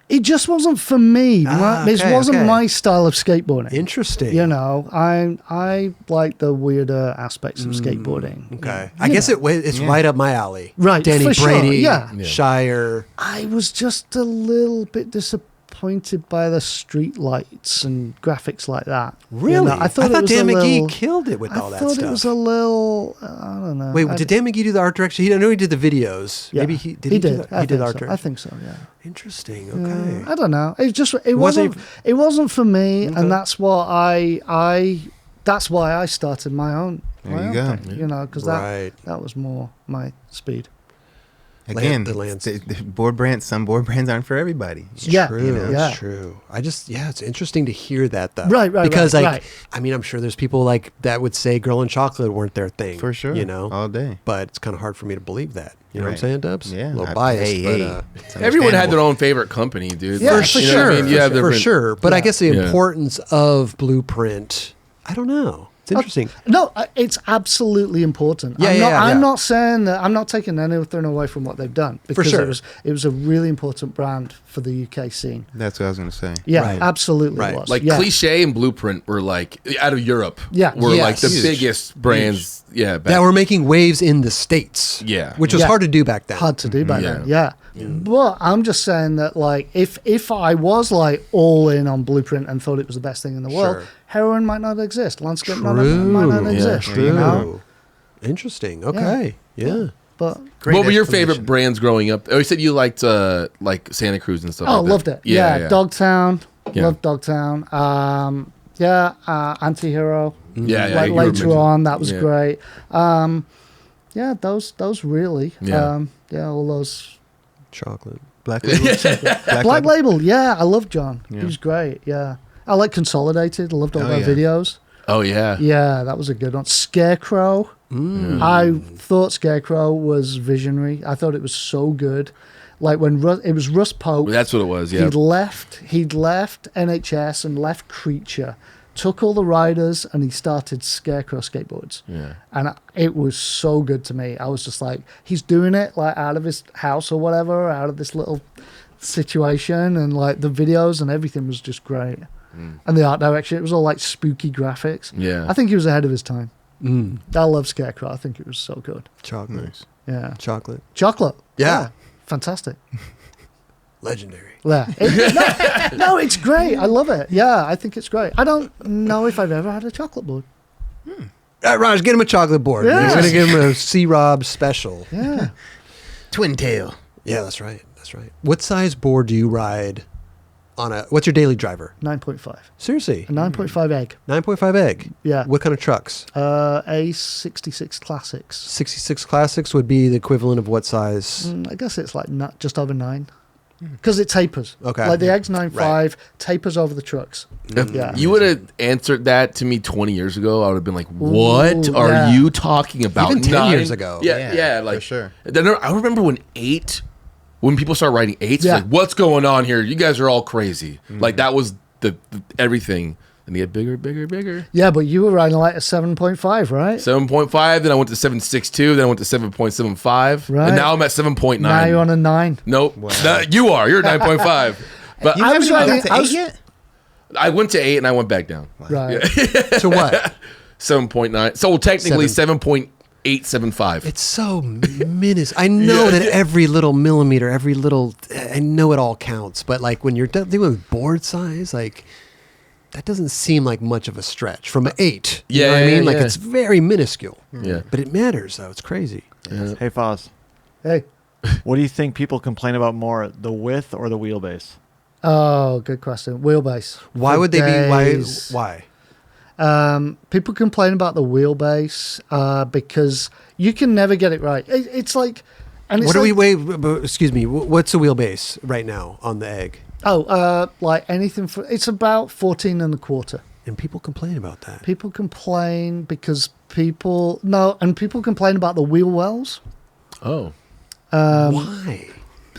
it just wasn't for me. It okay, wasn't okay. my style of skateboarding. Interesting. You know, I like the weirder aspects of skateboarding. Okay. You I guess know. it's right up my alley. Right, Danny for sure, Brady, yeah. Shire. I was just a little bit disappointed disappointed by the street lights and graphics like that. Really? I thought Dan McGee little, killed it with all that stuff. I thought it was a little. I don't know. Wait, did Dan McGee do the art direction? I know he did the videos. Yeah, Maybe he did. He do did. he did art so. direction. I think so. Yeah. Interesting. Okay. I don't know. It Wasn't wasn't for me, Okay. and that's why that's why I started my own. There you go. Thing, because Right. that was more my speed. Again, the landscape. the board brands. Some board brands aren't for everybody. Yeah, True. yeah. It's true. It's interesting to hear that though. Right, Because right. I mean, I'm sure there's people like that would say Girl and Chocolate weren't their thing. For sure. All day. But it's kind of hard for me to believe that. You know what I'm Right. saying, Dubs? Yeah. A little biased, It's Everyone had their understandable. own favorite company, dude. Yeah, for You know sure. what I mean? You have for different- sure. But I Yeah. guess the Yeah. importance of Blueprint, I don't know. It's interesting. No, it's absolutely important. Yeah, I'm yeah, not, yeah, I'm yeah. not saying that. I'm not taking anything away from what they've done because sure. it was a really important brand for the UK scene. That's what I was going to say. Yeah, Right. absolutely Right. was. Like yeah. Cliche and Blueprint were like out of Europe. Yeah. were like the Yes. biggest brands. Yeah, back That were making waves in the States. Yeah. Which was Yeah. hard to do back then. hard to do back Yeah. then. Yeah. But I'm just saying that like if I was like all in on Blueprint and thought it was the best thing in the world, Sure. Heroin might not exist. Landscape might True. not Yeah, exist. true. You know? Interesting. Okay. Yeah. But Great what were your explanation. favorite brands growing up? Oh, you said you liked like Santa Cruz and stuff. oh, like that. loved it. Yeah, Dogtown. Yeah. Loved Dogtown. Anti-Hero. Yeah, yeah. Like you were later mentioning- on, that was yeah. great. Those really. Yeah. All those. Chocolate. Black Label? Black Label. Yeah, I love John. Yeah. He was great. Yeah. I like Consolidated. I loved all Oh, their yeah. videos. Oh yeah. Yeah, that was a good one. Scarecrow. I thought Scarecrow was visionary. I thought it was so good. Like when it was Russ Pope. That's what it was. Yeah. He'd left NHS and left Creature, took all the riders, and he started Scarecrow Skateboards. Yeah. And it was so good to me. I was just like, he's doing it like out of his house or whatever, out of this little situation, and like the videos and everything was just great. And the art direction, it was all like spooky graphics. Yeah. I think he was ahead of his time. Mm. I love Scarecrow. I think it was so good. Chocolate. Nice. Yeah. Chocolate. Chocolate. Yeah. Fantastic. Legendary. Yeah. No, it's great. I love it. Yeah, I think it's great. I don't know if I've ever had a chocolate board. All right, Raj, get him a chocolate board. Yes. We're going to give him a C-Rob special. Yeah. Twin Tail. Yeah, that's right. That's right. What size board do you ride on what's your daily driver? 9.5. Seriously? A 9.5 egg. 9.5 egg? Yeah. What kind of trucks? A 66 Classics. 66 Classics would be the equivalent of what size? I guess it's like just over 9. Because it tapers. Okay. Like the egg's 9.5, tapers over the trucks. If Yeah. you would have answered that to me 20 years ago, I would have been like, "What Ooh, are yeah. you talking about?" Even 10 9? years ago. Yeah, for like sure. Then I remember when people started writing 8s, Yeah. like, "What's going on here? You guys are all crazy." Like that was the everything. And they get bigger, bigger, bigger. Yeah, but you were riding like a 7.5, right? 7.5, then I went to 7.62, then I went to 7.75, Right. and now I'm at 7.9. Now you're on a 9. Nope. Wow. No, you are. You're 9.5. But You I haven't was even riding- got to I 8 was- yet? I went to 8 and I went back down. Right. To what? 7.9. So technically 7.875. It's so minuscule. I know that every little millimeter, I know it all counts. But like when you're dealing with board size, like that doesn't seem like much of a stretch from an 8. You know what I Yeah, mean? Like yeah. it's very minuscule. Yeah. But it matters though. It's crazy. Hey, Foz, Hey. what do you think people complain about more, the width or the wheelbase? Oh, good question. Wheelbase. Why For would they days. be? Why? People complain about the wheelbase because you can never get it right. It's like, and it's What do we like, wait? Excuse me. What's the wheelbase right now on the egg? like anything for it's about 14 and a quarter. And people complain about that. People complain because people complain about the wheel wells. Oh. Why?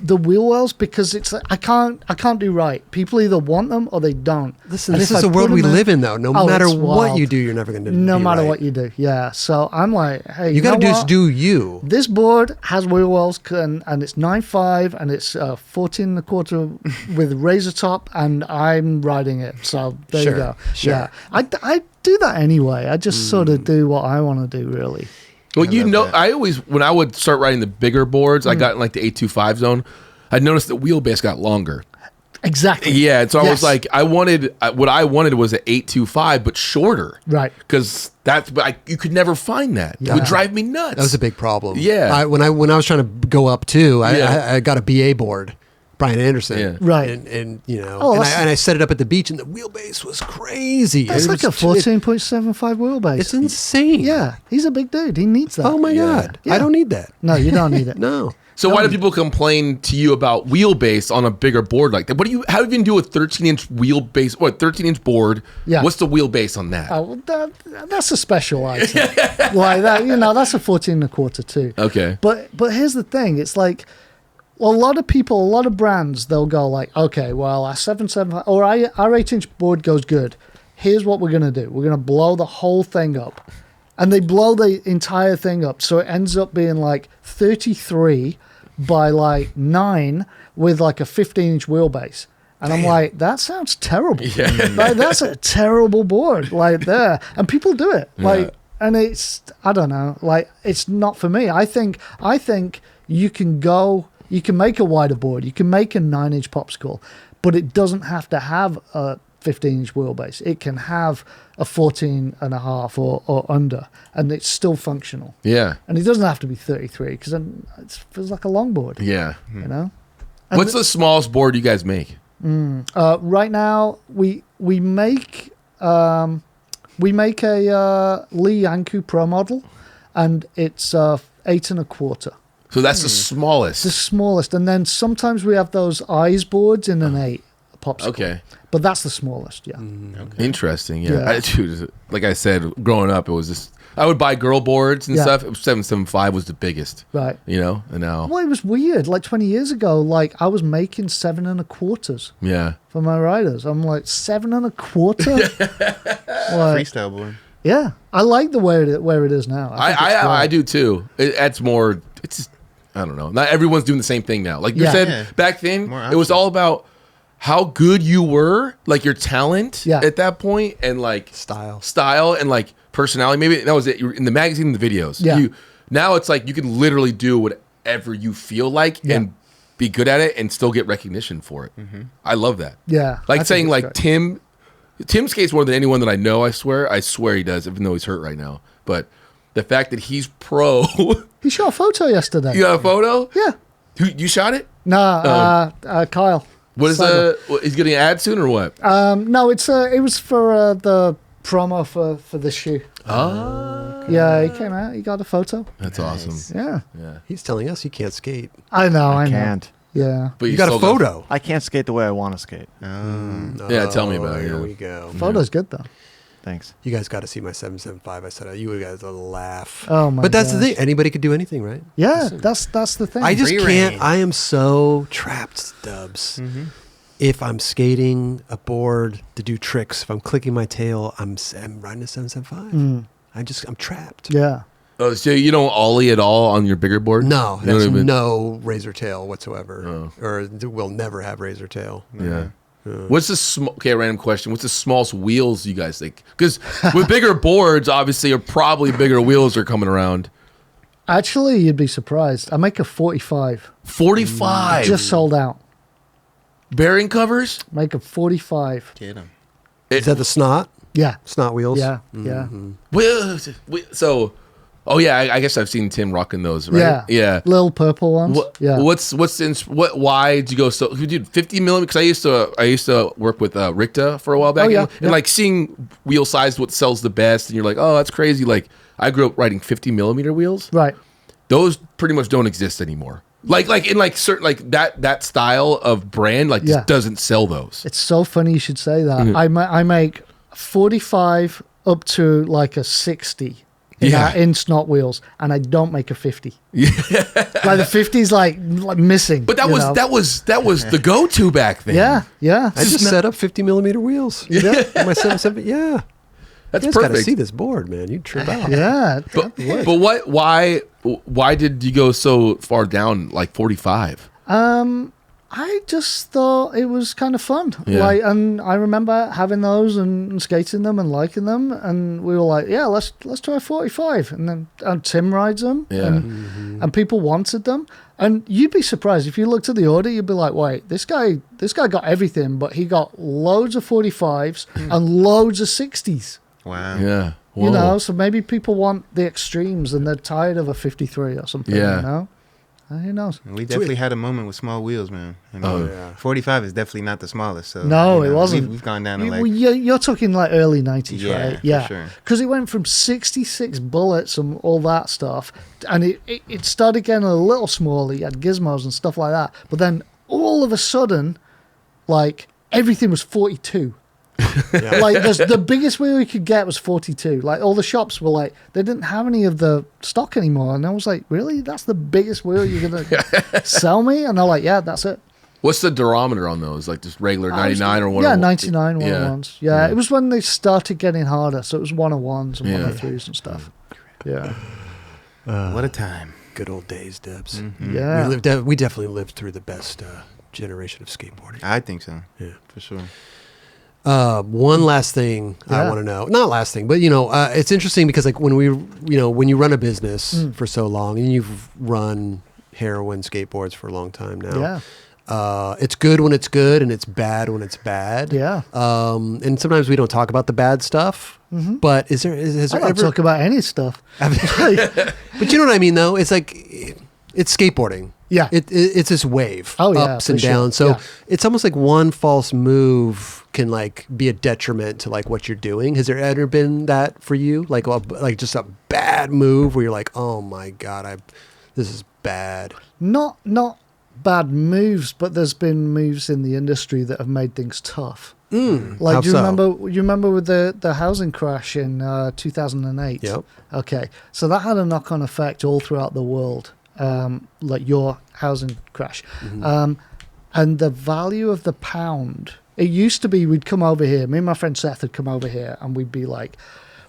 The wheel wells because it's I can't do right. People either want them or they don't. Listen, And this if is I the world put we them live in, though. No Oh, matter it's what wild. you do, you're never going to No be matter right. what you do, yeah. So I'm like, hey, You got to know just what? do you. This board has wheel wells and it's 9.5 and it's 14 and a quarter with razor top and I'm riding it. So there Sure, you go. sure. Yeah, I do that anyway. I just sort of do what I want to do, really. Well, I you love know, that. I always, when I would start riding the bigger boards, I got in like the 825 zone, I noticed the wheelbase got longer. Exactly. Yeah, and so I was Yes. like, what I wanted was an 825, but shorter. Right. Because you could never find that. It would drive me nuts. That was a big problem. Yeah. When I was trying to go up too, Yeah. I got a BA board, Brian Anderson. Yeah. Right. And you know, Oh, and that's- I set it up at the beach, and the wheelbase was crazy. That's It like a was- 14.75 wheelbase. It's insane. Yeah, he's a big dude. He needs that. Oh my god. Yeah. I don't need that. No, you don't need it. No. So why do people complain to you about wheelbase on a bigger board like that? How do you even do a 13-inch wheelbase? 13-inch board? Yeah. What's the wheelbase on that? Oh, well, that's a special item. Like that, that's a 14 and a quarter too. Okay. But here's the thing. It's like, well, a lot of people, a lot of brands, they'll go like, okay, well, our 775 or our 8-inch board goes good. Here's what we're going to do. We're going to blow the whole thing up. And they blow the entire thing up. So it ends up being like 33 by like 9 with like a 15-inch wheelbase. And I'm like, that sounds terrible. Yeah. Like, that's a terrible board like there. And people do it. Like, and it's, I don't know, like, it's not for me. I think you can make a wider board. You can make a 9-inch popsicle, but it doesn't have to have a 15-inch wheelbase. It can have a 14 and a half or under, and it's still functional. Yeah. And it doesn't have to be 33 because then it feels like a longboard, Yeah. you know? And What's the smallest board you guys make? right now we make a Lee Yanku Pro model, and it's 8 and a quarter. So that's the smallest. The smallest, and then sometimes we have those eyes boards in an 8 popsicle. Okay. But that's the smallest, yeah. Interesting. Yeah. Yeah. Dude, like I said, growing up, it was just, I would buy girl boards and Yeah. stuff. 775 was the biggest. Right. And now, Well, it was weird. Like 20 years ago, like I was making 7 and a quarters yeah. for my riders. I'm like 7 and a quarter. Like, Freestyle board. yeah, I like the way where it is now. think it's I great. do too. It's more, it's just, I don't know. Not everyone's doing the same thing now. Like you Yeah. said, Yeah. back then, More it was options. all about how good you were, like your talent Yeah. at that point, and like Style. and like personality. Maybe that was it. You were in the magazine, the videos. Yeah. Now it's like you can literally do whatever you feel like Yeah. and be good at it and still get recognition for it. I love that. Yeah. I Like think saying it's like great. Tim skates more than anyone that I know. I swear he does, even though he's hurt right now. But the fact that he's pro, He shot a photo yesterday. you got a photo? Yeah. You shot it? Nah, Kyle. What is Cyber. he's getting an ad soon or what? No, it was for the promo for this shoe. Yeah, he came out. He got a photo. That's awesome. Yeah, Yeah. He's telling us he can't skate. I know. I know. Can't. Yeah, But You got a still photo. I can't skate the way I want to skate. Yeah, tell me about it, Here yeah. we go. photo's good though. Thanks. You guys got to see my 775. I said, you guys will laugh. Oh my But that's the gosh. thing. Anybody could do anything, right? Yeah, that's the thing. I just Free can't. reign. I am so trapped, Dubs. If I'm skating a board to do tricks, if I'm clicking my tail, I'm riding a 775. I'm trapped. yeah. Oh, so you don't ollie at all on your bigger board? No, You don't there's even- no razor tail whatsoever, Oh. or we'll never have razor tail. Yeah. What's the okay? Random question. What's the smallest wheels you guys think? Because with bigger boards, obviously, are probably bigger wheels are coming around. Actually, you'd be surprised. I make a 45. 45 Just sold out. bearing covers. Make a 45. Get him. Is that the snot Yeah. wheels? Yeah. Yeah. So, oh yeah, I guess I've seen Tim rocking those, right? Yeah. Yeah. Little purple ones. Yeah. Why did you go so? Dude, 50 millimeter? Because I used to work with Richta for a while back, Oh, yeah, and yeah. like seeing wheel size, what sells the best, and you're like, oh, that's crazy. Like I grew up riding 50 millimeter wheels. Right. Those pretty much don't exist anymore. Like in like certain like that style of brand like Yeah. just doesn't sell those. It's so funny you should say that. Mm-hmm. I make 45 up to like a 60 Yeah. in Snot Wheels, and I don't make a 50. Yeah. Like the 50's like missing. But that you was know? that was the go-to back then. Yeah. Yeah. I just set up 50 millimeter wheels. Yeah. On my 775. Yeah. That's You guys got to perfect. see this board, man. You'd trip out. Yeah. But why did you go so far down like 45? I just thought it was kind of fun. Yeah. Like, and I remember having those and skating them and liking them, and we were like, yeah, let's try 45. And then Tim rides them, Yeah. and people wanted them. And you'd be surprised if you looked at the order. You'd be like, "Wait, this guy got everything, but he got loads of 45s and loads of 60s." Wow. Yeah. You Whoa. know, so maybe people want the extremes and they're tired of a 53 or something. Yeah. You know, who knows? We definitely had a moment with small wheels, man. I mean, Oh, yeah. 45 is definitely not the smallest. So No, you it know, wasn't. We've gone down to Well, like you're talking like early 90s, Yeah, right? for Yeah, sure. because it went from 66 bullets and all that stuff, and it started getting a little smaller. You had gizmos and stuff like that, but then all of a sudden, like everything was 42. Yeah. Like the biggest wheel you could get was 42. Like all the shops were like, they didn't have any of the stock anymore, and I was like, really? That's the biggest wheel you're gonna sell me? And they're like, yeah, that's it. What's the durometer on those? Like just regular 99 or one? Yeah, 99 Yeah. 101s. Yeah, it was when they started getting harder, so it was 101s and Yeah. 103s and stuff. Yeah, what a time. Good old days, Debs. yeah. We definitely lived through the best generation of skateboarding. I think so. Yeah. For sure. One last thing I Yeah. want to know. Not last thing, but it's interesting because like when you run a business for so long and you've run Heroin Skateboards for a long time now. Yeah. It's good when it's good and it's bad when it's bad. Yeah. And sometimes we don't talk about the bad stuff. But has I there don't ever? talk about any stuff. But you know what I mean, though. It's like it's skateboarding. Yeah. It's this wave, Oh, yeah, ups for and sure. downs. So Yeah. it's almost like one false move can like be a detriment to like what you're doing. Has there ever been that for you? Like just a bad move where you're like, oh my god, this is bad. Not bad moves, but there's been moves in the industry that have made things tough. Like, How do you so? remember? You remember with the housing crash in 2008? Yep. Okay, so that had a knock-on effect all throughout the world, like your housing crash, and the value of the pound. It used to be we'd come over here. Me and my friend Seth would come over here, and we'd be like,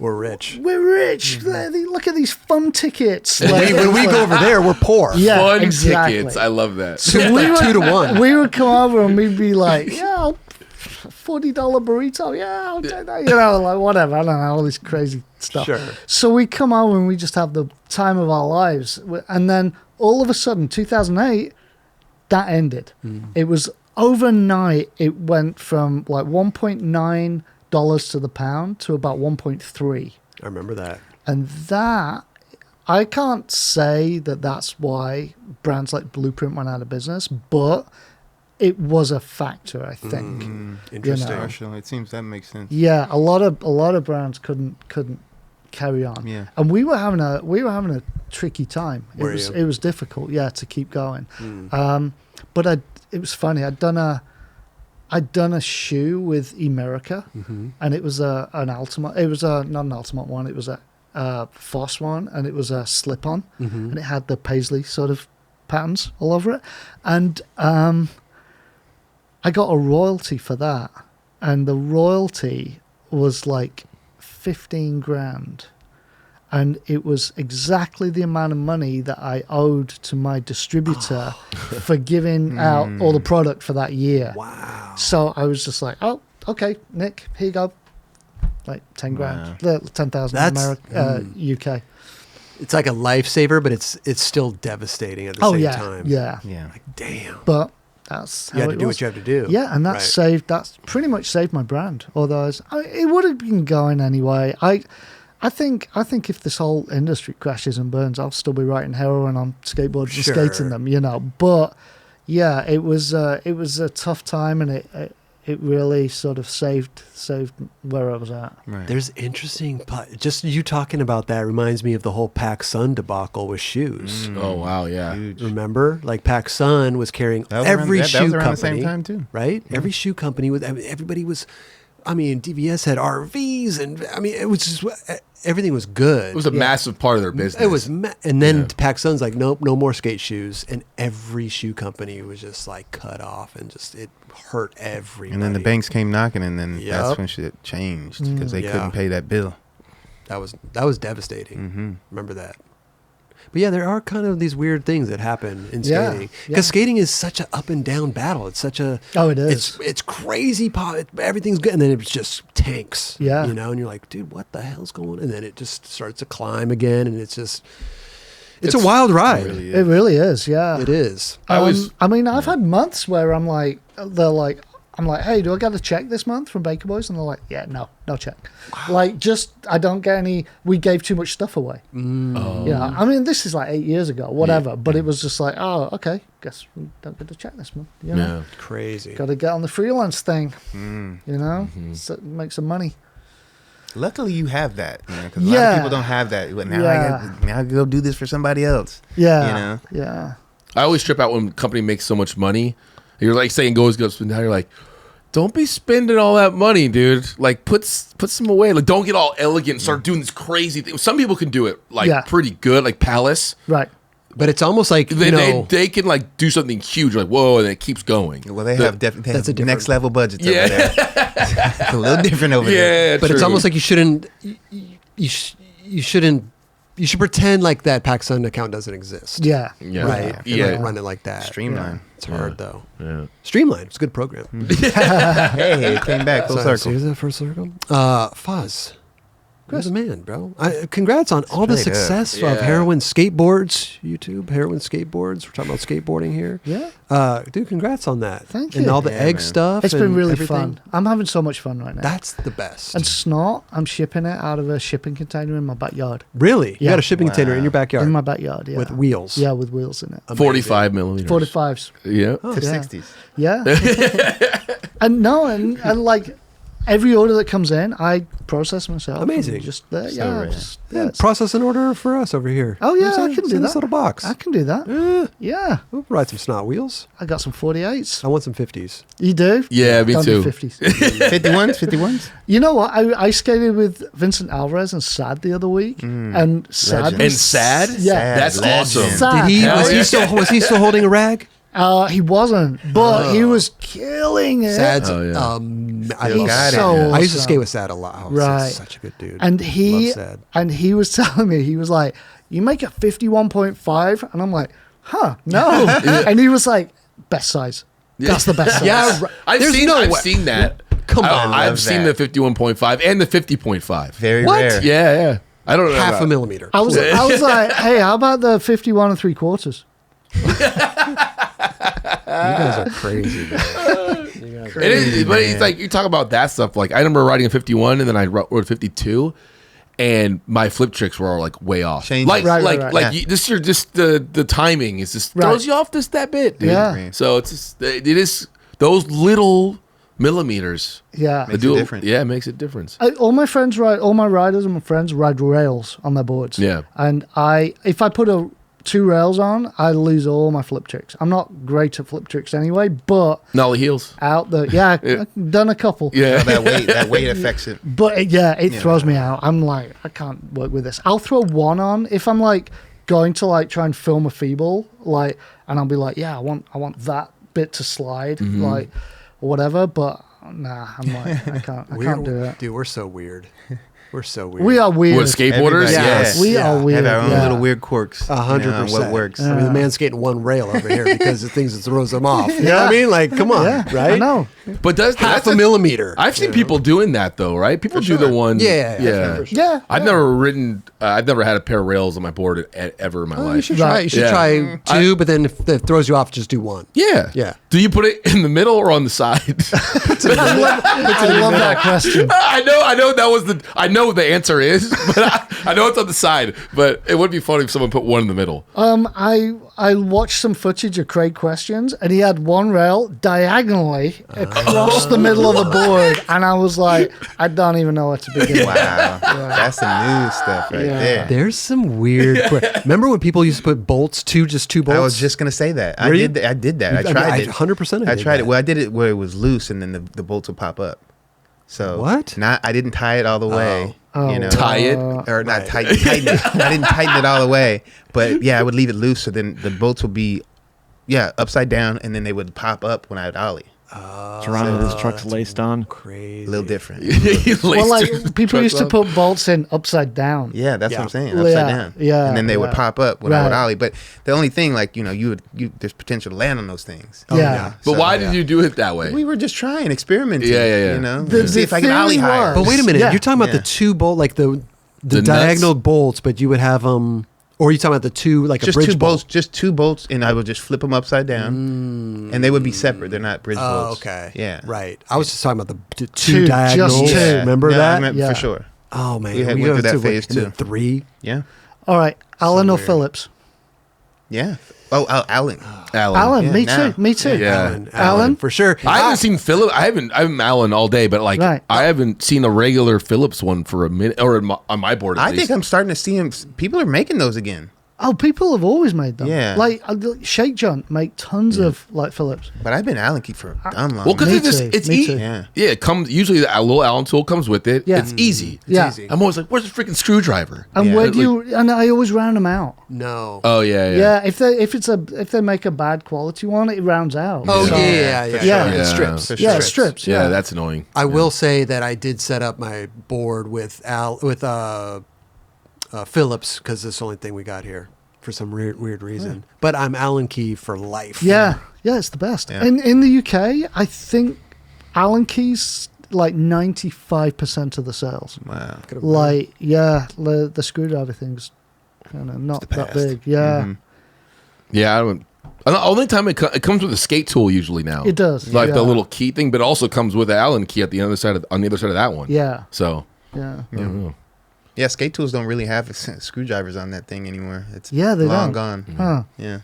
We're rich. "We're rich. Look at these fun tickets." When Like, we go over there, we're poor. Yeah, Fun exactly. tickets. I love that. So Like 2-1. We would come over and we'd be like, yeah, $40 burrito. Yeah, I'll take that. You know, like whatever. I don't know, all this crazy stuff. Sure. So we come over and we just have the time of our lives. And then all of a sudden, 2008, that ended. It was overnight. It went from like $1.9 to the pound to about 1.3. I remember that. And that, I can't say that that's why brands like Blueprint went out of business, but it was a factor, I think. Interesting. know. Partial. It seems that makes sense. Yeah, a lot of brands couldn't carry on. Yeah. And we were having a tricky time. Were it you? was difficult, yeah, to keep going. But it was funny. I'd done a shoe with Emerica, and it was an Altamont. It was not an Altamont one. It was a FOS one, and it was a slip-on, and it had the paisley sort of patterns all over it. And I got a royalty for that, and the royalty was like 15 grand. And it was exactly the amount of money that I owed to my distributor for giving out all the product for that year. Wow. So I was just like, oh, okay, Nick, here you go. Like 10 grand, 10,000 That's- UK. It's like a lifesaver, but it's still devastating at the same time. Yeah. Yeah. Like, damn. But that's how You had to it do was. what you have to do. Yeah, and that's pretty much saved my brand. Otherwise, it would have been going anyway. I think if this whole industry crashes and burns, I'll still be writing heroin on skateboards and Sure. skating them, you know. But yeah, it was a tough time, and it really sort of saved where I was at. Right. There's interesting, just you talking about that reminds me of the whole Pac Sun debacle with shoes. Oh, wow. Yeah. Huge. Remember, like Pac Sun was carrying That was every around, that shoe was around company, the same time too. right? Every shoe company was. I mean, everybody was. I mean, DVS had RVs, and I mean, it was just everything was good. It was a massive part of their business. It was, and then Pac Sun's like, nope, no more skate shoes, and every shoe company was just like cut off, and just it hurt everybody. And then the banks came knocking, and then Yep. that's when shit changed because they Yeah. couldn't pay that bill. That was devastating. Remember that. But yeah, there are kind of these weird things that happen in Yeah, skating yeah. because skating is such an up and down battle. It's such a It is. It's crazy. Everything's good, and then it just tanks. Yeah. you know, and you're like, dude, what the hell's going on? And then it just starts to climb again, and it's just It's a wild ride. It really is, yeah. It is. I mean, I've had months where I'm like, hey, do I got a check this month from Baker Boys? And they're like, yeah, no check. Like, just, I don't get any, we gave too much stuff away. Yeah, I mean, this is like 8 years ago, whatever, but it was just like, oh, okay, guess we don't get a check this month. You know? Crazy. Got to get on the freelance thing, you know, so make some money. Luckily, you have that, because a lot of people don't have that. But now I go do this for somebody else. Yeah, you know. Yeah. I always trip out when a company makes so much money. You're like saying goes, but now you're like, don't be spending all that money, dude. Like, put some away. Like, don't get all elegant and start doing this crazy thing. Some people can do it like pretty good, like Palace. Right. But it's almost like they can like do something huge, like whoa, and it keeps going. Well, they have definitely next level budgets over there. It's a little different over there. Yeah, but it's almost like you shouldn't. You should pretend like that PacSun account doesn't exist. Yeah. Right. Yeah. Like run it like that. Streamline. It's hard though. Yeah. Streamline. It's a good program. Hey, it came back full circle. Is that first circle? Fuzz. You're the man, bro. Congrats on all the success of Heroin Skateboards, YouTube, Heroin Skateboards. We're talking about skateboarding here. Yeah. Dude, congrats on that. Thank you. And all the egg man. stuff. It's been and really everything. fun. I'm having so much fun right now. That's the best. And Snot, I'm shipping it out of a shipping container in my backyard. Really? You Yeah. got a shipping container in your backyard? In my backyard, yeah. With wheels? Yeah, with wheels in it. 45 millimeters. 45s. Yeah. Oh, To yeah. 60s. Yeah. and like every order that comes in, I process myself. Amazing. And just rare. Yeah, process an order for us over here. Oh, You know yeah, what I'm I saying? can It's do in this that. little box. I can do that. Yeah. We'll ride some Snot Wheels. I got some 48s. I want some 50s. You do? Yeah, me Don't too. do 50s. 51s? You know what? I skated with Vincent Alvarez and Sad the other week, and Sad Legend. was, And Sad? Yeah, That's Legend. awesome. Sad. Was he still holding a rag? He wasn't, but he was killing it. Sad's, Oh, yeah. I Still love got it. Sad. So I used to awesome. skate with Sad a lot. Oh, Right. Sad's such a good dude. And he Love Sad. was telling me, he was like, "You make a 51.5," and I'm like, "Huh, no." And he was like, "Best size. That's the best size." Yeah, right. I've There's seen no I've way. seen that. Come on. I I've love seen that. the 51.5 and the 50.5. Very What? rare. Yeah. I don't know. Half about- a millimeter. I was like, "Hey, how about the 51 3/4?" You guys are crazy, man. It is, but it's like you talk about that stuff. Like I remember riding a 51 and then I rode 52, and my flip tricks were all like way off. Changes. Like Right, like right. like Yeah. this year, just the timing is just Right. throws you off just that bit. Dude. Yeah. So it's just, it is those little millimeters. Yeah. Makes do a difference. Yeah, it makes a difference. All my riders and my friends ride rails on their boards. Yeah. And if I put two rails on, I lose all my flip tricks. I'm not great at flip tricks anyway, but Nollie heels. I've done a couple. Yeah. That weight affects it. But it throws me out. I'm like, I can't work with this. I'll throw one on if I'm like going to like try and film a feeble, like, and I'll be like, yeah, I want that bit to slide, like, or whatever. But nah, I'm like, I can't do it. Dude, we're so weird. We're so weird. We are weird. What, skateboarders? Everybody- Yes. We are weird. Have our own yeah. little weird quirks. 100%. What works. I mean, the man's skating one rail over here because the things that throws them off. You know what I mean? Like, come on, right? I know. But Half that's a millimeter. I've seen people doing that though, right? People do the one. Yeah. Yeah. I've never ridden. I've never had a pair of rails on my board ever in my You life. should try. You should Yeah. try two, but then if it throws you off, just do one. Yeah. Yeah. Do you put it in the middle or on the side? I love that question. I know that was the. I know what the answer is, but I know it's on the side. But it would be funny if someone put one in the middle. I watched some footage of Craig Questions, and he had one rail diagonally across the middle of the board, and I was like, I don't even know what to begin with. Wow. That's some new stuff right there. There's some weird. Remember when people used to put bolts, just two bolts? I was just gonna say that. Were you? I did that. I tried it. 100%. I tried it. Well, I did it where it was loose, and then the bolts would pop up. So What? I didn't tie it all the way. You know, Tie it? or not tighten it. I didn't tighten it all the way, but yeah, I would leave it loose, so then the bolts would be upside down, and then they would pop up when I would ollie. Toronto, this truck's laced on. Crazy. A little different. Well, like people used to put bolts in upside down. Yeah, that's Yeah. what I'm saying. Upside Yeah, down. yeah, And then they would yeah. pop up when I would Right. ollie. But the only thing, like, there's potential to land on those things. Yeah. But So, why did you do it that way? We were just trying, experimenting. Yeah. You know, The- see the if I can ollie theory higher. was- But wait a minute. Yeah. You're talking about Yeah. the two bolt, like the The diagonal nuts? bolts, but you would have them Or are you talking about the two, like Just a bridge two bolt? bolts, just two bolts, and I would just flip them upside down, and they would be separate. They're not bridge Oh, bolts. okay. Yeah. Right. I was just talking about the Two, two diagonals. just two. Remember No, I that? meant Yeah. for sure. Oh, man. We went go through that to, phase, and then too. 3. Yeah. All right, Allen or weird. Phillips? Yeah. Oh, Allen. Allen, Yeah, me now. too. Me too. Yeah. Allen? For sure. I haven't seen Philip. I haven't Allen all day, but like Right. I haven't seen a regular Phillips one for a minute, or on my board. At I least. think I'm starting to see them. People are making those again. Oh, people have always made them. Yeah. Like Shake Junt make tons of like Phillips. But I've been Allen key for a dumb long. Well, because Me it's too, it's me easy. too. Yeah. Yeah, it comes usually a little Allen tool comes with it. Yeah. It's easy. Yeah. easy. I'm always like, where's the freaking screwdriver? And Yeah. where do you? And I always round them out. No. Oh yeah, Yeah, if they make a bad quality one, it rounds out. Oh, So- yeah. Yeah. It Yeah. strips. For yeah, sure. strips. yeah, Yeah, that's annoying. I will say that I did set up my board with Phillips because it's the only thing we got here for some weird reason. But I'm Allen key for life. yeah, it's the best. Yeah. In the UK, I think Allen keys like 95% of the sales. Wow. Like, yeah, the screwdriver thing's kind of not that past. big. Yeah, Mhm. Yeah, I don't. The only time it comes with a skate tool usually now. it does. Like yeah. the little key thing, but it also comes with an Allen key at the other side on the other side of that one. Yeah, So yeah. I don't know. Yeah, skate tools don't really have screwdrivers on that thing anymore. It's Yeah, they long don't. gone. Huh. Yeah.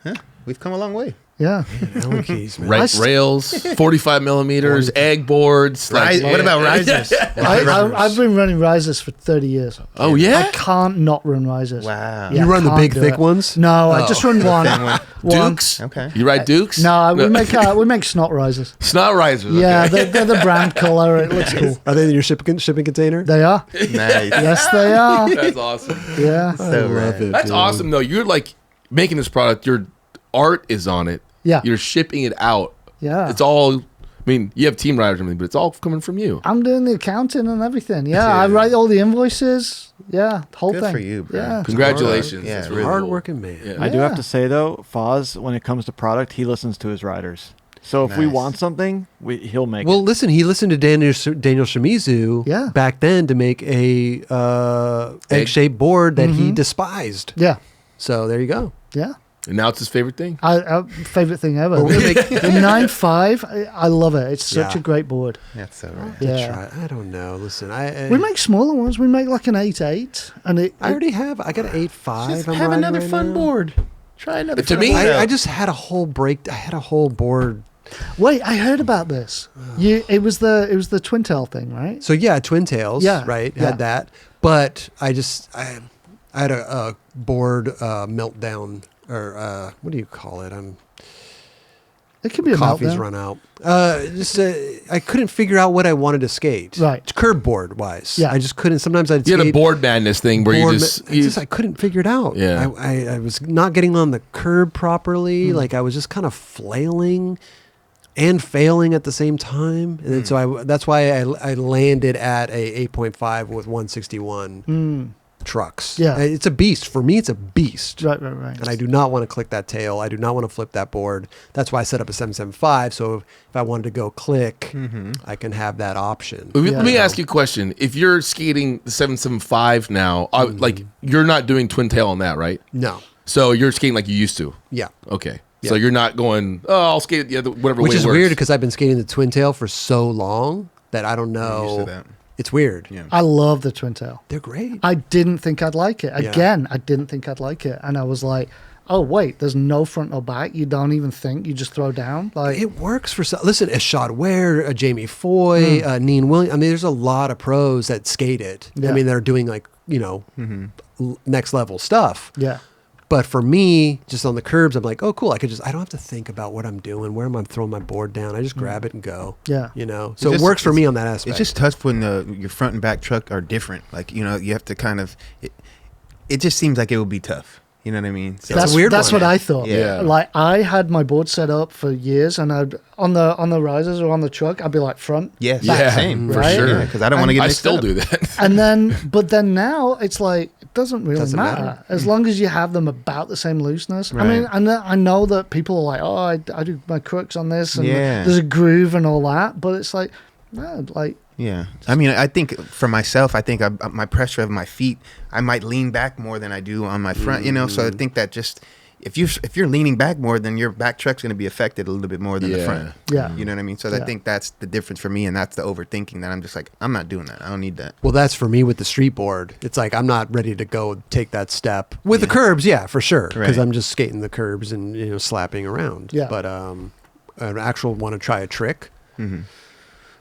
Huh. We've come a long way. Yeah. Allen keys, man. Rails, 45 millimeters, egg boards. Like, What about risers? I've been running risers for 30 years. oh I yeah, can't not run risers. Wow. Yeah, You run the can't big, do thick it. ones? No, I Oh. just run one. Dukes. Okay. You ride Dukes? No, we make snot risers. Snot risers. Yeah, okay. they're the brand color. It looks cool. Are they in your shipping container? They are. Nice. Yes, they are. That's awesome. Yeah. So love rad. it. That's dude. awesome though. You're like making this product. Your art is on it. Yeah. You're shipping it out. Yeah. It's all. I mean, you have team riders and everything, but it's all coming from you. I'm doing the accounting and everything. Yeah, I Dude. write all the invoices. Yeah, the whole Good thing. for you, bro. Yeah. Congratulations. Yeah, That's really really Hard-working man. Cool. Yeah. I do have Yeah. to say though, Foz, when it comes to product, he listens to his riders. So if we Nice. want something, he'll make Well, it. listen, he listened to Daniel Shimizu Yeah. back then to make a egg-shaped board that he despised. Yeah. So there you go. Yeah. And now it's his favorite thing. Favorite thing ever. But we make- The 9.5, I love it. It's such Yeah. a great board. That's so rad. Yeah. I don't know. Listen, I We make smaller ones. We make like an 8.8, and I already have. I got an 8.5. Just I'm have riding another right fun now. board. Try another. To fun me, board I out. just had a whole break. I had a whole board. Wait, I heard about this. It was the twin tail thing, right? So yeah, Twin Tails. Yeah, Right. yeah. Had that. But I had a board meltdown, or what do you call it? It could be a Coffee's meltdown. run out. I couldn't figure out what I wanted to skate. Right. Curb board wise. Yeah. I just couldn't. Sometimes I'd you had a skate board madness thing where board you ma- just, I couldn't figure it out. Yeah. I was not getting on the curb properly. Hmm. Like I was just kind of flailing and failing at the same time. And then so that's why I landed at a 8.5 with 161 trucks. Yeah. It's a beast. For me, it's a beast. Right. And I do not want to click that tail. I do not want to flip that board. That's why I set up a 775. So if I wanted to go click, I can have that option. Let me ask you a question. If you're skating the 775 now, like you're not doing twin tail on that, right? No. So you're skating like you used to. Yeah. Okay. So Yeah. you're not going, oh, I'll skate the other, whatever Which way is it works. weird because I've been skating the twin tail for so long that I don't used know. to that. It's weird. Yeah. I love the twin tail. They're great. I didn't think I'd like it. Yeah. Again, I didn't think I'd like it, and I was like, "Oh wait, there's no front or back. You don't even think. You just throw down." Like, It works for some. Listen, a Shad Ware, a Jamie Foy, Neen Williams. I mean, there's a lot of pros that skate it. Yeah. I mean, they're doing like next level stuff. yeah, But for me, just on the curbs, I'm like, oh, cool. I don't have to think about what I'm doing. Where am I throwing my board down? I just grab it and go. Yeah. You know, so it just- works for it's- me on that aspect. It's just tough when your front and back truck are different. Like, you have to kind of. It just seems like it would be tough. You know what I mean? So, that's a weird that's one. what I thought. Yeah. Like I had my board set up for years, and I'd on the risers or on the truck, I'd be like front. yes, Yeah, same for right? sure. Because I don't want to get I mixed still up. do that. And then it's like it doesn't really Doesn't matter. matter. As long as you have them about the same looseness. Right. I mean, I know that people are like, oh, I do my crooks on this, and Yeah. there's a groove and all that, but it's like, no, like Yeah, I mean, I think for myself, I think my pressure of my feet, I might lean back more than I do on my front. You know, so I think that just if you're leaning back more, then your back truck's going to be affected a little bit more than the front. Yeah. You know what I mean? So I think that's the difference for me, and that's the overthinking that I'm just like, I'm not doing that. I don't need that. Well, that's for me with the street board. It's like I'm not ready to go take that step with the curbs. Yeah, for sure, because Right. I'm just skating the curbs and slapping around. Yeah. But an actual want to try a trick. Mm-hmm.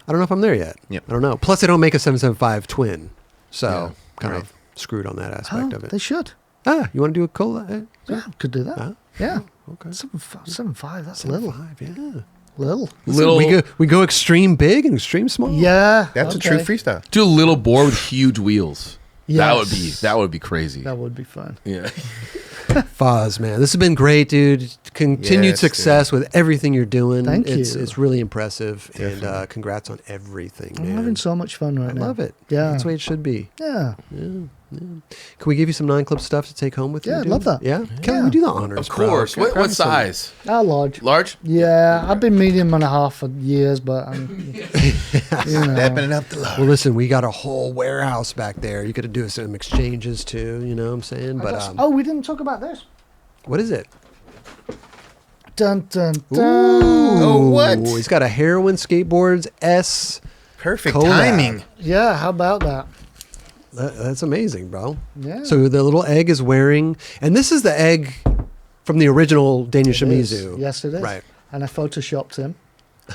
I don't know if I'm there yet. Yep. I don't know. Plus, they don't make a 775 twin, so Yeah, kind right. of screwed on that aspect Oh, of it. they should. You want to do a cola? Yeah, could do that. Huh? Yeah. Okay. 7.5. That's little. 7.5, yeah. Little. Little, We go extreme big and extreme small. Yeah. That's okay. a true freestyle. do a little board with huge wheels. Yes. That would be crazy. That would be fun. Yeah. Foz, man, this has been great, dude. Continued Yes, success with everything you're doing. Thank you. It's really impressive, and Definitely. congrats on everything, I'm man. having so much fun right I now. love it. Yeah. That's the way it should be. Yeah. Can we give you some 9 Club stuff to take home with you? Yeah, I'd dude? love that. Yeah, Kelly, Yeah. we do the honors. Of course. Bro. What Grab some- size? Large. Large? Yeah, I've been medium and a half for years, but I'm, Stepping it up the line. Well, listen, we got a whole warehouse back there. You could do some exchanges too. You know what I'm saying? But oh, we didn't talk about this. what is it? Dun dun dun. Oh, what? Ooh, he's got a Heroin Skateboards S. Perfect collab. timing. Yeah, how about that? That's amazing, bro. Yeah. So the little egg is wearing, and this is the egg from the original Daniel It is. Shimizu. Yes, it is. Right. And I photoshopped him,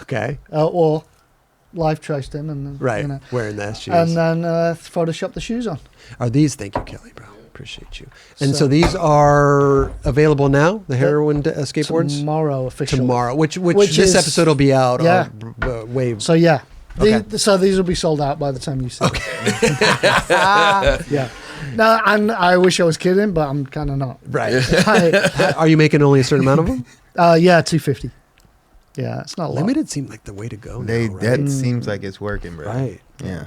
Okay. or live traced him, and then, Right. you know, Wearing that shoes. and then photoshopped the shoes on. Are these? Thank you, Kelly, bro. Appreciate you. And so, So- these are available now. The Heroin skateboards Tomorrow, officially. tomorrow. Which Which this is- episode will be out. Yeah. Way. So yeah, Okay. so these will be sold out by the time you see. Okay. Yeah. No, and I wish I was kidding, but I'm kind of not. Right. Are you making only a certain amount of them? Yeah, 250. Yeah, it's not a lot. Limited seemed like the way to go. They now, right? that seems like it's working, bro. Right. Yeah.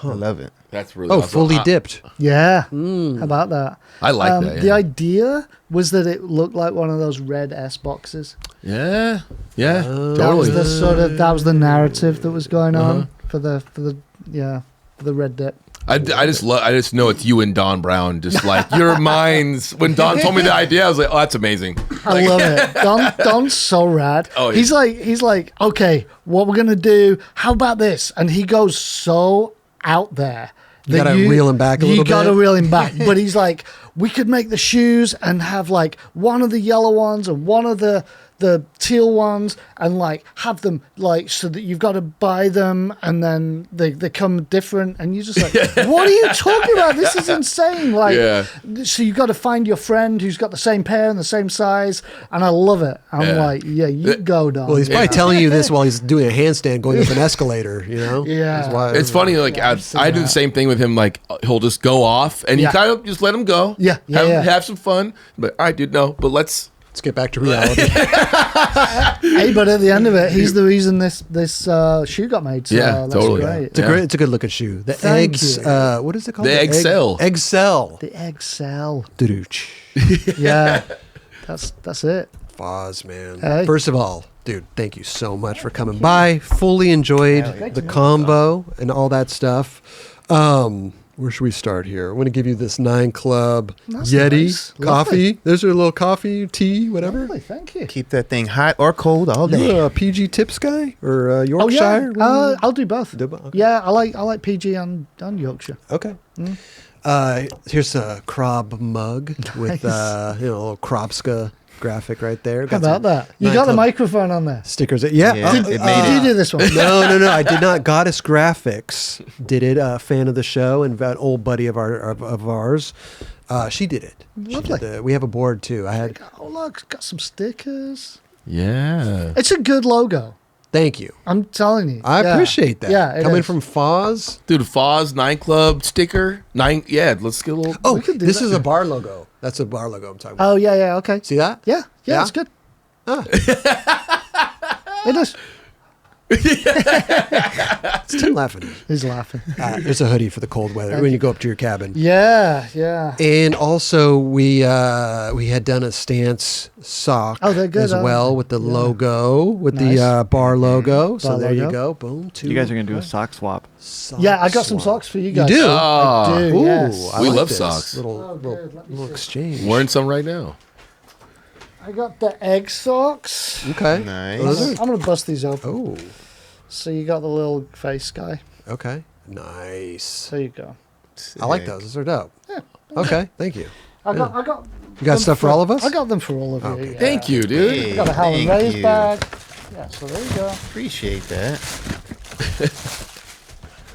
I love it. That's really Oh, awesome. fully dipped. Yeah. Mm. How about that? I like that. The Yeah. idea was that it looked like one of those red S boxes. Yeah. Yeah. That was Totally. that was the narrative that was going on for the red dip. I just know it's you and Don Brown. Just like your minds. When Don told me the idea, I was like, oh, that's amazing. I love it. Don's so rad. Oh, yeah. He's like, okay, what we're gonna do? How about this? And he goes so out there. You that gotta reel him back a little You gotta bit. reel him back. But he's like, we could make the shoes and have like one of the yellow ones and one of the teal ones, and like have them like so that you've got to buy them, and then they come different, and you're just like, what are you talking about? This is insane. Like, Yeah. so you've got to find your friend who's got the same pair and the same size, and I love it. I'm Yeah. like, yeah, you go, Don. Well, he's probably telling you this while he's doing a handstand going up an escalator, you know? Yeah. That's why- It's funny, like Yeah, I've seen I do the that. same thing with him. Like he'll just go off, and you Yeah. kind of just let him go. Yeah, yeah. Have some fun. But all right, dude, no. But let's. Let's get back to reality. Hey, but at the end of it, he's the reason this shoe got made. So Yeah, that's totally. great. It's it's a good looking shoe. The Thank eggs. you. What is it called? The Eggcel. Eggcel. The eggcel. Dooch. Yeah, that's it. Foz, man. Hey. First of all, dude, thank you so much for coming by. Fully enjoyed the combo and all that stuff. Where should we start here? I'm going to give you this 9 Club That's Yeti nice. coffee. Lovely. There's your little coffee, tea, whatever. Lovely, thank you. Keep that thing hot or cold all day. You a PG Tips guy or Oh Yorkshire? yeah, I'll do both. Do both? Okay. Yeah, I like PG and Yorkshire. Okay. Here's a Krob mug with a little Kropska graphic right there. How Got about some that? You 9 got the Club microphone on there. stickers. Yeah. Yeah, Oh, it Did made you it. do this one? no. I did not. Goddess Graphics did it. A fan of the show and an old buddy of ours. She did it. Lovely. We have a board too. I had. Oh look, it's got some stickers. Yeah. It's a good logo. Thank you. I'm telling you. I Yeah. appreciate that. Yeah, it coming is. from Foz. Dude, Foz 9 Club sticker. 9. Yeah, let's get a little. Oh, We could do this that. is a bar logo. That's a bar logo I'm talking about. Oh yeah, okay. See that? Yeah, Yeah? it's good. Ah. It is. It's Tim laughing. He's laughing. There's a hoodie for the cold weather when you go up to your cabin. Yeah, yeah. And also, we had done a stance sock Oh, they're good, as aren't well they? with the Yeah. logo, with Nice. the bar logo. So Bar there you logo. go. Boom. Two. You guys are gonna do a sock swap. sock Yeah, I got some swap. socks for you guys. You do? Oh, I do, Ooh, yes. I We like love this. socks. Little, Oh, little, good. Let me little see. exchange. wearing some right now. I got the egg socks. Okay. Nice. Those I'm gonna bust these open. Oh, So you got the little face guy. okay. Nice. There you go. I like those. Those are dope. Yeah. Okay. Thank you. I got You got them stuff for all of us? I got them for all of you. Okay. Yeah. Thank you, dude. Hey, I got a Helen thank Ray's you. bag. Yeah, so there you go. Appreciate that.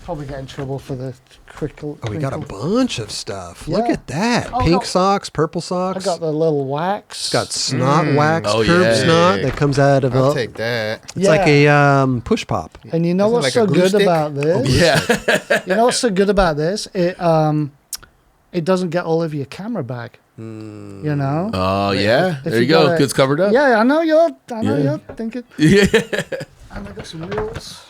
Probably get in trouble for the crinkle. Oh, we got a bunch of stuff. Yeah. Look at that. Oh, Pink no. socks, purple I socks. got the little wax. It's got snot wax, Oh, curb yeah. snot that comes out of I'll a. take that. It's like a push pop. And you know Isn't it what's like so a glue good stick? about this? Yeah. You know what's so good about this? It doesn't get all over your camera bag. Hmm. You know? Oh yeah. If There you you go. got it- It's covered up. Yeah, I know you're Yeah. thinking. Yeah. And I got some wheels.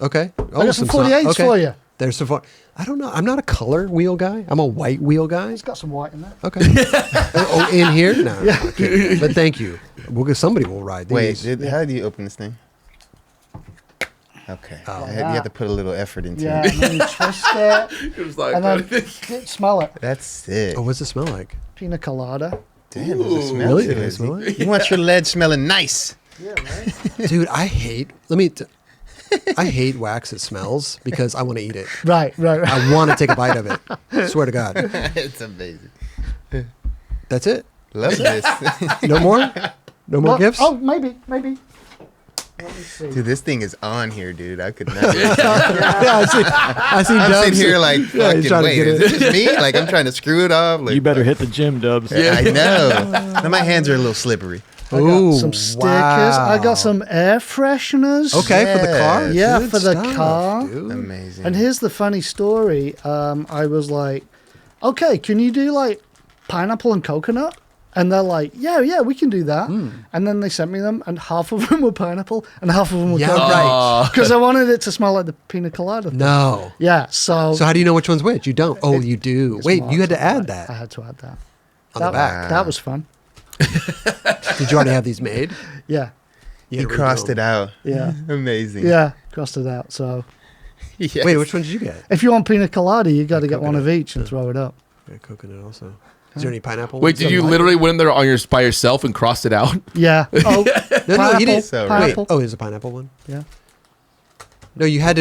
Okay. I got some snot. 48s Okay. for you. There's some. I don't know. I'm not a color wheel guy. I'm a white wheel guy. It's got some white in there. Okay. Oh, in here? No. Yeah. Okay. But thank you. Somebody will ride these. Wait, how do you open this thing? Okay. Oh. You have to put a little effort into Yeah, it. and then you twist it. It was like, And then smell it. That's sick. Oh, what's it smell like? Pina colada. Damn, there's a smell Really? to Did I it. smell it? You want your lead smelling nice. Yeah, right. Dude, I hate. I hate wax that smells because I want to eat it. Right. I want to take a bite of it. Swear to God. It's amazing. That's it. Love this. No more. No more Well, gifts. Oh, maybe. Let me see. Dude, this thing is on here, dude. I could never. Yeah, I see. I'm Dubs. sitting here like, Yeah, he's fucking, trying to wait, get is it. it just me? Like, I'm trying to screw it off. Like, You better hit the gym, Dubs. I know. Now my hands are a little slippery. I got Ooh, some stickers. I wow. got some air fresheners. Okay, for the car. Yeah, Good for the stuff, car. dude. Amazing. And here's the funny story. I was like, okay, can you do like pineapple and coconut? And they're like, yeah, we can do that. And then they sent me them, and half of them were pineapple and half of them were Yeah, coconut. right. Because I wanted it to smell like the pina colada. thing. No. Yeah, so So how do you know which one's which? You don't. Oh, you do. it's Wait, you had to marked. add that I had to add that. on the back. That was fun. Did you already have these made? Yeah, You crossed it out. yeah, Amazing. yeah. Crossed it out. So Yes. Wait, which one did you get? if you want pina colada, you got to get one coconut. of each and throw it up. Yeah, coconut also. Is there any pineapple? Wait, ones? did you literally went in there on by yourself and crossed it out? Yeah. Oh, No, you didn't. So, Wait. pineapple. Oh, there's a pineapple one. Yeah. No, you have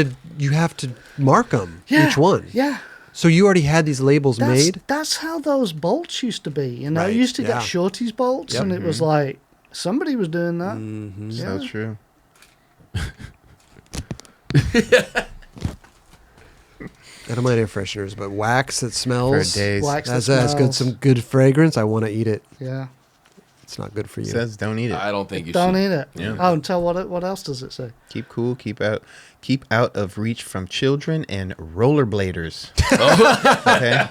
to mark them Yeah. each one. Yeah. So you already had these labels made. That's how those bolts used to be. You know, Right, you used to yeah. get Shorty's bolts, Yep. and it was like somebody was doing that. Mm-hmm. So Yeah. true. I don't mind air fresheners, but wax that For smells. days. Wax that Has good smells. some good fragrance. I want to eat it. Yeah. It's not good for you. Says don't eat it. I don't think you Don't should. eat it. Yeah. Oh, and tell what else does it say? Keep cool. Keep out of reach from children and rollerbladers. Okay.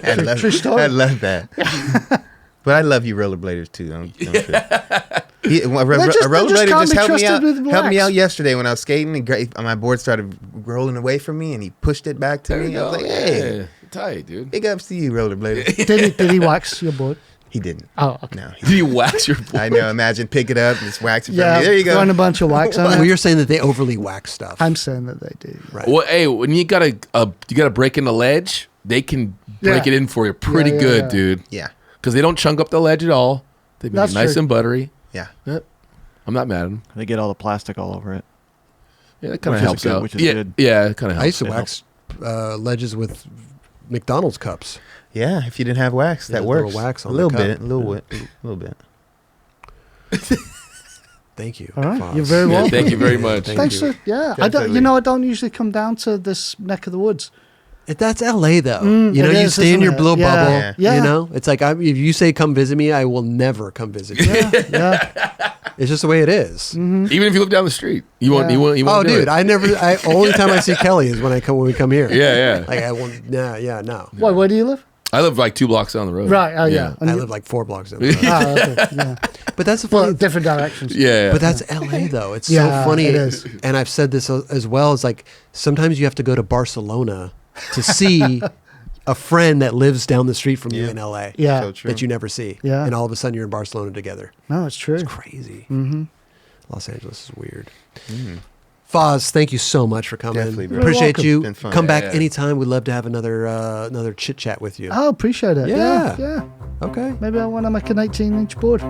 And True story. I love that. But I love you, rollerbladers too. Don't trip. A rollerblader can't just be helped me trusted out. with Helped me wax. out yesterday when I was skating, and my board started rolling away from me, and he pushed it back to There me. you I was go. like, "Hey, Yeah. Tight, dude. big ups to you, rollerblader." Did he wax your board? He didn't. Oh, okay. No. Did you wax your board? I know. Imagine pick it up and just wax it from Yeah, me. There you go. throwing a bunch of wax on Well, it. you're saying that they overly wax stuff. I'm saying that they do. right. Well, hey, when you gotta break in the ledge, they can break Yeah. it in for you pretty Yeah, good, yeah. dude. Yeah. Because they don't chunk up the ledge at all. They make That's it nice true. and buttery. Yeah. Yep. I'm not mad at them. They get all the plastic all over it. Yeah, that kind of Which is helps good, out. which is yeah, good. yeah, it kind of helps. I used to It wax ledges with McDonald's cups. Yeah. If you didn't have wax, Yeah, that a little works. wax on a the little cup. bit. A little bit. Thank you. All right, Foz. you're very Yeah, welcome. thank you very much. Thanks you. for I don't. Definitely. You know, I don't usually come down to this neck of the woods. That's LA though. Mm, you know, it you is, stay in isn't your it? little Yeah. bubble. Yeah. You know, it's like if you say come visit me, I will never come visit you. Yeah. It's just the way it is. Even if you live down the street, you won't. Yeah. You won't Oh, do dude, it. only time I see Kelly is when we come here. Yeah, yeah. Like I won't. Yeah, no. Why? Where do you live? I live like 2 blocks down the road. Right. Oh yeah. And I you- live like 4 blocks down the road. oh, okay, yeah. But that's the Well, funny. different directions. Yeah. But that's LA though. It's Yeah, so funny. it is. And I've said this as well. It's like sometimes you have to go to Barcelona to see a friend that lives down the street from you in LA. Yeah. So true. That you never see. Yeah. And all of a sudden you're in Barcelona together. No, it's true. It's crazy. Mm-hmm. Los Angeles is weird. Foz, thank you so much for coming. Definitely, bro. Appreciate You're you. welcome. Been fun. Come back Yeah. anytime. We'd love to have another chit chat with you. Oh, appreciate it. Yeah. Yeah. Okay. Maybe I want to make an 18-inch board.